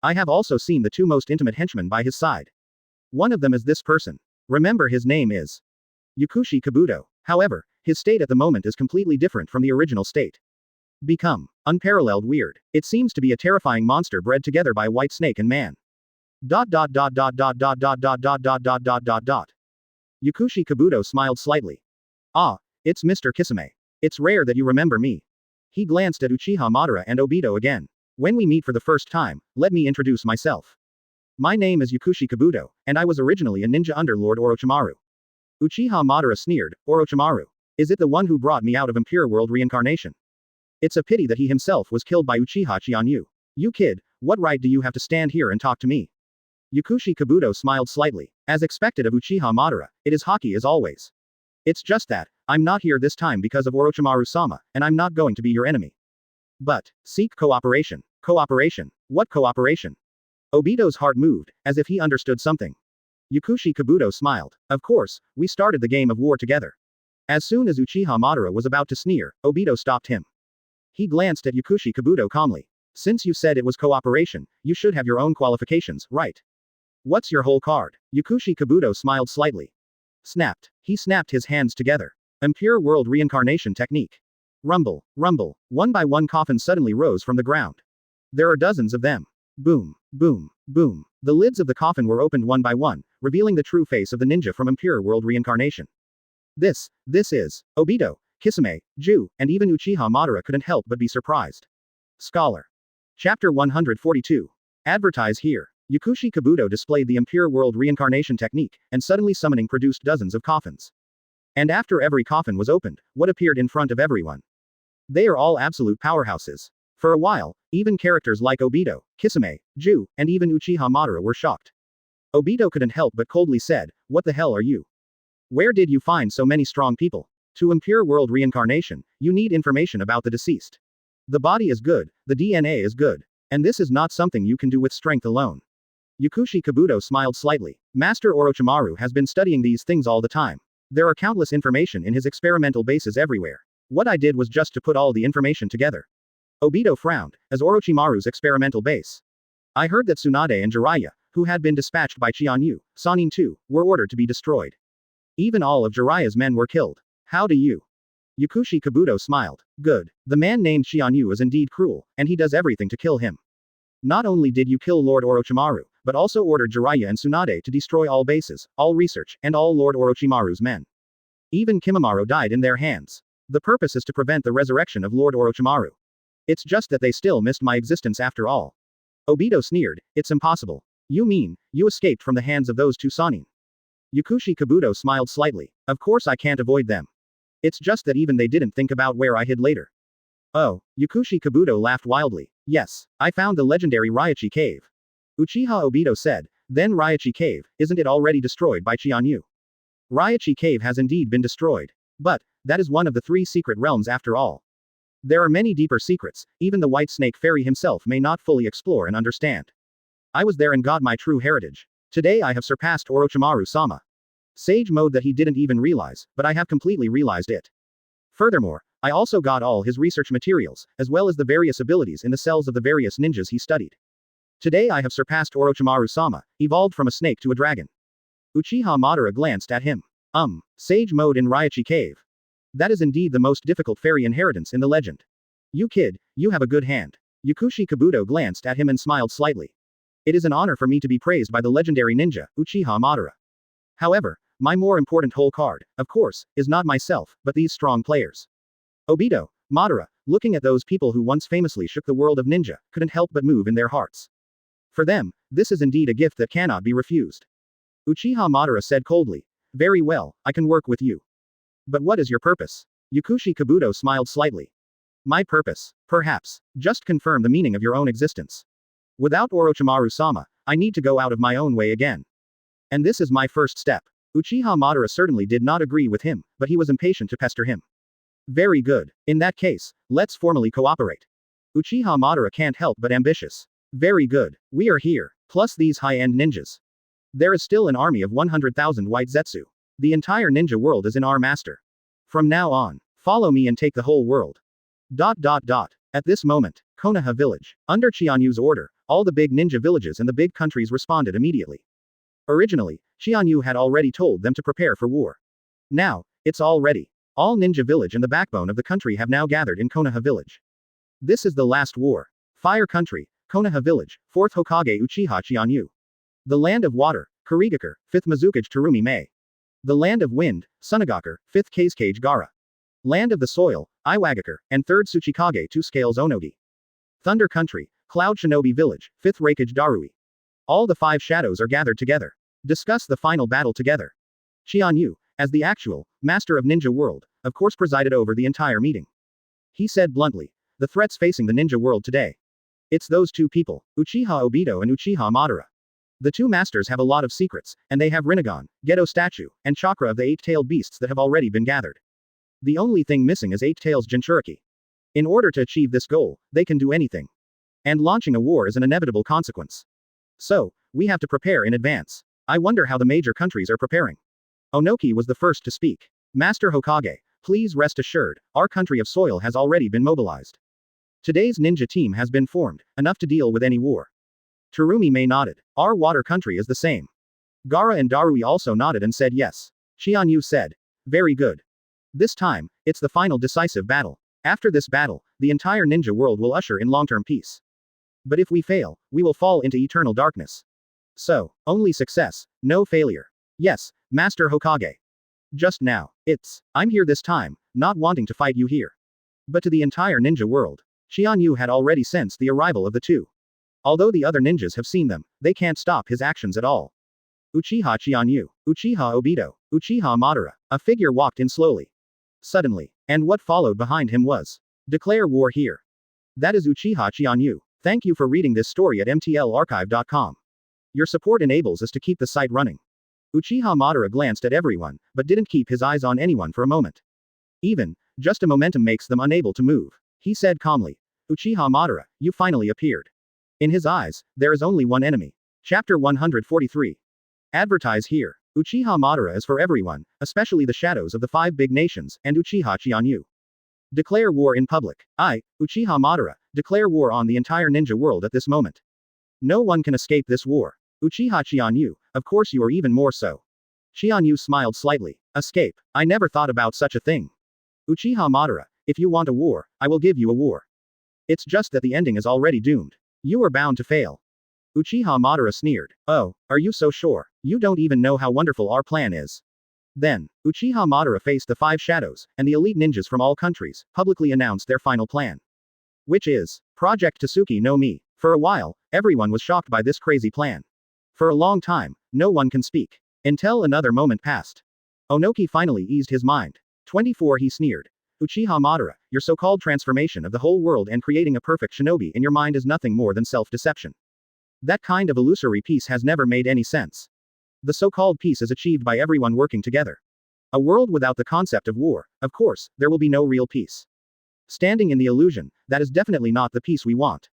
I have also seen the two most intimate henchmen by his side. One of them is this person. Remember his name is Yukushi Kabuto. However, his state at the moment is completely different from the original state. Become unparalleled weird. It seems to be a terrifying monster bred together by White Snake and man. Yukushi Kabuto smiled slightly. Ah, it's Mr. Kisame. It's rare that you remember me. He glanced at Uchiha Madara and Obito again. When we meet for the first time, let me introduce myself. My name is Yukushi Kabuto, and I was originally a ninja under Lord Orochimaru. Uchiha Madara sneered. Orochimaru. Is it the one who brought me out of Impure World Reincarnation? It's a pity that he himself was killed by Uchiha Qianyu. You kid, what right do you have to stand here and talk to me? Yukushi Kabuto smiled slightly. As expected of Uchiha Madara, it is Haki as always. It's just that, I'm not here this time because of Orochimaru-sama, and I'm not going to be your enemy. But, seek cooperation. Cooperation? What cooperation? Obito's heart moved, as if he understood something. Yukushi Kabuto smiled. Of course, we started the game of war together. As soon as Uchiha Madara was about to sneer, Obito stopped him. He glanced at Yukushi Kabuto calmly. Since you said it was cooperation, you should have your own qualifications, right? What's your whole card? Yukushi Kabuto smiled slightly. Snapped. He snapped his hands together. Impure World Reincarnation Technique. Rumble, rumble. One by one coffins suddenly rose from the ground. There are dozens of them. Boom, boom, boom. The lids of the coffin were opened one by one, revealing the true face of the ninja from Impure World Reincarnation. This is Obito, Kisame, Ju, and even Uchiha Madara couldn't help but be surprised. Scholar. Chapter 142. Advertise here. Yukushi Kabuto displayed the Impure World Reincarnation technique, and suddenly summoning produced dozens of coffins. And after every coffin was opened, what appeared in front of everyone? They are all absolute powerhouses. For a while, even characters like Obito, Kisame, Ju, and even Uchiha Madara were shocked. Obito couldn't help but coldly said, "What the hell are you? Where did you find so many strong people? To impure world reincarnation, you need information about the deceased. The body is good, the DNA is good. And this is not something you can do with strength alone." Uchiha Kabuto smiled slightly. Master Orochimaru has been studying these things all the time. There are countless information in his experimental bases everywhere. What I did was just to put all the information together. Obito frowned, as Orochimaru's experimental base. I heard that Tsunade and Jiraiya, who had been dispatched by Qianyu, Sannin too, were ordered to be destroyed. Even all of Jiraiya's men were killed. How do you? Uchiha Kabuto smiled. Good. The man named Qianyu is indeed cruel, and he does everything to kill him. Not only did you kill Lord Orochimaru, but also ordered Jiraiya and Tsunade to destroy all bases, all research, and all Lord Orochimaru's men. Even Kimimaro died in their hands. The purpose is to prevent the resurrection of Lord Orochimaru. It's just that they still missed my existence after all. Obito sneered, "It's impossible. You mean, you escaped from the hands of those two Sannin?" Uchiha Kabuto smiled slightly. Of course I can't avoid them. It's just that even they didn't think about where I hid later. Oh, Uchiha Kabuto laughed wildly. Yes, I found the legendary Raichi Cave. Uchiha Obito said, then Raichi Cave, isn't it already destroyed by Qianyu? Raichi Cave has indeed been destroyed. But, that is one of the 3 secret realms after all. There are many deeper secrets, even the White Snake Fairy himself may not fully explore and understand. I was there and got my true heritage. Today I have surpassed Orochimaru-sama. Sage mode that he didn't even realize, but I have completely realized it. Furthermore, I also got all his research materials, as well as the various abilities in the cells of the various ninjas he studied. Today I have surpassed Orochimaru-sama, evolved from a snake to a dragon. Uchiha Madara glanced at him. Sage mode in Raichi Cave. That is indeed the most difficult fairy inheritance in the legend. You kid, you have a good hand. Uchiha Kabuto glanced at him and smiled slightly. It is an honor for me to be praised by the legendary ninja, Uchiha Madara. However, my more important whole card, of course, is not myself, but these strong players. Obito, Madara, looking at those people who once famously shook the world of ninja, couldn't help but move in their hearts. For them, this is indeed a gift that cannot be refused. Uchiha Madara said coldly, "Very well, I can work with you. But what is your purpose?" Uchiha Kabuto smiled slightly. My purpose? Perhaps. Just confirm the meaning of your own existence. Without Orochimaru-sama, I need to go out of my own way again. And this is my first step. Uchiha Madara certainly did not agree with him, but he was impatient to pester him. Very good. In that case, let's formally cooperate. Uchiha Madara can't help but ambitious. Very good. We are here, plus these high-end ninjas. There is still an army of 100,000 white Zetsu. The entire ninja world is in our master. From now on, follow me and take the whole world. ... At this moment, Konoha village. Under Qianyu's order, all the big ninja villages and the big countries responded immediately. Originally, Qianyu had already told them to prepare for war. Now, it's all ready. All ninja village and the backbone of the country have now gathered in Konoha village. This is the last war. Fire country, Konoha village, 4th Hokage Uchiha Qianyu. The land of water, Kurigakure, 5th Mizukage Terumi Mei. The land of wind, Sunagakure, 5th Kazekage Gara. Land of the soil, Iwagakure, and 3rd Tsuchikage 2 Scales Onogi. Thunder country, Cloud Shinobi village, 5th Raikage Darui. All the 5 shadows are gathered together. Discuss the final battle together. Qianyu, as the actual master of ninja world, of course presided over the entire meeting. He said bluntly, the threats facing the ninja world today. It's those 2 people, Uchiha Obito and Uchiha Madara. The 2 masters have a lot of secrets, and they have Rinnegan, Gedo statue, and chakra of the 8-tailed beasts that have already been gathered. The only thing missing is 8 tails Jinchuriki. In order to achieve this goal, they can do anything. And launching a war is an inevitable consequence. So, we have to prepare in advance. I wonder how the major countries are preparing. Onoki was the first to speak. Master Hokage, please rest assured, our country of soil has already been mobilized. Today's ninja team has been formed, enough to deal with any war. Terumi Mei nodded. Our water country is the same. Gara and Darui also nodded and said yes. Qianyu said. Very good. This time, it's the final decisive battle. After this battle, the entire ninja world will usher in long-term peace. But if we fail, we will fall into eternal darkness. So, only success, no failure. Yes, Master Hokage. Just now, I'm here this time, not wanting to fight you here. But to the entire ninja world, Qianyu had already sensed the arrival of the 2. Although the other ninjas have seen them, they can't stop his actions at all. Uchiha Qianyu, Uchiha Obito, Uchiha Madara. A figure walked in slowly. Suddenly, and what followed behind him was Declare war here. That is Uchiha Qianyu. Thank you for reading this story at mtlarchive.com. Your support enables us to keep the site running. Uchiha Madara glanced at everyone, but didn't keep his eyes on anyone for a moment. Even, just a momentum makes them unable to move. He said calmly, Uchiha Madara, you finally appeared. In his eyes, there is only one enemy. Chapter 143. Advertise here. Uchiha Madara is for everyone, especially the shadows of the 5 big nations, and Uchiha Qianyu. Declare war in public. I, Uchiha Madara, declare war on the entire ninja world at this moment. No one can escape this war. Uchiha Qianyu, of course you are even more so. Qianyu smiled slightly. Escape. I never thought about such a thing. Uchiha Madara, if you want a war, I will give you a war. It's just that the ending is already doomed. You are bound to fail. Uchiha Madara sneered. Oh, are you so sure? You don't even know how wonderful our plan is. Then, Uchiha Madara faced the 5 shadows, and the elite ninjas from all countries, publicly announced their final plan. Which is, Project Tsuki no Mi. For a while, everyone was shocked by this crazy plan. For a long time, no one can speak. Until another moment passed. Onoki finally eased his mind. 24 he sneered. Uchiha Madara, your so-called transformation of the whole world and creating a perfect shinobi in your mind is nothing more than self-deception. That kind of illusory peace has never made any sense. The so-called peace is achieved by everyone working together. A world without the concept of war, of course, there will be no real peace. Standing in the illusion, that is definitely not the peace we want.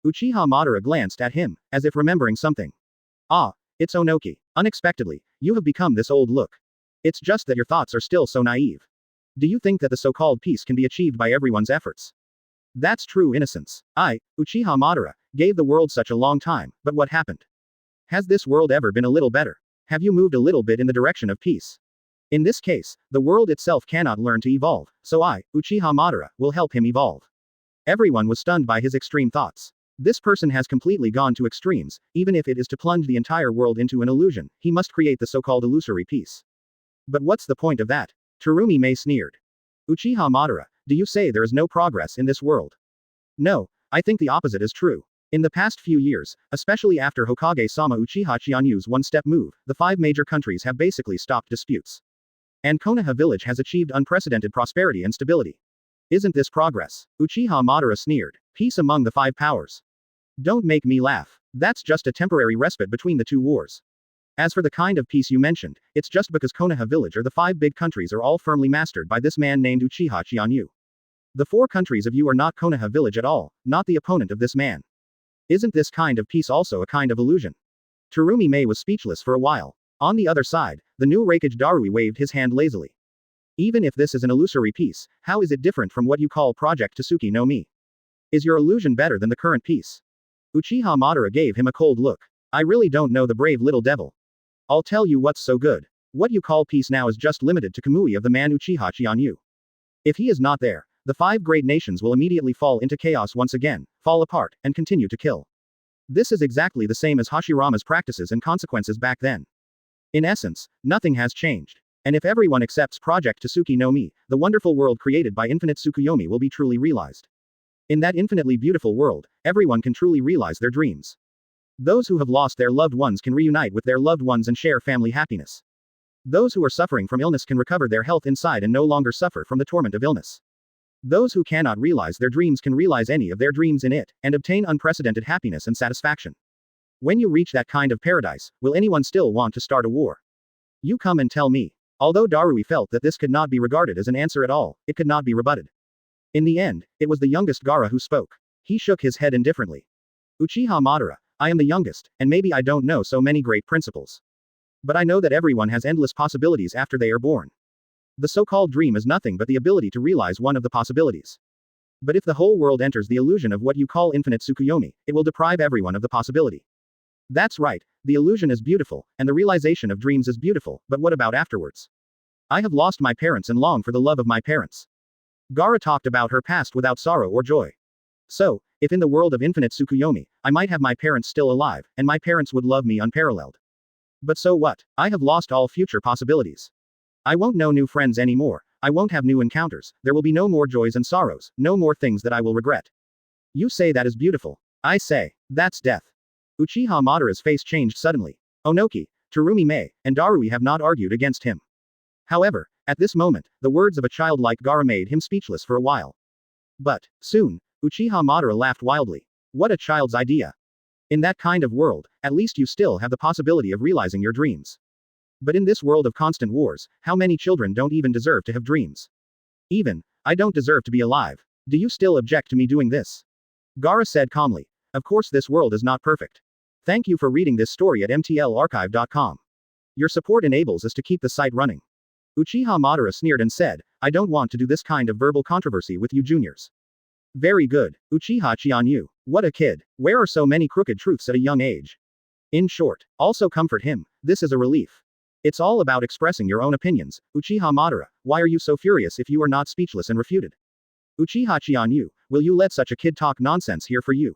Uchiha Madara glanced at him, as if remembering something. Ah, it's Onoki. Unexpectedly, you have become this old look. It's just that your thoughts are still so naive. Do you think that the so-called peace can be achieved by everyone's efforts? That's true innocence. I, Uchiha Madara, gave the world such a long time, but what happened? Has this world ever been a little better? Have you moved a little bit in the direction of peace? In this case, the world itself cannot learn to evolve, so I, Uchiha Madara, will help him evolve. Everyone was stunned by his extreme thoughts. This person has completely gone to extremes, even if it is to plunge the entire world into an illusion, he must create the so-called illusory peace. But what's the point of that? Terumi Mei sneered. Uchiha Madara, do you say there is no progress in this world? No, I think the opposite is true. In the past few years, especially after Hokage-sama Uchiha Qianyu's one-step move, the 5 major countries have basically stopped disputes. And Konoha village has achieved unprecedented prosperity and stability. Isn't this progress? Uchiha Madara sneered. Peace among the 5 powers. Don't make me laugh. That's just a temporary respite between the 2 wars. As for the kind of peace you mentioned, it's just because Konoha village or the 5 big countries are all firmly mastered by this man named Uchiha Qianyu. The 4 countries of you are not Konoha village at all, not the opponent of this man. Isn't this kind of peace also a kind of illusion? Terumi Mei was speechless for a while. On the other side, the new Raikage Darui waved his hand lazily. Even if this is an illusory peace, how is it different from what you call Project Tsuki no Mi? Is your illusion better than the current peace? Uchiha Madara gave him a cold look. I really don't know the brave little devil. I'll tell you what's so good. What you call peace now is just limited to Kamui of the man Uchiha Qianyu. If he is not there, the 5 great nations will immediately fall into chaos once again, fall apart, and continue to kill. This is exactly the same as Hashirama's practices and consequences back then. In essence, nothing has changed. And if everyone accepts Project Tsuki no Mi, the wonderful world created by Infinite Tsukuyomi will be truly realized. In that infinitely beautiful world, everyone can truly realize their dreams. Those who have lost their loved ones can reunite with their loved ones and share family happiness. Those who are suffering from illness can recover their health inside and no longer suffer from the torment of illness. Those who cannot realize their dreams can realize any of their dreams in it, and obtain unprecedented happiness and satisfaction. When you reach that kind of paradise, will anyone still want to start a war? You come and tell me. Although Darui felt that this could not be regarded as an answer at all, it could not be rebutted. In the end, it was the youngest Gaara who spoke. He shook his head indifferently. Uchiha Madara, I am the youngest, and maybe I don't know so many great principles. But I know that everyone has endless possibilities after they are born. The so-called dream is nothing but the ability to realize one of the possibilities. But if the whole world enters the illusion of what you call infinite Tsukuyomi, it will deprive everyone of the possibility. That's right, the illusion is beautiful, and the realization of dreams is beautiful, but what about afterwards? I have lost my parents and long for the love of my parents. Gaara talked about her past without sorrow or joy. So, if in the world of infinite Tsukuyomi, I might have my parents still alive, and my parents would love me unparalleled. But so what? I have lost all future possibilities. I won't know new friends anymore, I won't have new encounters, there will be no more joys and sorrows, no more things that I will regret. You say that is beautiful. I say, that's death. Uchiha Madara's face changed suddenly. Onoki, Terumi Mei, and Darui have not argued against him. However, at this moment, the words of a child like Gaara made him speechless for a while. But, soon, Uchiha Madara laughed wildly. What a child's idea. In that kind of world, at least you still have the possibility of realizing your dreams. But in this world of constant wars, how many children don't even deserve to have dreams? Even, I don't deserve to be alive. Do you still object to me doing this? Gaara said calmly. Of course this world is not perfect. Thank you for reading this story at mtlarchive.com. Your support enables us to keep the site running. Uchiha Madara sneered and said, I don't want to do this kind of verbal controversy with you juniors. Very good, Uchiha Qianyu. What a kid. Where are so many crooked truths at a young age? In short, also comfort him, this is a relief. It's all about expressing your own opinions, Uchiha Madara, why are you so furious if you are not speechless and refuted? Uchiha Qianyu, will you let such a kid talk nonsense here for you?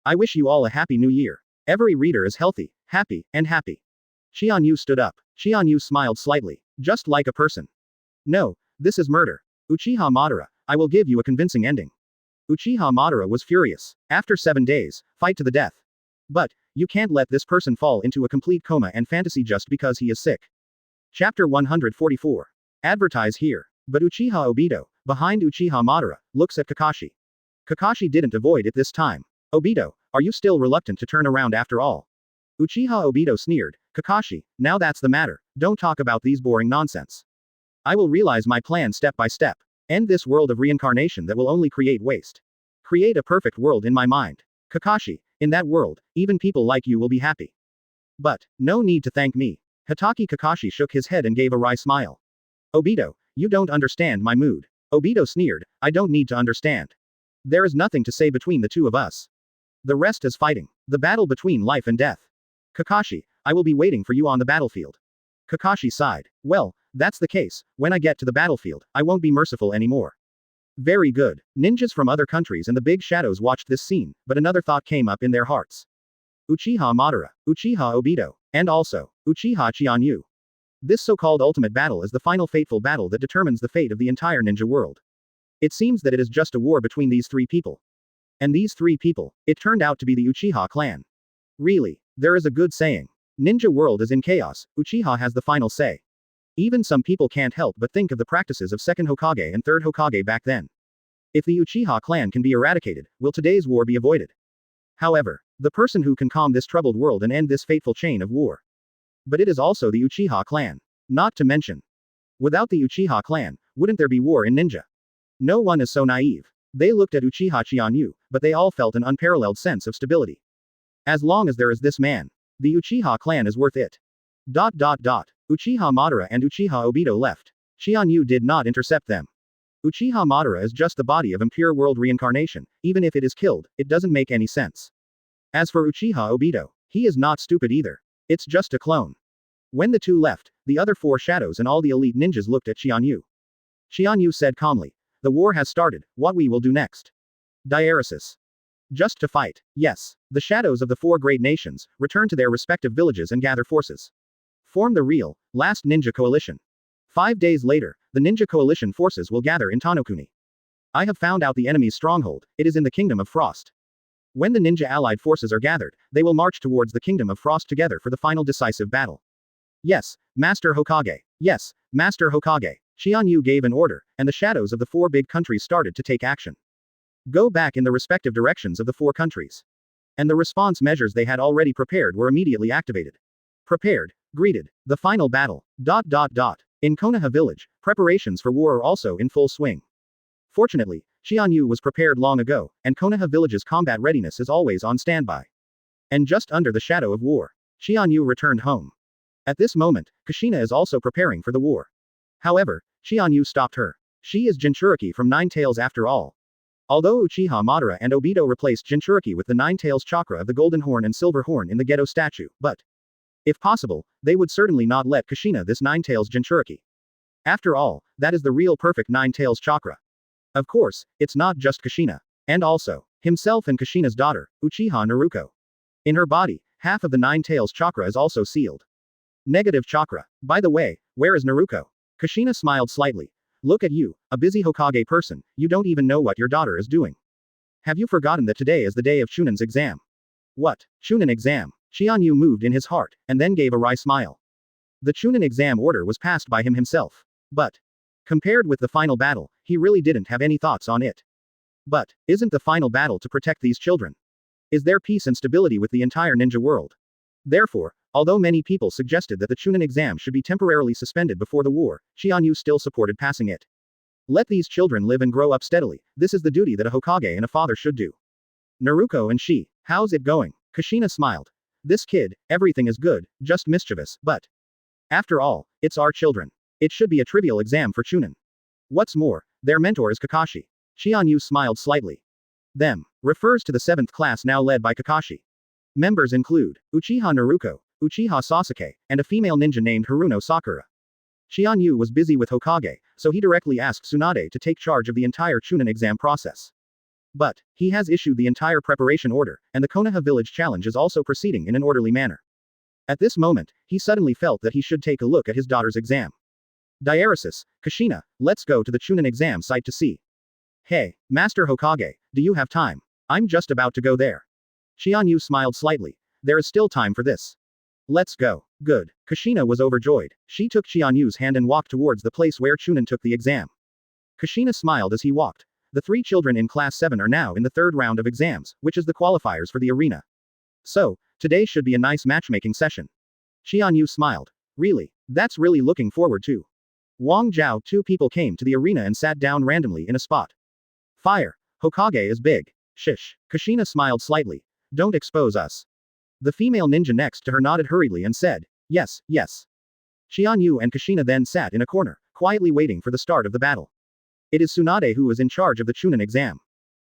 I wish you all a happy new year. Every reader is healthy, happy, and happy. Qianyu stood up. Qianyu smiled slightly, just like a person. No, this is murder. Uchiha Madara, I will give you a convincing ending. Uchiha Madara was furious. After 7 days, fight to the death. But, you can't let this person fall into a complete coma and fantasy just because he is sick. Chapter 144. Advertise here. But Uchiha Obito, behind Uchiha Madara, looks at Kakashi. Kakashi didn't avoid it this time. Obito, are you still reluctant to turn around after all? Uchiha Obito sneered. Kakashi, now that's the matter, don't talk about these boring nonsense. I will realize my plan step by step. End this world of reincarnation that will only create waste. Create a perfect world in my mind. Kakashi, in that world, even people like you will be happy. But, no need to thank me. Hatake Kakashi shook his head and gave a wry smile. Obito, you don't understand my mood. Obito sneered, I don't need to understand. There is nothing to say between the two of us. The rest is fighting. The battle between life and death. Kakashi, I will be waiting for you on the battlefield. Kakashi sighed. Well, that's the case, when I get to the battlefield, I won't be merciful anymore. Very good. Ninjas from other countries and the big shadows watched this scene, but another thought came up in their hearts. Uchiha Madara, Uchiha Obito, and also, Uchiha Qianyu. This so-called ultimate battle is the final fateful battle that determines the fate of the entire ninja world. It seems that it is just a war between these three people. And these three people, it turned out to be the Uchiha clan. Really, there is a good saying. Ninja world is in chaos, Uchiha has the final say. Even some people can't help but think of the practices of second Hokage and third Hokage back then. If the Uchiha clan can be eradicated, will today's war be avoided? However, the person who can calm this troubled world and end this fateful chain of war. But it is also the Uchiha clan. Not to mention. Without the Uchiha clan, wouldn't there be war in ninja? No one is so naive. They looked at Uchiha Qianyu, but they all felt an unparalleled sense of stability. As long as there is this man, the Uchiha clan is worth it. Uchiha Madara and Uchiha Obito left. Qianyu did not intercept them. Uchiha Madara is just the body of impure world reincarnation, even if it is killed, it doesn't make any sense. As for Uchiha Obito, he is not stupid either. It's just a clone. When the two left, the other four shadows and all the elite ninjas looked at Qianyu. Qianyu said calmly, the war has started, what we will do next? Diaresis. Just to fight, yes. The shadows of the four great nations, return to their respective villages and gather forces. Form the real, last ninja coalition. 5 days later, the ninja coalition forces will gather in Tanokuni. I have found out the enemy's stronghold, it is in the Kingdom of Frost. When the ninja allied forces are gathered, they will march towards the Kingdom of Frost together for the final decisive battle. Yes, Master Hokage. Yes, Master Hokage. Qianyu gave an order, and the shadows of the four big countries started to take action. Go back in the respective directions of the four countries. And the response measures they had already prepared were immediately activated. Prepared, greeted, the final battle. In Konoha village, preparations for war are also in full swing. Fortunately, Qianyu was prepared long ago, and Konoha village's combat readiness is always on standby. And just under the shadow of war, Qianyu returned home. At this moment, Kushina is also preparing for the war. However, Qianyu stopped her. She is Jinchuriki from Nine Tails after all. Although Uchiha Madara and Obito replaced Jinchuriki with the Nine Tails chakra of the Golden Horn and Silver Horn in the Gedo statue, but if possible, they would certainly not let Kushina this Nine Tails Jinchuriki. After all, that is the real perfect Nine Tails chakra. Of course, it's not just Kushina. And also, himself and Kushina's daughter, Uchiha Naruto. In her body, half of the Nine Tails chakra is also sealed. Negative chakra. By the way, where is Naruto? Kushina smiled slightly. Look at you, a busy Hokage person, you don't even know what your daughter is doing. Have you forgotten that today is the day of Chunan's exam? What? Chunin exam? Qianyu moved in his heart, and then gave a wry smile. The Chunin exam order was passed by him himself. But compared with the final battle, he really didn't have any thoughts on it. But, isn't the final battle to protect these children? Is there peace and stability with the entire ninja world? Therefore, although many people suggested that the Chunin exam should be temporarily suspended before the war, Qianyu still supported passing it. Let these children live and grow up steadily, this is the duty that a Hokage and a father should do. Naruto and she, how's it going? Kushina smiled. This kid, everything is good, just mischievous, but. After all, it's our children. It should be a trivial exam for Chunin. What's more, their mentor is Kakashi. Qianyu smiled slightly. Them refers to the 7th class now led by Kakashi. Members include Uchiha Naruto, Uchiha Sasuke, and a female ninja named Haruno Sakura. Qianyu was busy with Hokage, so he directly asked Tsunade to take charge of the entire Chunin exam process. But, he has issued the entire preparation order, and the Konoha village challenge is also proceeding in an orderly manner. At this moment, he suddenly felt that he should take a look at his daughter's exam. Diaresis, Kushina, let's go to the Chunin exam site to see. Hey, Master Hokage, do you have time? I'm just about to go there. Qianyu smiled slightly. There is still time for this. Let's go. Good. Kushina was overjoyed. She took Qianyu's hand and walked towards the place where Chunin took the exam. Kushina smiled as he walked. The 3 children in Class 7 are now in the 3rd round of exams, which is the qualifiers for the arena. So, today should be a nice matchmaking session. Qianyu smiled. Really? That's really looking forward to. Wang Zhao, 2 people came to the arena and sat down randomly in a spot. Fire. Hokage is big. Shish. Kushina smiled slightly. Don't expose us. The female ninja next to her nodded hurriedly and said, yes, yes. Qianyu and Kushina then sat in a corner, quietly waiting for the start of the battle. It is Tsunade who is in charge of the Chunin exam.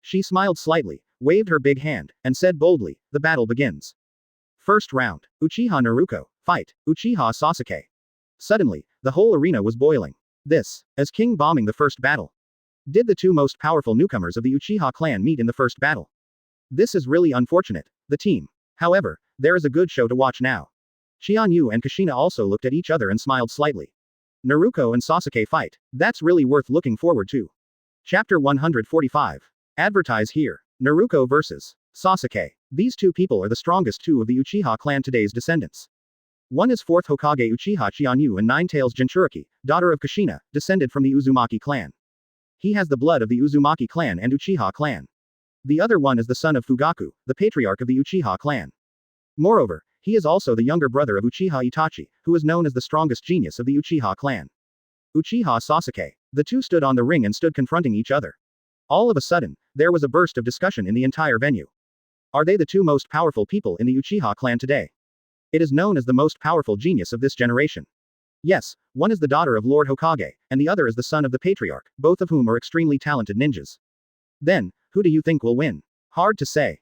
She smiled slightly, waved her big hand, and said boldly, the battle begins. First round. Uchiha Naruto, fight, Uchiha Sasuke. Suddenly, the whole arena was boiling. This, as king bombing the first battle. Did the 2 most powerful newcomers of the Uchiha clan meet in the first battle? This is really unfortunate. The team. However, there is a good show to watch now. Qianyu and Kushina also looked at each other and smiled slightly. Naruto and Sasuke fight. That's really worth looking forward to. Chapter 145. Advertise here. Naruto vs. Sasuke. These 2 people are the strongest 2 of the Uchiha clan today's descendants. One is 4th Hokage Uchiha Qianyu and Ninetales Jinchuriki, daughter of Kushina, descended from the Uzumaki clan. He has the blood of the Uzumaki clan and Uchiha clan. The other one is the son of Fugaku, the patriarch of the Uchiha clan. Moreover, he is also the younger brother of Uchiha Itachi, who is known as the strongest genius of the Uchiha clan. Uchiha Sasuke. The 2 stood on the ring and stood confronting each other. All of a sudden, there was a burst of discussion in the entire venue. Are they the 2 most powerful people in the Uchiha clan today? It is known as the most powerful genius of this generation. Yes, one is the daughter of Lord Hokage, and the other is the son of the patriarch, both of whom are extremely talented ninjas. Then, who do you think will win? Hard to say.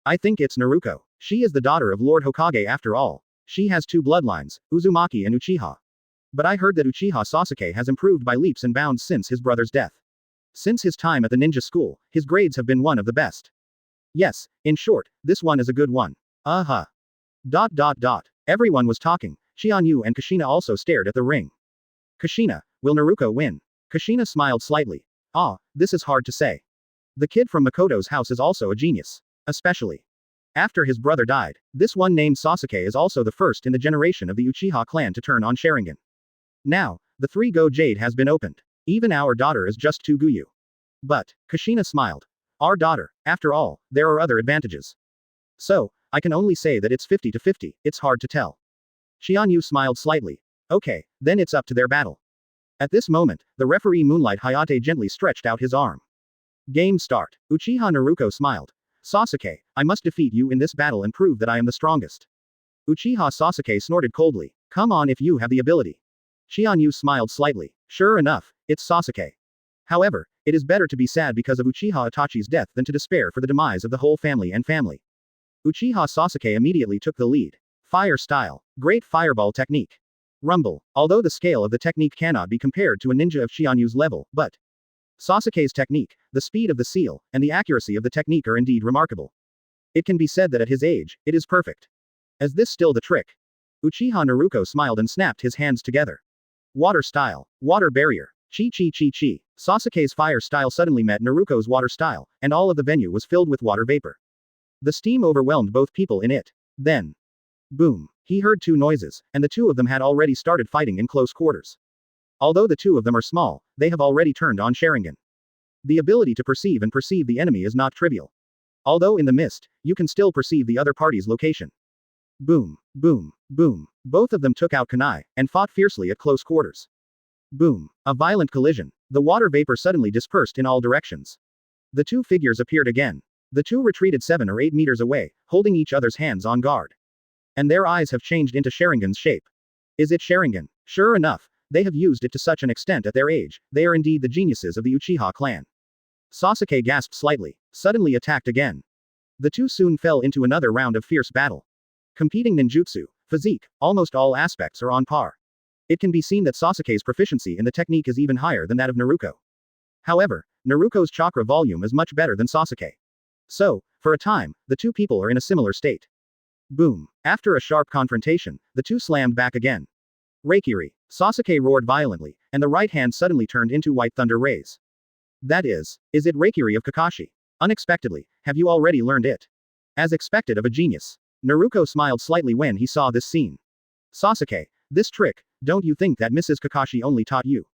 I think it's Naruto. She is the daughter of Lord Hokage after all. She has 2 bloodlines, Uzumaki and Uchiha. But I heard that Uchiha Sasuke has improved by leaps and bounds since his brother's death. Since his time at the ninja school, his grades have been one of the best. Yes, in short, this one is a good one. Uh-huh. ... Everyone was talking. Qianyu and Kushina also stared at the ring. Kushina, will Naruto win? Kushina smiled slightly. Ah, this is hard to say. The kid from Makoto's house is also a genius. Especially after his brother died. This one named Sasuke is also the first in the generation of the Uchiha clan to turn on Sharingan. Now, the 3-go jade has been opened. Even our daughter is just 2 Guyu. But, Kushina smiled. Our daughter, after all, there are other advantages. So, I can only say that it's 50-50, it's hard to tell. Qianyu smiled slightly. Okay, then it's up to their battle. At this moment, the referee Moonlight Hayate gently stretched out his arm. Game start. Uchiha Naruto smiled. Sasuke, I must defeat you in this battle and prove that I am the strongest. Uchiha Sasuke snorted coldly. Come on if you have the ability. Qianyu smiled slightly. Sure enough, it's Sasuke. However, it is better to be sad because of Uchiha Itachi's death than to despair for the demise of the whole family and family. Uchiha Sasuke immediately took the lead. Fire style. Great fireball technique. Rumble. Although the scale of the technique cannot be compared to a ninja of Qianyu's level, but Sasuke's technique, the speed of the seal, and the accuracy of the technique are indeed remarkable. It can be said that at his age, it is perfect. Is this still the trick? Uchiha Naruto smiled and snapped his hands together. Water style. Water barrier. Chi chi chi chi. Sasuke's fire style suddenly met Naruto's water style, and all of the venue was filled with water vapor. The steam overwhelmed both people in it. Then, boom. He heard 2 noises, and the 2 of them had already started fighting in close quarters. Although the 2 of them are small, they have already turned on Sharingan. The ability to perceive and perceive the enemy is not trivial. Although in the mist, you can still perceive the other party's location. Boom, boom, boom. Both of them took out kunai, and fought fiercely at close quarters. Boom. A violent collision. The water vapor suddenly dispersed in all directions. The two figures appeared again. The two retreated 7 or 8 meters away, holding each other's hands on guard. And their eyes have changed into Sharingan's shape. Is it Sharingan? Sure enough, they have used it to such an extent at their age, they are indeed the geniuses of the Uchiha clan. Sasuke gasped slightly, suddenly attacked again. The two soon fell into another round of fierce battle. Competing ninjutsu, physique, almost all aspects are on par. It can be seen that Sasuke's proficiency in the technique is even higher than that of Naruto. However, Naruto's chakra volume is much better than Sasuke. So, for a time, the two people are in a similar state. Boom. After a sharp confrontation, the two slammed back again. Reikiri. Sasuke roared violently, and the right hand suddenly turned into white thunder rays. That is it Reikiri of Kakashi? Unexpectedly, have you already learned it? As expected of a genius. Naruto smiled slightly when he saw this scene. Sasuke, this trick, don't you think that Mrs. Kakashi only taught you?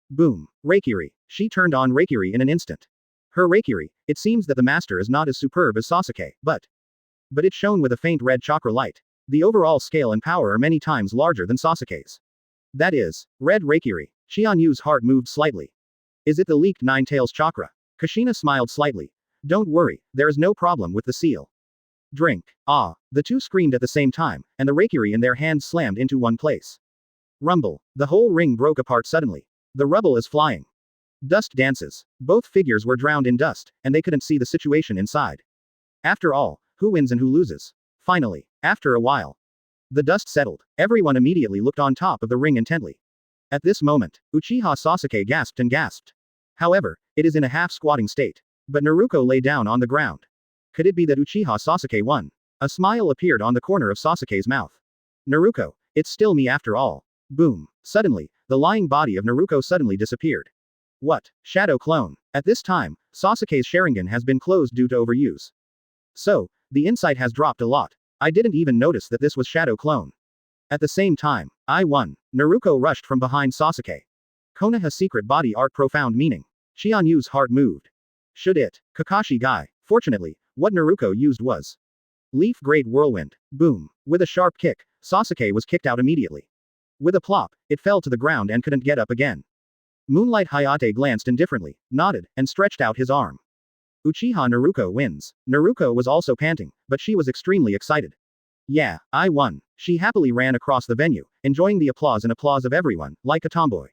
Boom. Reikiri. She turned on Reikiri in an instant. Her Reikiri, it seems that the master is not as superb as Sasuke, but it shone with a faint red chakra light. The overall scale and power are many times larger than Sasuke's. That is, red Reikiri. Qianyu's heart moved slightly. Is it the leaked Nine Tails chakra? Kushina smiled slightly. Don't worry, there is no problem with the seal. Drink. Ah. The two screamed at the same time, and the Reikiri in their hands slammed into one place. Rumble. The whole ring broke apart suddenly. The rubble is flying. Dust dances. Both figures were drowned in dust, and they couldn't see the situation inside. After all, who wins and who loses? Finally, after a while, the dust settled. Everyone immediately looked on top of the ring intently. At this moment, Uchiha Sasuke gasped and gasped. However, it is in a half-squatting state. But Naruto lay down on the ground. Could it be that Uchiha Sasuke won? A smile appeared on the corner of Sasuke's mouth. Naruto, it's still me after all. Boom. Suddenly, the lying body of Naruto suddenly disappeared. What? Shadow clone. At this time, Sasuke's Sharingan has been closed due to overuse. So, the insight has dropped a lot. I didn't even notice that this was Shadow clone. At the same time, I won. Naruto rushed from behind Sasuke. Konoha secret body art profound meaning. Qianyu's heart moved. Should it? Kakashi guy. Fortunately, what Naruto used was Leaf Great Whirlwind. Boom. With a sharp kick, Sasuke was kicked out immediately. With a plop, it fell to the ground and couldn't get up again. Moonlight Hayate glanced indifferently, nodded, and stretched out his arm. Uchiha Naruto wins. Naruto was also panting, but she was extremely excited. Yeah, I won. She happily ran across the venue, enjoying the applause of everyone, like a tomboy.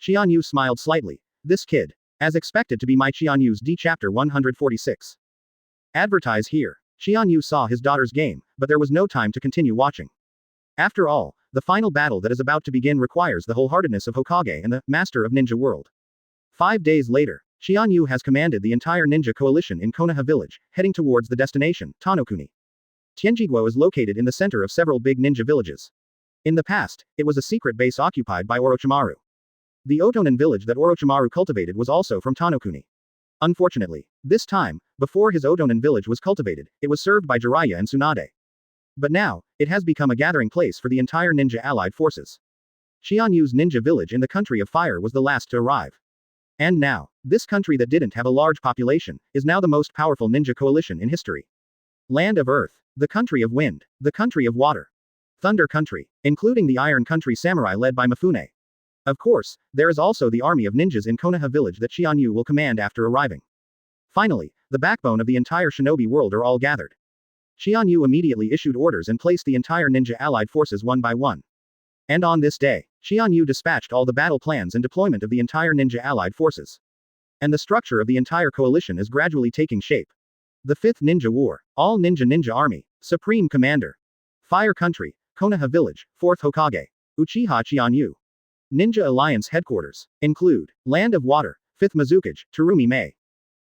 Qianyu smiled slightly. This kid. As expected to be my Qianyu's D chapter 146. Advertise here. Qianyu saw his daughter's game, but there was no time to continue watching. After all, the final battle that is about to begin requires the wholeheartedness of Hokage and the Master of Ninja World. 5 days later, Qianyu has commanded the entire ninja coalition in Konoha village, heading towards the destination, Tanokuni. Tianjiguo is located in the center of several big ninja villages. In the past, it was a secret base occupied by Orochimaru. The Otonin village that Orochimaru cultivated was also from Tanokuni. Unfortunately, this time, before his Otonin village was cultivated, it was served by Jiraiya and Tsunade. But now, it has become a gathering place for the entire ninja allied forces. Qianyu's ninja village in the country of fire was the last to arrive. And now, this country that didn't have a large population, is now the most powerful ninja coalition in history. Land of Earth, the country of wind, the country of water, Thunder country, including the Iron country samurai led by Mifune. Of course, there is also the army of ninjas in Konoha village that Qianyu will command after arriving. Finally, the backbone of the entire shinobi world are all gathered. Qianyu immediately issued orders and placed the entire ninja allied forces one by one. And on this day, Qianyu dispatched all the battle plans and deployment of the entire ninja allied forces. And the structure of the entire coalition is gradually taking shape. The 5th Ninja War, All Ninja Army, Supreme Commander. Fire Country, Konoha Village, 4th Hokage. Uchiha Qianyu. Ninja Alliance Headquarters, include, Land of Water, 5th Mizukage, Terumi Mei.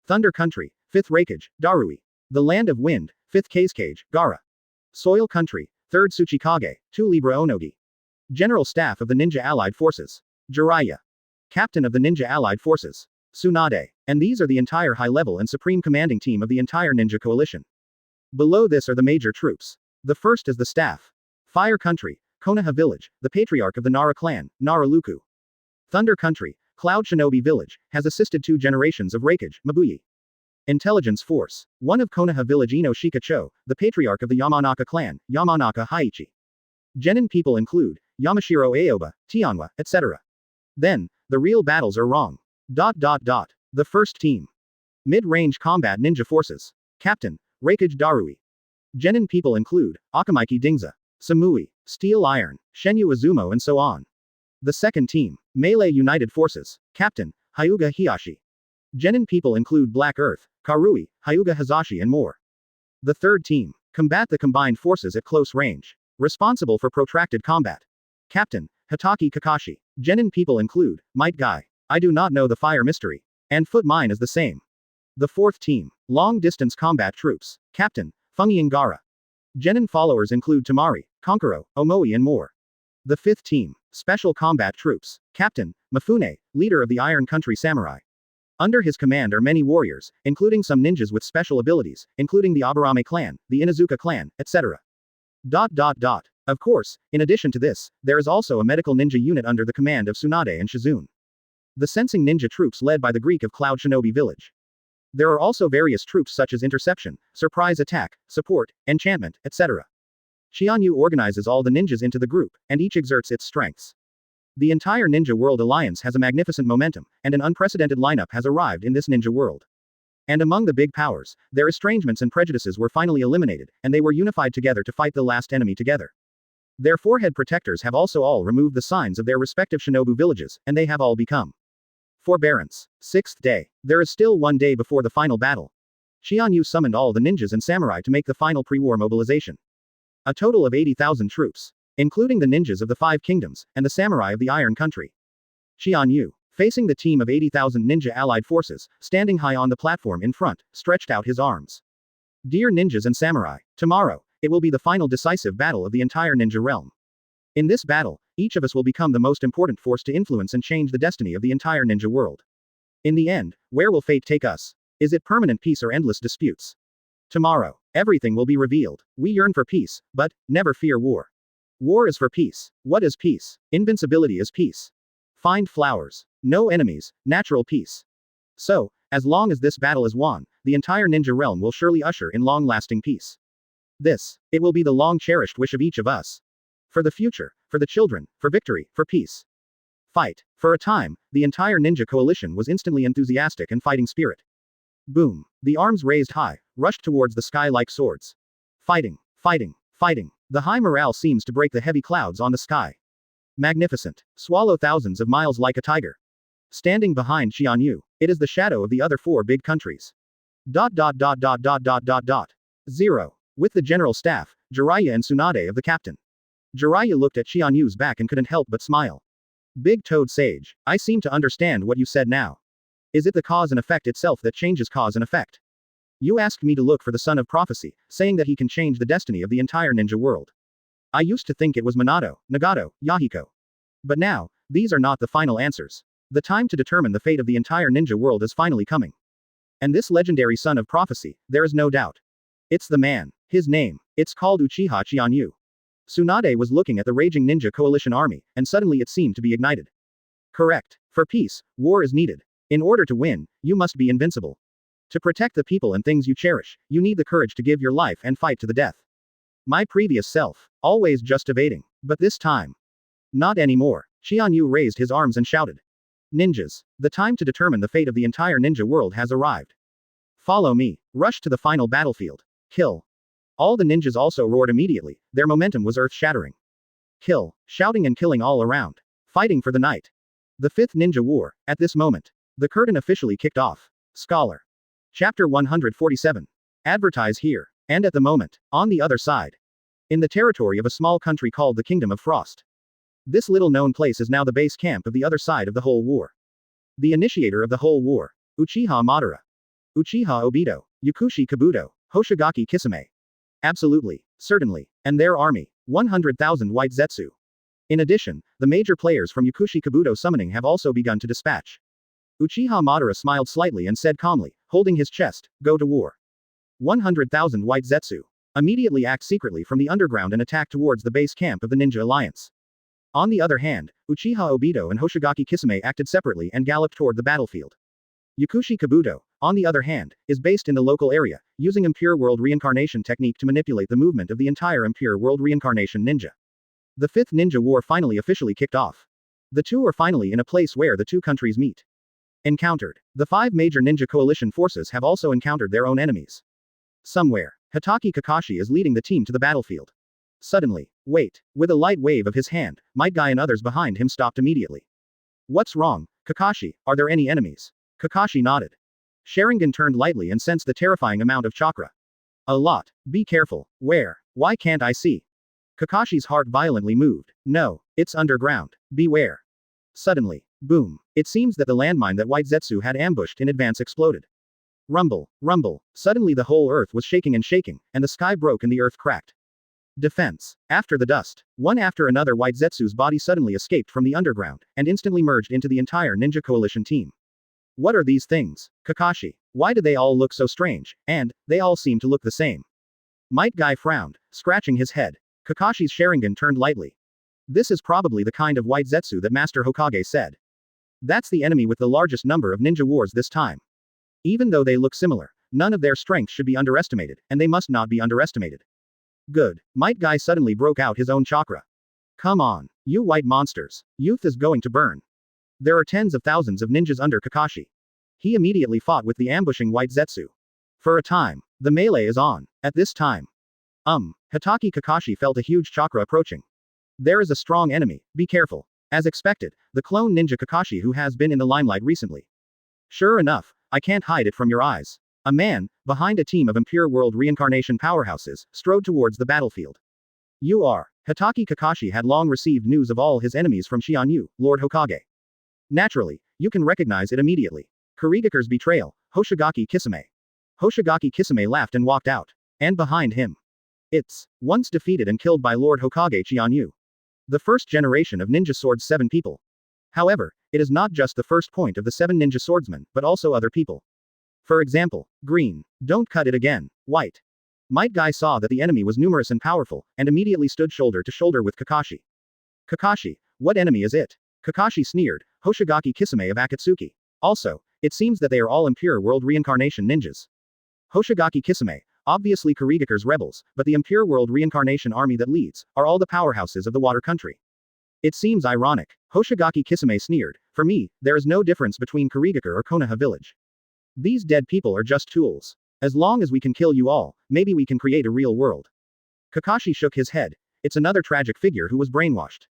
Thunder Country, 5th Raikage, Darui. The Land of Wind, 5th Kazekage, Gara. Soil Country, 3rd Tsuchikage, 2 Libra Onogi. General Staff of the Ninja Allied Forces. Jiraiya. Captain of the Ninja Allied Forces. Tsunade. And these are the entire high-level and supreme commanding team of the entire ninja coalition. Below this are the major troops. The first is the staff. Fire Country, Konoha Village, the patriarch of the Nara clan, Naraluku. Thunder Country, Cloud Shinobi Village, has assisted 2 generations of Raikage, Mabuyi. Intelligence Force. 1 of Konoha Village Ino Shikacho, the patriarch of the Yamanaka clan, Yamanaka Haichi. Genin people include, Yamashiro Aoba, Tianwa, etc. Then, the real battles are wrong. The first team. Mid-range combat ninja forces. Captain, Raikage Darui. Genin people include, Akamaiki Dingza, Samui, Steel Iron, Shenyu Izumo and so on. The second team. Melee United Forces. Captain, Hyuga Hiyashi. Genin people include Black Earth, Karui, Hyuga Hazashi and more. The third team. Combat the combined forces at close range. Responsible for protracted combat. Captain, Hitaki Kakashi. Genin people include, Might Guy. I do not know the fire mystery. And Foot Mine is the same. The fourth team. Long-distance combat troops. Captain, Fungi Ngara. Genin followers include Tamari, Conqueror, Omoi and more. The fifth team. Special combat troops. Captain, Mifune, leader of the Iron Country Samurai. Under his command are many warriors, including some ninjas with special abilities, including the Aburame clan, the Inuzuka clan, etc. Of course, in addition to this, there is also a medical ninja unit under the command of Tsunade and Shizune. The sensing ninja troops led by the Greek of Cloud Shinobi Village. There are also various troops such as interception, surprise attack, support, enchantment, etc. Qianyu organizes all the ninjas into the group, and each exerts its strengths. The entire Ninja World Alliance has a magnificent momentum, and an unprecedented lineup has arrived in this ninja world. And among the big powers, their estrangements and prejudices were finally eliminated, and they were unified together to fight the last enemy together. Their forehead protectors have also all removed the signs of their respective shinobu villages, and they have all become forbearance. 6th day. There is still 1 day before the final battle. Qianyu summoned all the ninjas and samurai to make the final pre-war mobilization. A total of 80,000 troops, including the ninjas of the 5 kingdoms, and the samurai of the Iron Country. Qianyu, facing the team of 80,000 ninja allied forces, standing high on the platform in front, stretched out his arms. Dear ninjas and samurai, tomorrow, it will be the final decisive battle of the entire ninja realm. In this battle, each of us will become the most important force to influence and change the destiny of the entire ninja world. In the end, where will fate take us? Is it permanent peace or endless disputes? Tomorrow, everything will be revealed. We yearn for peace, but never fear war. War is for peace. What is peace? Invincibility is peace. Find flowers. No enemies, natural peace. So, as long as this battle is won, the entire ninja realm will surely usher in long-lasting peace. It will be the long-cherished wish of each of us. For the future, for the children, for victory, for peace. Fight. For a time, the entire ninja coalition was instantly enthusiastic and fighting spirit. Boom. The arms raised high, rushed towards the sky like swords. Fighting. The high morale seems to break the heavy clouds on the sky. Magnificent. Swallow thousands of miles like a tiger. Standing behind Qianyu, it is the shadow of the other 4 big countries. 0. With the general staff, Jiraiya and Tsunade of the captain. Jiraiya looked at Qianyu's back and couldn't help but smile. Big Toad Sage, I seem to understand what you said now. Is it the cause and effect itself that changes cause and effect? You asked me to look for the son of prophecy, saying that he can change the destiny of the entire ninja world. I used to think it was Minato, Nagato, Yahiko. But now, these are not the final answers. The time to determine the fate of the entire ninja world is finally coming. And this legendary son of prophecy, there is no doubt. It's the man. His name. It's called Uchiha Qianyu. Tsunade was looking at the raging ninja coalition army, and suddenly it seemed to be ignited. Correct. For peace, war is needed. In order to win, you must be invincible. To protect the people and things you cherish, you need the courage to give your life and fight to the death. My previous self, always just evading. But this time, not anymore. Qianyu raised his arms and shouted. Ninjas. The time to determine the fate of the entire ninja world has arrived. Follow me. Rush to the final battlefield. Kill. All the ninjas also roared immediately, their momentum was earth-shattering. Kill. Shouting and killing all around. Fighting for the night. The 5th Ninja War. At this moment, the curtain officially kicked off. Scholar. Chapter 147. Advertise here. And at the moment, on the other side. In the territory of a small country called the Kingdom of Frost. This little-known place is now the base camp of the other side of the whole war. The initiator of the whole war. Uchiha Madara. Uchiha Obito. Yakushi Kabuto. Hoshigaki Kisame. Absolutely. Certainly. And their army. 100,000 white Zetsu. In addition, the major players from Yakushi Kabuto summoning have also begun to dispatch. Uchiha Madara smiled slightly and said calmly, holding his chest, go to war. 100,000 white Zetsu. Immediately act secretly from the underground and attack towards the base camp of the Ninja Alliance. On the other hand, Uchiha Obito and Hoshigaki Kisame acted separately and galloped toward the battlefield. Yakushi Kabuto, on the other hand, is based in the local area, using Impure World Reincarnation technique to manipulate the movement of the entire Impure World Reincarnation ninja. The Fifth Ninja War finally officially kicked off. The two are finally in a place where the two countries meet. Encountered. The 5 major ninja coalition forces have also encountered their own enemies. Somewhere, Hitaki Kakashi is leading the team to the battlefield. Suddenly, wait, with a light wave of his hand, Might Guy and others behind him stopped immediately. What's wrong, Kakashi, are there any enemies? Kakashi nodded. Sharingan turned lightly and sensed the terrifying amount of chakra. A lot. Be careful. Where? Why can't I see? Kakashi's heart violently moved. No, it's underground. Beware. Suddenly, boom. It seems that the landmine that White Zetsu had ambushed in advance exploded. Rumble, rumble. Suddenly the whole earth was shaking, and the sky broke and the earth cracked. Defense. After the dust, one after another White Zetsu's body suddenly escaped from the underground, and instantly merged into the entire Ninja Coalition team. What are these things, Kakashi? Why do they all look so strange, and they all seem to look the same? Might Guy frowned, scratching his head. Kakashi's Sharingan turned lightly. This is probably the kind of White Zetsu that Master Hokage said. That's the enemy with the largest number of ninja wars this time. Even though they look similar, none of their strength should be underestimated, and they must not be underestimated. Good. Might Guy suddenly broke out his own chakra. Come on, you white monsters. Youth is going to burn. There are tens of thousands of ninjas under Kakashi. He immediately fought with the ambushing White Zetsu. For a time, the melee is on. At this time, Hitaki Kakashi felt a huge chakra approaching. There is a strong enemy, be careful. As expected, the clone ninja Kakashi who has been in the limelight recently. Sure enough, I can't hide it from your eyes. A man, behind a team of Impure World Reincarnation powerhouses, strode towards the battlefield. You are. Hitaki Kakashi had long received news of all his enemies from Qianyu, Lord Hokage. Naturally, you can recognize it immediately. Kurigaku's betrayal, Hoshigaki Kisame. Hoshigaki Kisame laughed and walked out. And behind him. It's, once defeated and killed by Lord Hokage Qianyu. The first generation of ninja swords 7 people. However, it is not just the first point of the 7 ninja swordsmen, but also other people. For example, Green, don't cut it again, White. Might Guy saw that the enemy was numerous and powerful, and immediately stood shoulder to shoulder with Kakashi. Kakashi, what enemy is it? Kakashi sneered, Hoshigaki Kisame of Akatsuki. Also, it seems that they are all Impure World Reincarnation ninjas. Hoshigaki Kisame, obviously Kurigaku's rebels, but the Impure World Reincarnation army that leads, are all the powerhouses of the water country. It seems ironic. Hoshigaki Kisame sneered, for me, there is no difference between Kurigaku or Konoha village. These dead people are just tools. As long as we can kill you all, maybe we can create a real world. Kakashi shook his head. It's another tragic figure who was brainwashed.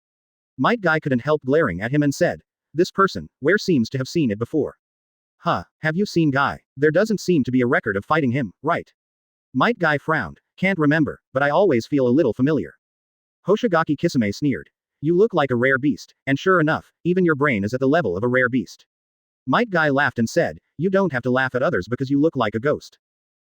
Might Guy couldn't help glaring at him and said, this person, where seems to have seen it before. Huh, have you seen Guy? There doesn't seem to be a record of fighting him, right? Might Guy frowned. Can't remember, but I always feel a little familiar. Hoshigaki Kisame sneered. You look like a rare beast, and sure enough, even your brain is at the level of a rare beast. Might Guy laughed and said, you don't have to laugh at others because you look like a ghost.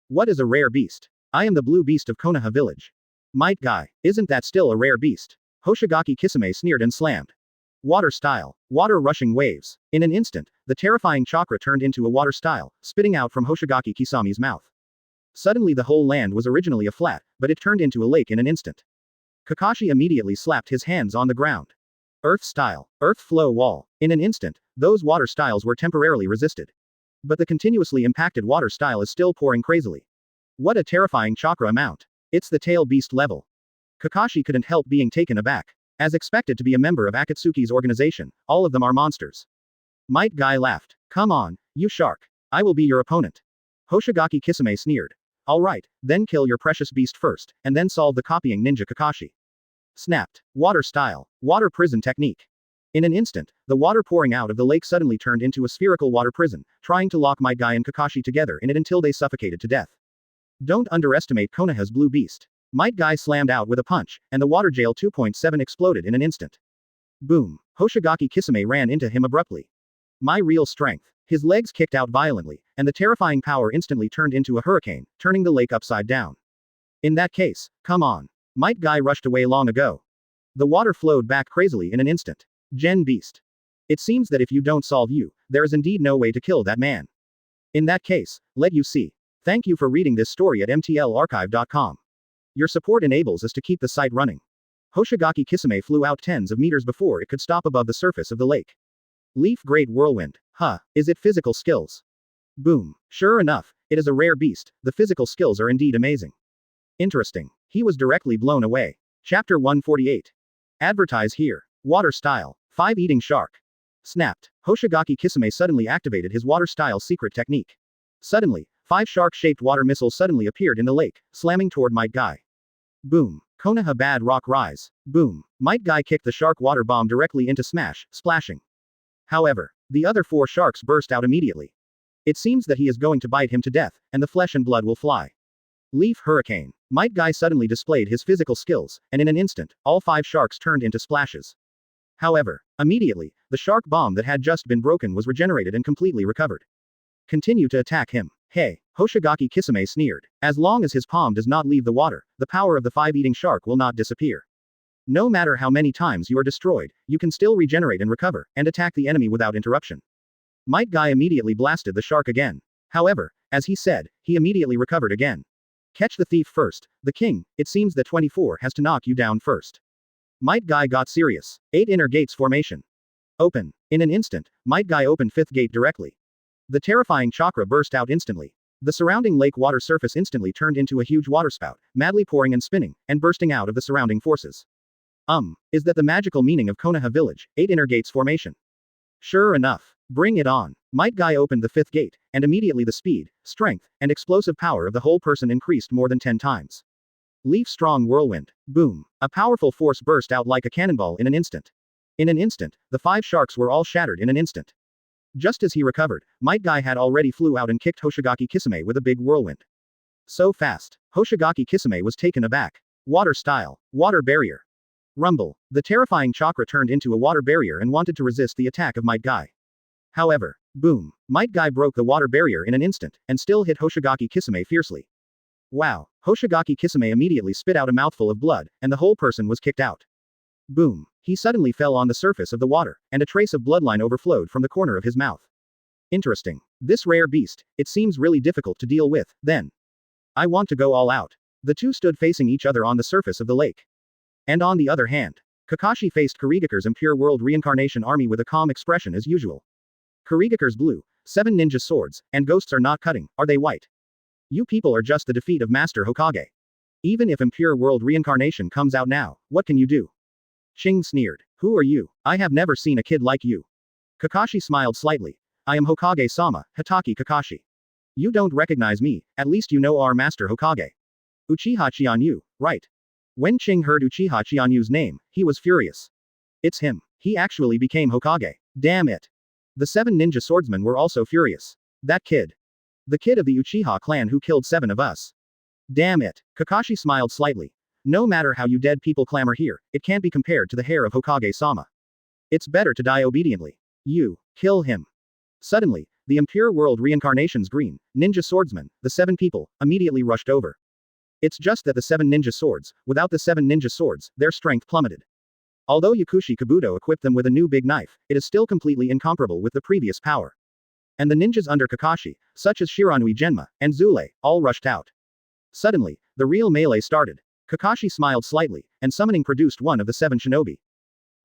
What is a rare beast? I am the blue beast of Konoha village. Might Guy, isn't that still a rare beast? Hoshigaki Kisame sneered and slammed. Water style. Water rushing waves. In an instant, the terrifying chakra turned into a water style, spitting out from Hoshigaki Kisame's mouth. Suddenly the whole land was originally a flat, but it turned into a lake in an instant. Kakashi immediately slapped his hands on the ground. Earth style. Earth flow wall. In an instant, those water styles were temporarily resisted. But the continuously impacted water style is still pouring crazily. What a terrifying chakra amount. It's the tail beast level. Kakashi couldn't help being taken aback. As expected to be a member of Akatsuki's organization, all of them are monsters. Might Guy laughed. Come on, you shark. I will be your opponent. Hoshigaki Kisame sneered. Alright, then kill your precious beast first, and then solve the copying ninja Kakashi. Snapped. Water style. Water prison technique. In an instant, the water pouring out of the lake suddenly turned into a spherical water prison, trying to lock Might Guy and Kakashi together in it until they suffocated to death. Don't underestimate Konoha's blue beast. Might Guy slammed out with a punch, and the water jail 2.7 exploded in an instant. Boom. Hoshigaki Kisame ran into him abruptly. My real strength. His legs kicked out violently, and the terrifying power instantly turned into a hurricane, turning the lake upside down. In that case, come on. Might Guy rushed away long ago. The water flowed back crazily in an instant. Gen Beast. It seems that if you don't solve you, there is indeed no way to kill that man. In that case, let you see. Thank you for reading this story at mtlarchive.com. Your support enables us to keep the site running. Hoshigaki Kisame flew out tens of meters before it could stop above the surface of the lake. Leaf Great Whirlwind. Is it physical skills? Boom. Sure enough, it is a rare beast, the physical skills are indeed amazing. Interesting. He was directly blown away. Chapter 148. Advertise here. Water Style. 5 Eating Shark. Snapped. Hoshigaki Kisame suddenly activated his water style secret technique. Suddenly, 5 shark-shaped water missiles suddenly appeared in the lake, slamming toward Might Guy. Boom. Konoha Bad Rock Rise. Boom. Might Guy kicked the shark water bomb directly into Smash, splashing. However, the other 4 sharks burst out immediately. It seems that he is going to bite him to death, and the flesh and blood will fly. Leaf Hurricane. Might Guy suddenly displayed his physical skills, and in an instant, all 5 sharks turned into splashes. However, immediately, the shark bomb that had just been broken was regenerated and completely recovered. Continue to attack him. Hey, Hoshigaki Kisame sneered. As long as his palm does not leave the water, the power of the 5-eating shark will not disappear. No matter how many times you are destroyed, you can still regenerate and recover, and attack the enemy without interruption. Might Guy immediately blasted the shark again. However, as he said, he immediately recovered again. Catch the thief first, the king, it seems that 24 has to knock you down first. Might Guy got serious. 8 inner gates formation. Open. In an instant, Might Guy opened 5th gate directly. The terrifying chakra burst out instantly. The surrounding lake water surface instantly turned into a huge waterspout, madly pouring and spinning, and bursting out of the surrounding forces. Is that the magical meaning of Konoha Village, 8 inner gates formation? Sure enough. Bring it on. Might Guy opened the 5th gate, and immediately the speed, strength, and explosive power of the whole person increased more than 10 times. Leaf Strong Whirlwind. Boom. A powerful force burst out like a cannonball in an instant. In an instant, the 5 sharks were all shattered in an instant. Just as he recovered, Might Guy had already flew out and kicked Hoshigaki Kisame with a big whirlwind. So fast. Hoshigaki Kisame was taken aback. Water Style. Water Barrier. Rumble. The terrifying chakra turned into a water barrier and wanted to resist the attack of Might Guy. However, boom. Might Guy broke the water barrier in an instant, and still hit Hoshigaki Kisame fiercely. Wow. Hoshigaki Kisame immediately spit out a mouthful of blood, and the whole person was kicked out. Boom. He suddenly fell on the surface of the water, and a trace of bloodline overflowed from the corner of his mouth. Interesting. This rare beast, it seems really difficult to deal with, then. I want to go all out. The two stood facing each other on the surface of the lake. And on the other hand, Kakashi faced Kurigaku's Impure World Reincarnation Army with a calm expression as usual. Kurigaku's blue, 7 ninja swords, and ghosts are not cutting, are they white? You people are just the defeat of Master Hokage. Even if Impure World Reincarnation comes out now, what can you do? Ching sneered. Who are you? I have never seen a kid like you. Kakashi smiled slightly. I am Hokage-sama, Hitaki Kakashi. You don't recognize me, at least you know our Master Hokage. Uchiha Qianyu, right? When Ching heard Uchiha Qianyu's name, he was furious. It's him. He actually became Hokage. Damn it. The 7 ninja swordsmen were also furious. That kid. The kid of the Uchiha clan who killed 7 of us. Damn it. Kakashi smiled slightly. No matter how you dead people clamor here, it can't be compared to the hair of Hokage-sama. It's better to die obediently. You. Kill him. Suddenly, the Impure World Reincarnation's green, ninja swordsmen, the 7 people, immediately rushed over. It's just that the 7 ninja swords, without the 7 ninja swords, their strength plummeted. Although Yakushi Kabuto equipped them with a new big knife, it is still completely incomparable with the previous power. And the ninjas under Kakashi, such as Shiranui Genma, and Zule, all rushed out. Suddenly, the real melee started. Kakashi smiled slightly, and summoning produced one of the 7 shinobi.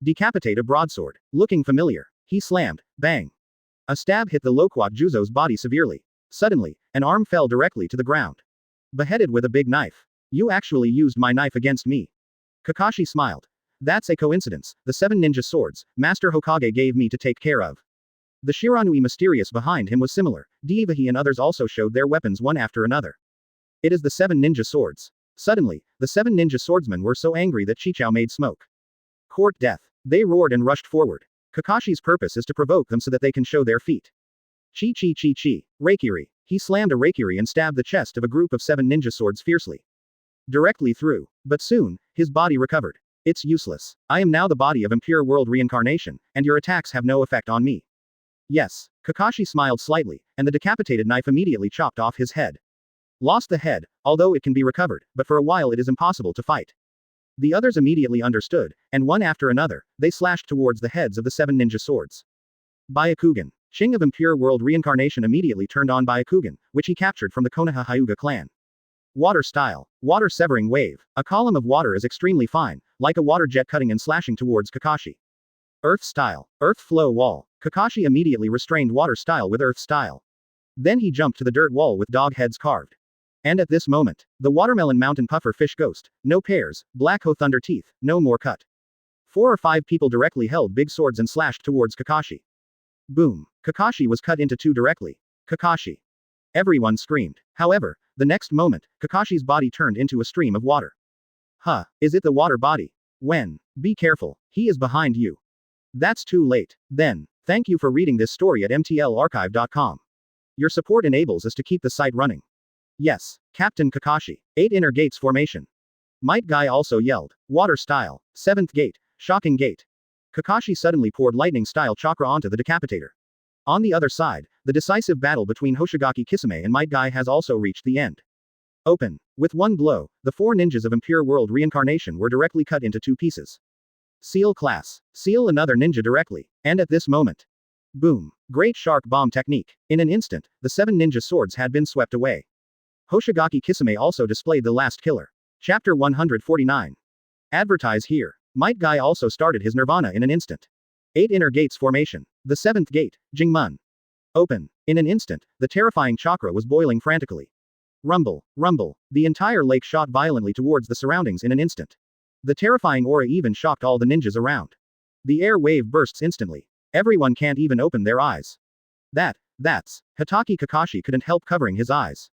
Decapitate a broadsword. Looking familiar. He slammed. Bang. A stab hit the Loquat Juzo's body severely. Suddenly, an arm fell directly to the ground. Beheaded with a big knife. You actually used my knife against me. Kakashi smiled. That's a coincidence, the 7 ninja swords, Master Hokage gave me to take care of. The Shiranui mysterious behind him was similar, Divahi and others also showed their weapons one after another. It is the 7 ninja swords. Suddenly, the 7 ninja swordsmen were so angry that Chichao made smoke. Court death. They roared and rushed forward. Kakashi's purpose is to provoke them so that they can show their feet. Chi chi chi chi. Reikiri. He slammed a Reikiri and stabbed the chest of a group of 7 ninja swords fiercely. Directly through. But soon, his body recovered. It's useless. I am now the body of Impure World Reincarnation, and your attacks have no effect on me. Yes. Kakashi smiled slightly, and the decapitated knife immediately chopped off his head. Lost the head, although it can be recovered, but for a while it is impossible to fight. The others immediately understood, and one after another, they slashed towards the heads of the 7 ninja swords. Byakugan. Ching of Impure World Reincarnation immediately turned on Byakugan, which he captured from the Konoha Hyuga clan. Water Style. Water Severing Wave. A column of water is extremely fine, like a water jet cutting and slashing towards Kakashi. Earth style. Earth flow wall. Kakashi immediately restrained water style with earth style. Then he jumped to the dirt wall with dog heads carved. And at this moment, the watermelon mountain puffer fish ghost, no pairs, black hoe thunder teeth, no more cut. 4 or 5 people directly held big swords and slashed towards Kakashi. Boom. Kakashi was cut into 2 directly. Kakashi. Everyone screamed. However, the next moment, Kakashi's body turned into a stream of water. Huh, is it the water body? When? Be careful, he is behind you. That's too late. Then, thank you for reading this story at mtlarchive.com. Your support enables us to keep the site running. Yes, Captain Kakashi. 8 inner gates formation. Might Guy also yelled. Water style. 7th gate. Shocking gate. Kakashi suddenly poured lightning style chakra onto the decapitator. On the other side, the decisive battle between Hoshigaki Kisame and Might Guy has also reached the end. Open. With one blow, the 4 ninjas of Impure World Reincarnation were directly cut into 2 pieces. Seal class. Seal another ninja directly. And at this moment. Boom. Great Shark Bomb technique. In an instant, the 7 ninja swords had been swept away. Hoshigaki Kisame also displayed the last killer. Chapter 149. Advertise here. Might Guy also started his nirvana in an instant. 8 inner gates formation. The 7th gate, Jingmun. Open. In an instant, the terrifying chakra was boiling frantically. Rumble, rumble. The entire lake shot violently towards the surroundings in an instant. The terrifying aura even shocked all the ninjas around. The air wave bursts instantly. Everyone can't even open their eyes. That's. Hitaki Kakashi couldn't help covering his eyes.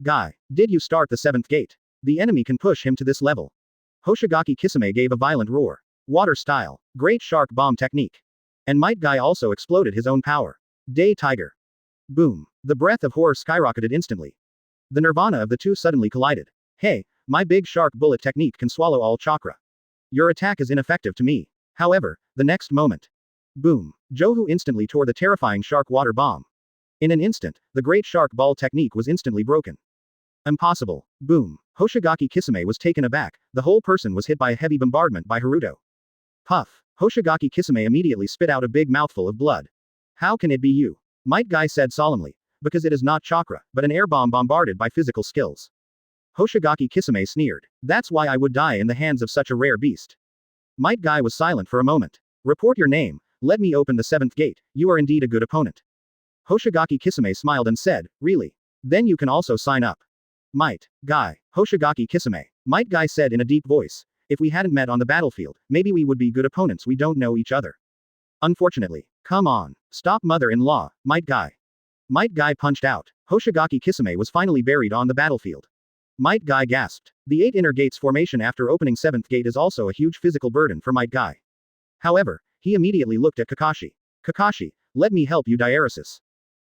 Guy, did you start the 7th gate? The enemy can push him to this level. Hoshigaki Kisame gave a violent roar. Water style. Great Shark Bomb technique. And Might Guy also exploded his own power. Day Tiger. Boom. The breath of horror skyrocketed instantly. The nirvana of the two suddenly collided. Hey, my big shark bullet technique can swallow all chakra. Your attack is ineffective to me. However, the next moment. Boom. Johu instantly tore the terrifying shark water bomb. In an instant, the great shark ball technique was instantly broken. Impossible. Boom. Hoshigaki Kisame was taken aback, the whole person was hit by a heavy bombardment by Haruto. Puff. Hoshigaki Kisame immediately spit out a big mouthful of blood. How can it be you? Might Guy said solemnly. Because it is not chakra, but an air bomb bombarded by physical skills. Hoshigaki Kisame sneered. That's why I would die in the hands of such a rare beast. Might Guy was silent for a moment. Report your name, let me open the 7th gate, you are indeed a good opponent. Hoshigaki Kisame smiled and said, really? Then you can also sign up. Might Guy. Hoshigaki Kisame. Might Guy said in a deep voice. If we hadn't met on the battlefield, maybe we would be good opponents, we don't know each other. Unfortunately. Come on. Stop mother-in-law, Might Guy. Might Guy punched out. Hoshigaki Kisame was finally buried on the battlefield. Might Guy gasped. The 8 inner gates formation after opening 7th gate is also a huge physical burden for Might Guy. However, he immediately looked at Kakashi. Kakashi, let me help you diaresis.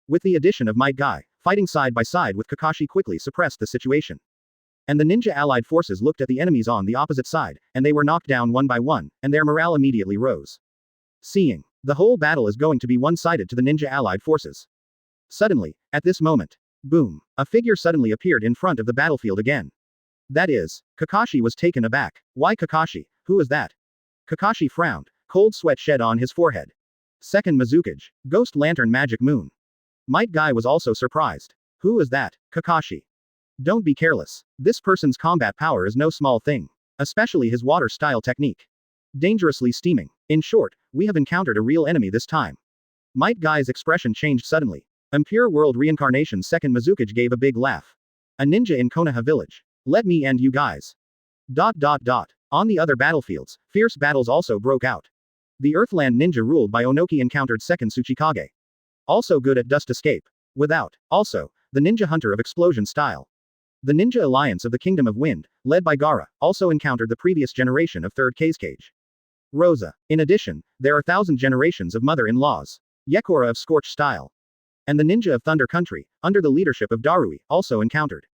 With the addition of Might Guy, fighting side by side with Kakashi quickly suppressed the situation. And the ninja allied forces looked at the enemies on the opposite side, and they were knocked down one by one, and their morale immediately rose. Seeing the whole battle is going to be one-sided to the ninja allied forces. Suddenly, at this moment, boom, a figure suddenly appeared in front of the battlefield again. That is, Kakashi was taken aback. Why Kakashi? Who is that? Kakashi frowned, cold sweat shed on his forehead. Second Mizukage, Ghost Lantern Magic Moon. Might Guy was also surprised. Who is that? Kakashi. Don't be careless. This person's combat power is no small thing. Especially his water style technique. Dangerously steaming. In short, we have encountered a real enemy this time. Might Guy's expression changed suddenly. Impure World Reincarnation's second Mizukage gave a big laugh. A ninja in Konoha village. Let me end you guys. On the other battlefields, fierce battles also broke out. The Earthland ninja ruled by Onoki encountered second Tsuchikage. Also good at dust escape. Without. Also, the ninja hunter of explosion style. The ninja alliance of the Kingdom of Wind, led by Gaara, also encountered the previous generation of third Kazekage. Rosa. In addition, there are 1,000 generations of mother-in-laws. Yekora of Scorch style. And the ninja of Thunder Country, under the leadership of Darui, also encountered.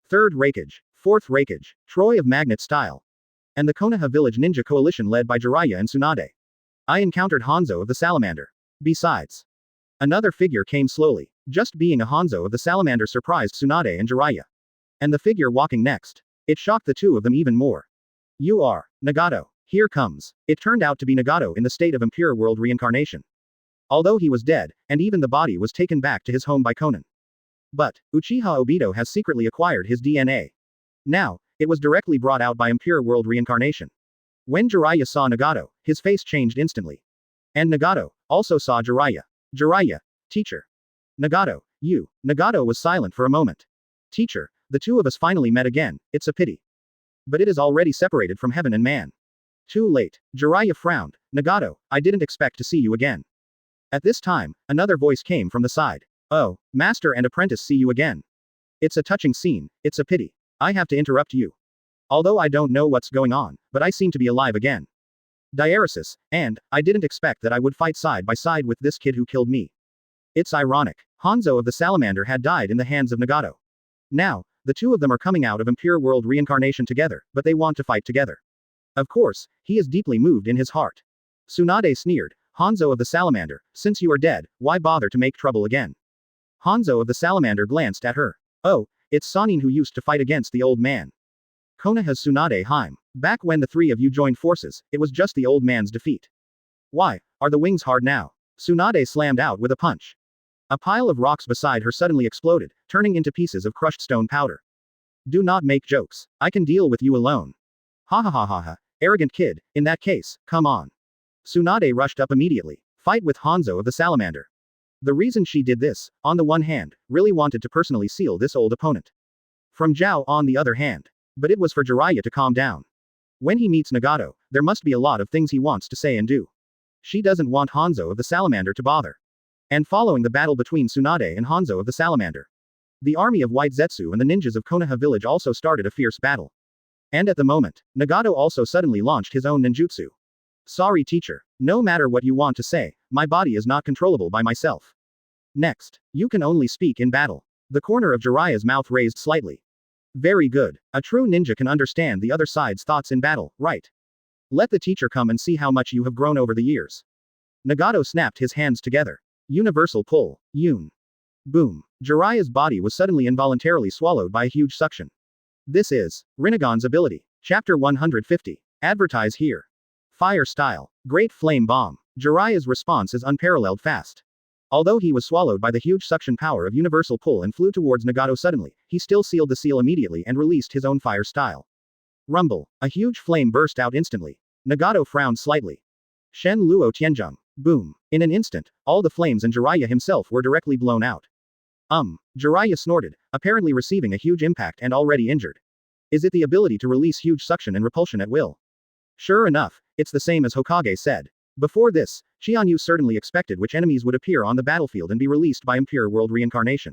Third Raikage. Fourth Raikage. Troy of Magnet style. And the Konoha village ninja coalition led by Jiraiya and Tsunade. I encountered Hanzo of the Salamander. Besides. Another figure came slowly. Just being a Hanzo of the Salamander surprised Tsunade and Jiraiya. And the figure walking next. It shocked the two of them even more. You are. Nagato. Here comes. It turned out to be Nagato in the state of impure world reincarnation. Although he was dead, and even the body was taken back to his home by Konan. But, Uchiha Obito has secretly acquired his DNA. Now, it was directly brought out by impure world reincarnation. When Jiraiya saw Nagato, his face changed instantly. And Nagato also saw Jiraiya. Jiraiya, teacher. Nagato, you. Nagato was silent for a moment. Teacher, the two of us finally met again, it's a pity. But it is already separated from heaven and man. Too late. Jiraiya frowned. Nagato, I didn't expect to see you again. At this time, another voice came from the side. Oh, master and apprentice see you again. It's a touching scene, it's a pity. I have to interrupt you. Although I don't know what's going on, but I seem to be alive again. Diaresis, and I didn't expect that I would fight side by side with this kid who killed me. It's ironic. Hanzo of the Salamander had died in the hands of Nagato. Now, the two of them are coming out of Impure World reincarnation together, but they want to fight together. Of course, he is deeply moved in his heart. Tsunade sneered, Hanzo of the Salamander, since you are dead, why bother to make trouble again? Hanzo of the Salamander glanced at her. Oh, it's Sanin who used to fight against the old man. Konoha's Tsunade Heim. Back when the three of you joined forces, it was just the old man's defeat. Why, are the wings hard now? Tsunade slammed out with a punch. A pile of rocks beside her suddenly exploded, turning into pieces of crushed stone powder. Do not make jokes. I can deal with you alone. Ha ha ha ha ha. Arrogant kid, in that case, come on. Tsunade rushed up immediately. Fight with Hanzo of the Salamander. The reason she did this, on the one hand, really wanted to personally seal this old opponent. From Zhao on the other hand. But it was for Jiraiya to calm down. When he meets Nagato, there must be a lot of things he wants to say and do. She doesn't want Hanzo of the Salamander to bother. And following the battle between Tsunade and Hanzo of the Salamander, the army of White Zetsu and the ninjas of Konoha village also started a fierce battle. And at the moment, Nagato also suddenly launched his own ninjutsu. Sorry teacher, no matter what you want to say, my body is not controllable by myself. Next, you can only speak in battle. The corner of Jiraiya's mouth raised slightly. Very good. A true ninja can understand the other side's thoughts in battle, right? Let the teacher come and see how much you have grown over the years. Nagato snapped his hands together. Universal pull. Yun. Boom. Jiraiya's body was suddenly involuntarily swallowed by a huge suction. This is Rinnegan's ability. Chapter 150. Advertise here. Fire style. Great flame bomb. Jiraiya's response is unparalleled fast. Although he was swallowed by the huge suction power of universal pull and flew towards Nagato suddenly, he still sealed the seal immediately and released his own fire style. Rumble. A huge flame burst out instantly. Nagato frowned slightly. Shen Luo Tianzheng. Boom. In an instant, all the flames and Jiraiya himself were directly blown out. Jiraiya snorted, apparently receiving a huge impact and already injured. Is it the ability to release huge suction and repulsion at will? Sure enough, it's the same as Hokage said. Before this, Qianyu certainly expected which enemies would appear on the battlefield and be released by Impure World reincarnation.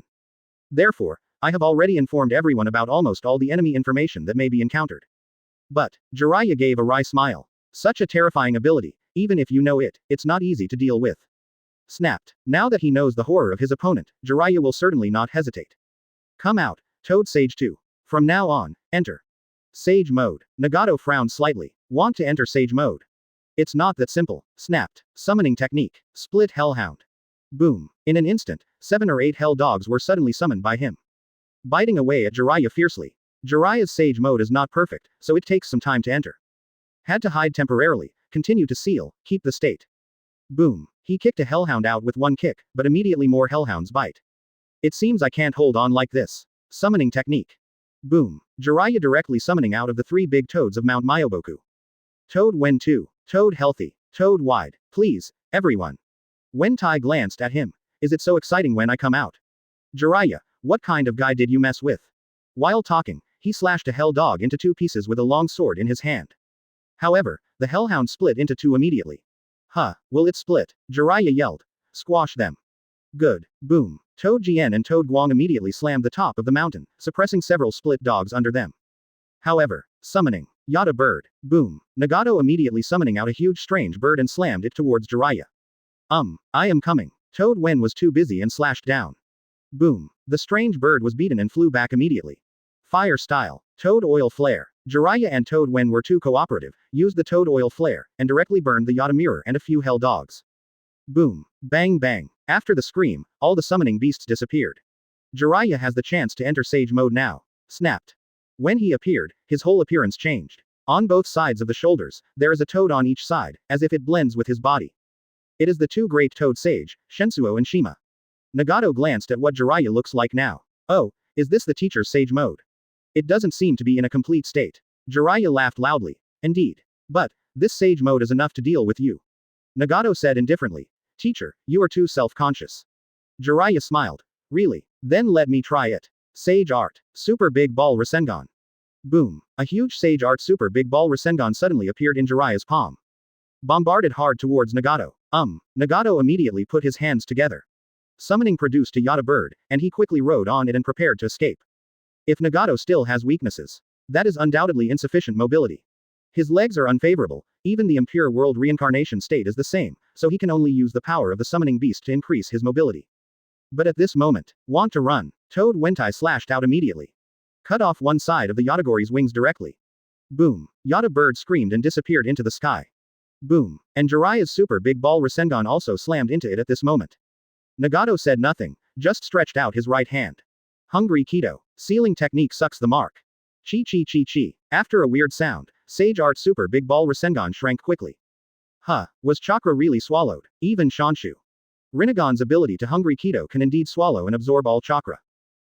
Therefore, I have already informed everyone about almost all the enemy information that may be encountered. But, Jiraiya gave a wry smile. Such a terrifying ability, even if you know it, it's not easy to deal with. Snapped. Now that he knows the horror of his opponent, Jiraiya will certainly not hesitate. Come out, Toad Sage 2. From now on, enter. Sage mode. Nagato frowned slightly. Want to enter Sage mode? It's not that simple. Snapped. Summoning technique. Split Hellhound. Boom. In an instant, 7 or 8 hell dogs were suddenly summoned by him. Biting away at Jiraiya fiercely. Jiraiya's Sage mode is not perfect, so it takes some time to enter. Had to hide temporarily, continue to seal, keep the state. Boom. He kicked a hellhound out with one kick, but immediately more hellhounds bite. It seems I can't hold on like this. Summoning technique. Boom. Jiraiya directly summoning out of the 3 big toads of Mount Myoboku. Toad Wen 2. Toad healthy. Toad wide. Please, everyone. Wen Tai glanced at him. Is it so exciting when I come out? Jiraiya, what kind of guy did you mess with? While talking, he slashed a hell dog into 2 pieces with a long sword in his hand. However, the hellhound split into 2 immediately. Huh, will it split? Jiraiya yelled. Squash them. Good. Boom. Toad Jian and Toad Guang immediately slammed the top of the mountain, suppressing several split dogs under them. However, summoning. Yada bird. Boom. Nagato immediately summoning out a huge strange bird and slammed it towards Jiraiya. I am coming. Toad Wen was too busy and slashed down. Boom. The strange bird was beaten and flew back immediately. Fire style. Toad oil flare. Jiraiya and Toad Wen were too cooperative, used the toad oil flare, and directly burned the Yada mirror and a few hell dogs. Boom. Bang bang. After the scream, all the summoning beasts disappeared. Jiraiya has the chance to enter Sage mode now. Snapped. When he appeared, his whole appearance changed. On both sides of the shoulders, there is a toad on each side, as if it blends with his body. It is the 2 great toad sage, Shensuo and Shima. Nagato glanced at what Jiraiya looks like now. Oh, is this the teacher's Sage mode? It doesn't seem to be in a complete state. Jiraiya laughed loudly. Indeed. But, This sage mode is enough to deal with you. Nagato said indifferently. Teacher, you are too self-conscious. Jiraiya smiled. Really? Then let me try it. Sage Art. Super Big Ball Rasengan. Boom. A huge Sage Art Super Big Ball Rasengan suddenly appeared in Jiraiya's palm. Bombarded hard towards Nagato. Nagato immediately put his hands together. Summoning produced a Yata bird, and he quickly rode on it and prepared to escape. If Nagato still has weaknesses, that is undoubtedly insufficient mobility. His legs are unfavorable, even the impure world reincarnation state is the same, so he can only use the power of the summoning beast to increase his mobility. But at this moment, want to run, Toad Wentai slashed out immediately. Cut off one side of the Yatagori's wings directly. Boom. Yata bird screamed and disappeared into the sky. Boom. And Jiraiya's super big ball Rasengan also slammed into it at this moment. Nagato said nothing, just stretched out his right hand. Hungry Keto. Sealing technique sucks the mark. Chi chi chi chi. After a weird sound, Sage Art Super Big Ball Rasengan shrank quickly. Was chakra really swallowed? Even Shanshu. Rinnegan's ability to Hungry Keto can indeed swallow and absorb all chakra.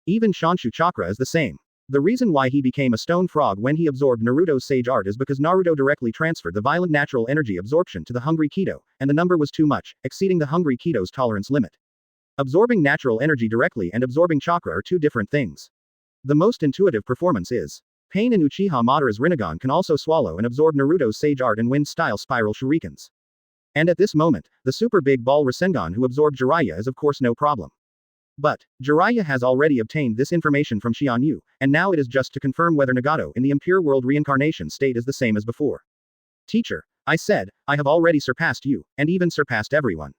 Even Shanshu chakra is the same. The reason why he became a stone frog when he absorbed Naruto's Sage Art is because Naruto directly transferred the violent natural energy absorption to the Hungry Keto, and the number was too much, exceeding the Hungry Keto's tolerance limit. Absorbing natural energy directly and absorbing chakra are two different things. The most intuitive performance is Pain and Uchiha Madara's Rinnegan can also swallow and absorb Naruto's Sage Art and Wind-style spiral shurikens. And at this moment, the Super Big Ball Rasengan who absorbed Jiraiya is of course no problem. But, Jiraiya has already obtained this information from Qianyu, and now it is just to confirm whether Nagato in the impure world reincarnation state is the same as before. Teacher, I said, I have already surpassed you, and even surpassed everyone.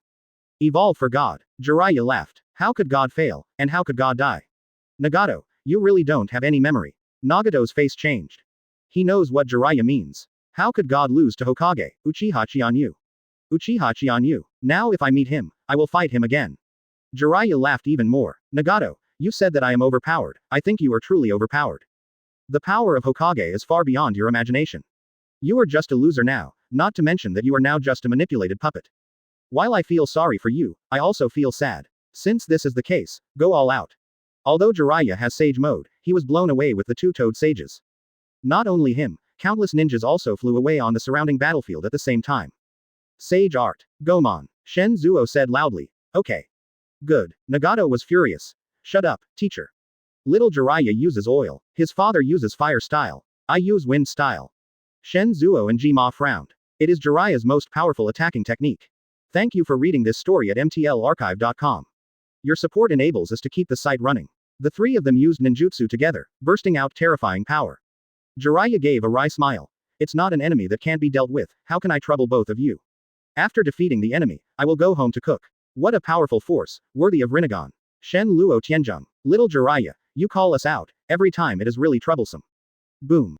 Evolve for God. Jiraiya laughed. How could God fail, and how could God die? Nagato, you really don't have any memory. Nagato's face changed. He knows what Jiraiya means. How could God lose to Hokage, Uchiha Qianyu? Uchiha Qianyu. Now if I meet him, I will fight him again. Jiraiya laughed even more. Nagato, you said that I am overpowered. I think you are truly overpowered. The power of Hokage is far beyond your imagination. You are just a loser now, not to mention that you are now just a manipulated puppet. While I feel sorry for you, I also feel sad. Since this is the case, go all out. Although Jiraiya has Sage Mode, he was blown away with the two-toed sages. Not only him, countless ninjas also flew away on the surrounding battlefield at the same time. Sage Art. Gomon. Shen Zuo said loudly. Okay. Good. Nagato was furious. Shut up, teacher. Little Jiraiya uses oil. His father uses fire style. I use wind style. Shen Zuo and Jima frowned. It is Jiraiya's most powerful attacking technique. Thank you for reading this story at mtlarchive.com. Your support enables us to keep the site running. The three of them used ninjutsu together, bursting out terrifying power. Jiraiya gave a wry smile. It's not an enemy that can't be dealt with, how can I trouble both of you? After defeating the enemy, I will go home to cook. What a powerful force, worthy of Rinnegan. Shen Luo Tianzheng. Little Jiraiya, you call us out, every time it is really troublesome. Boom.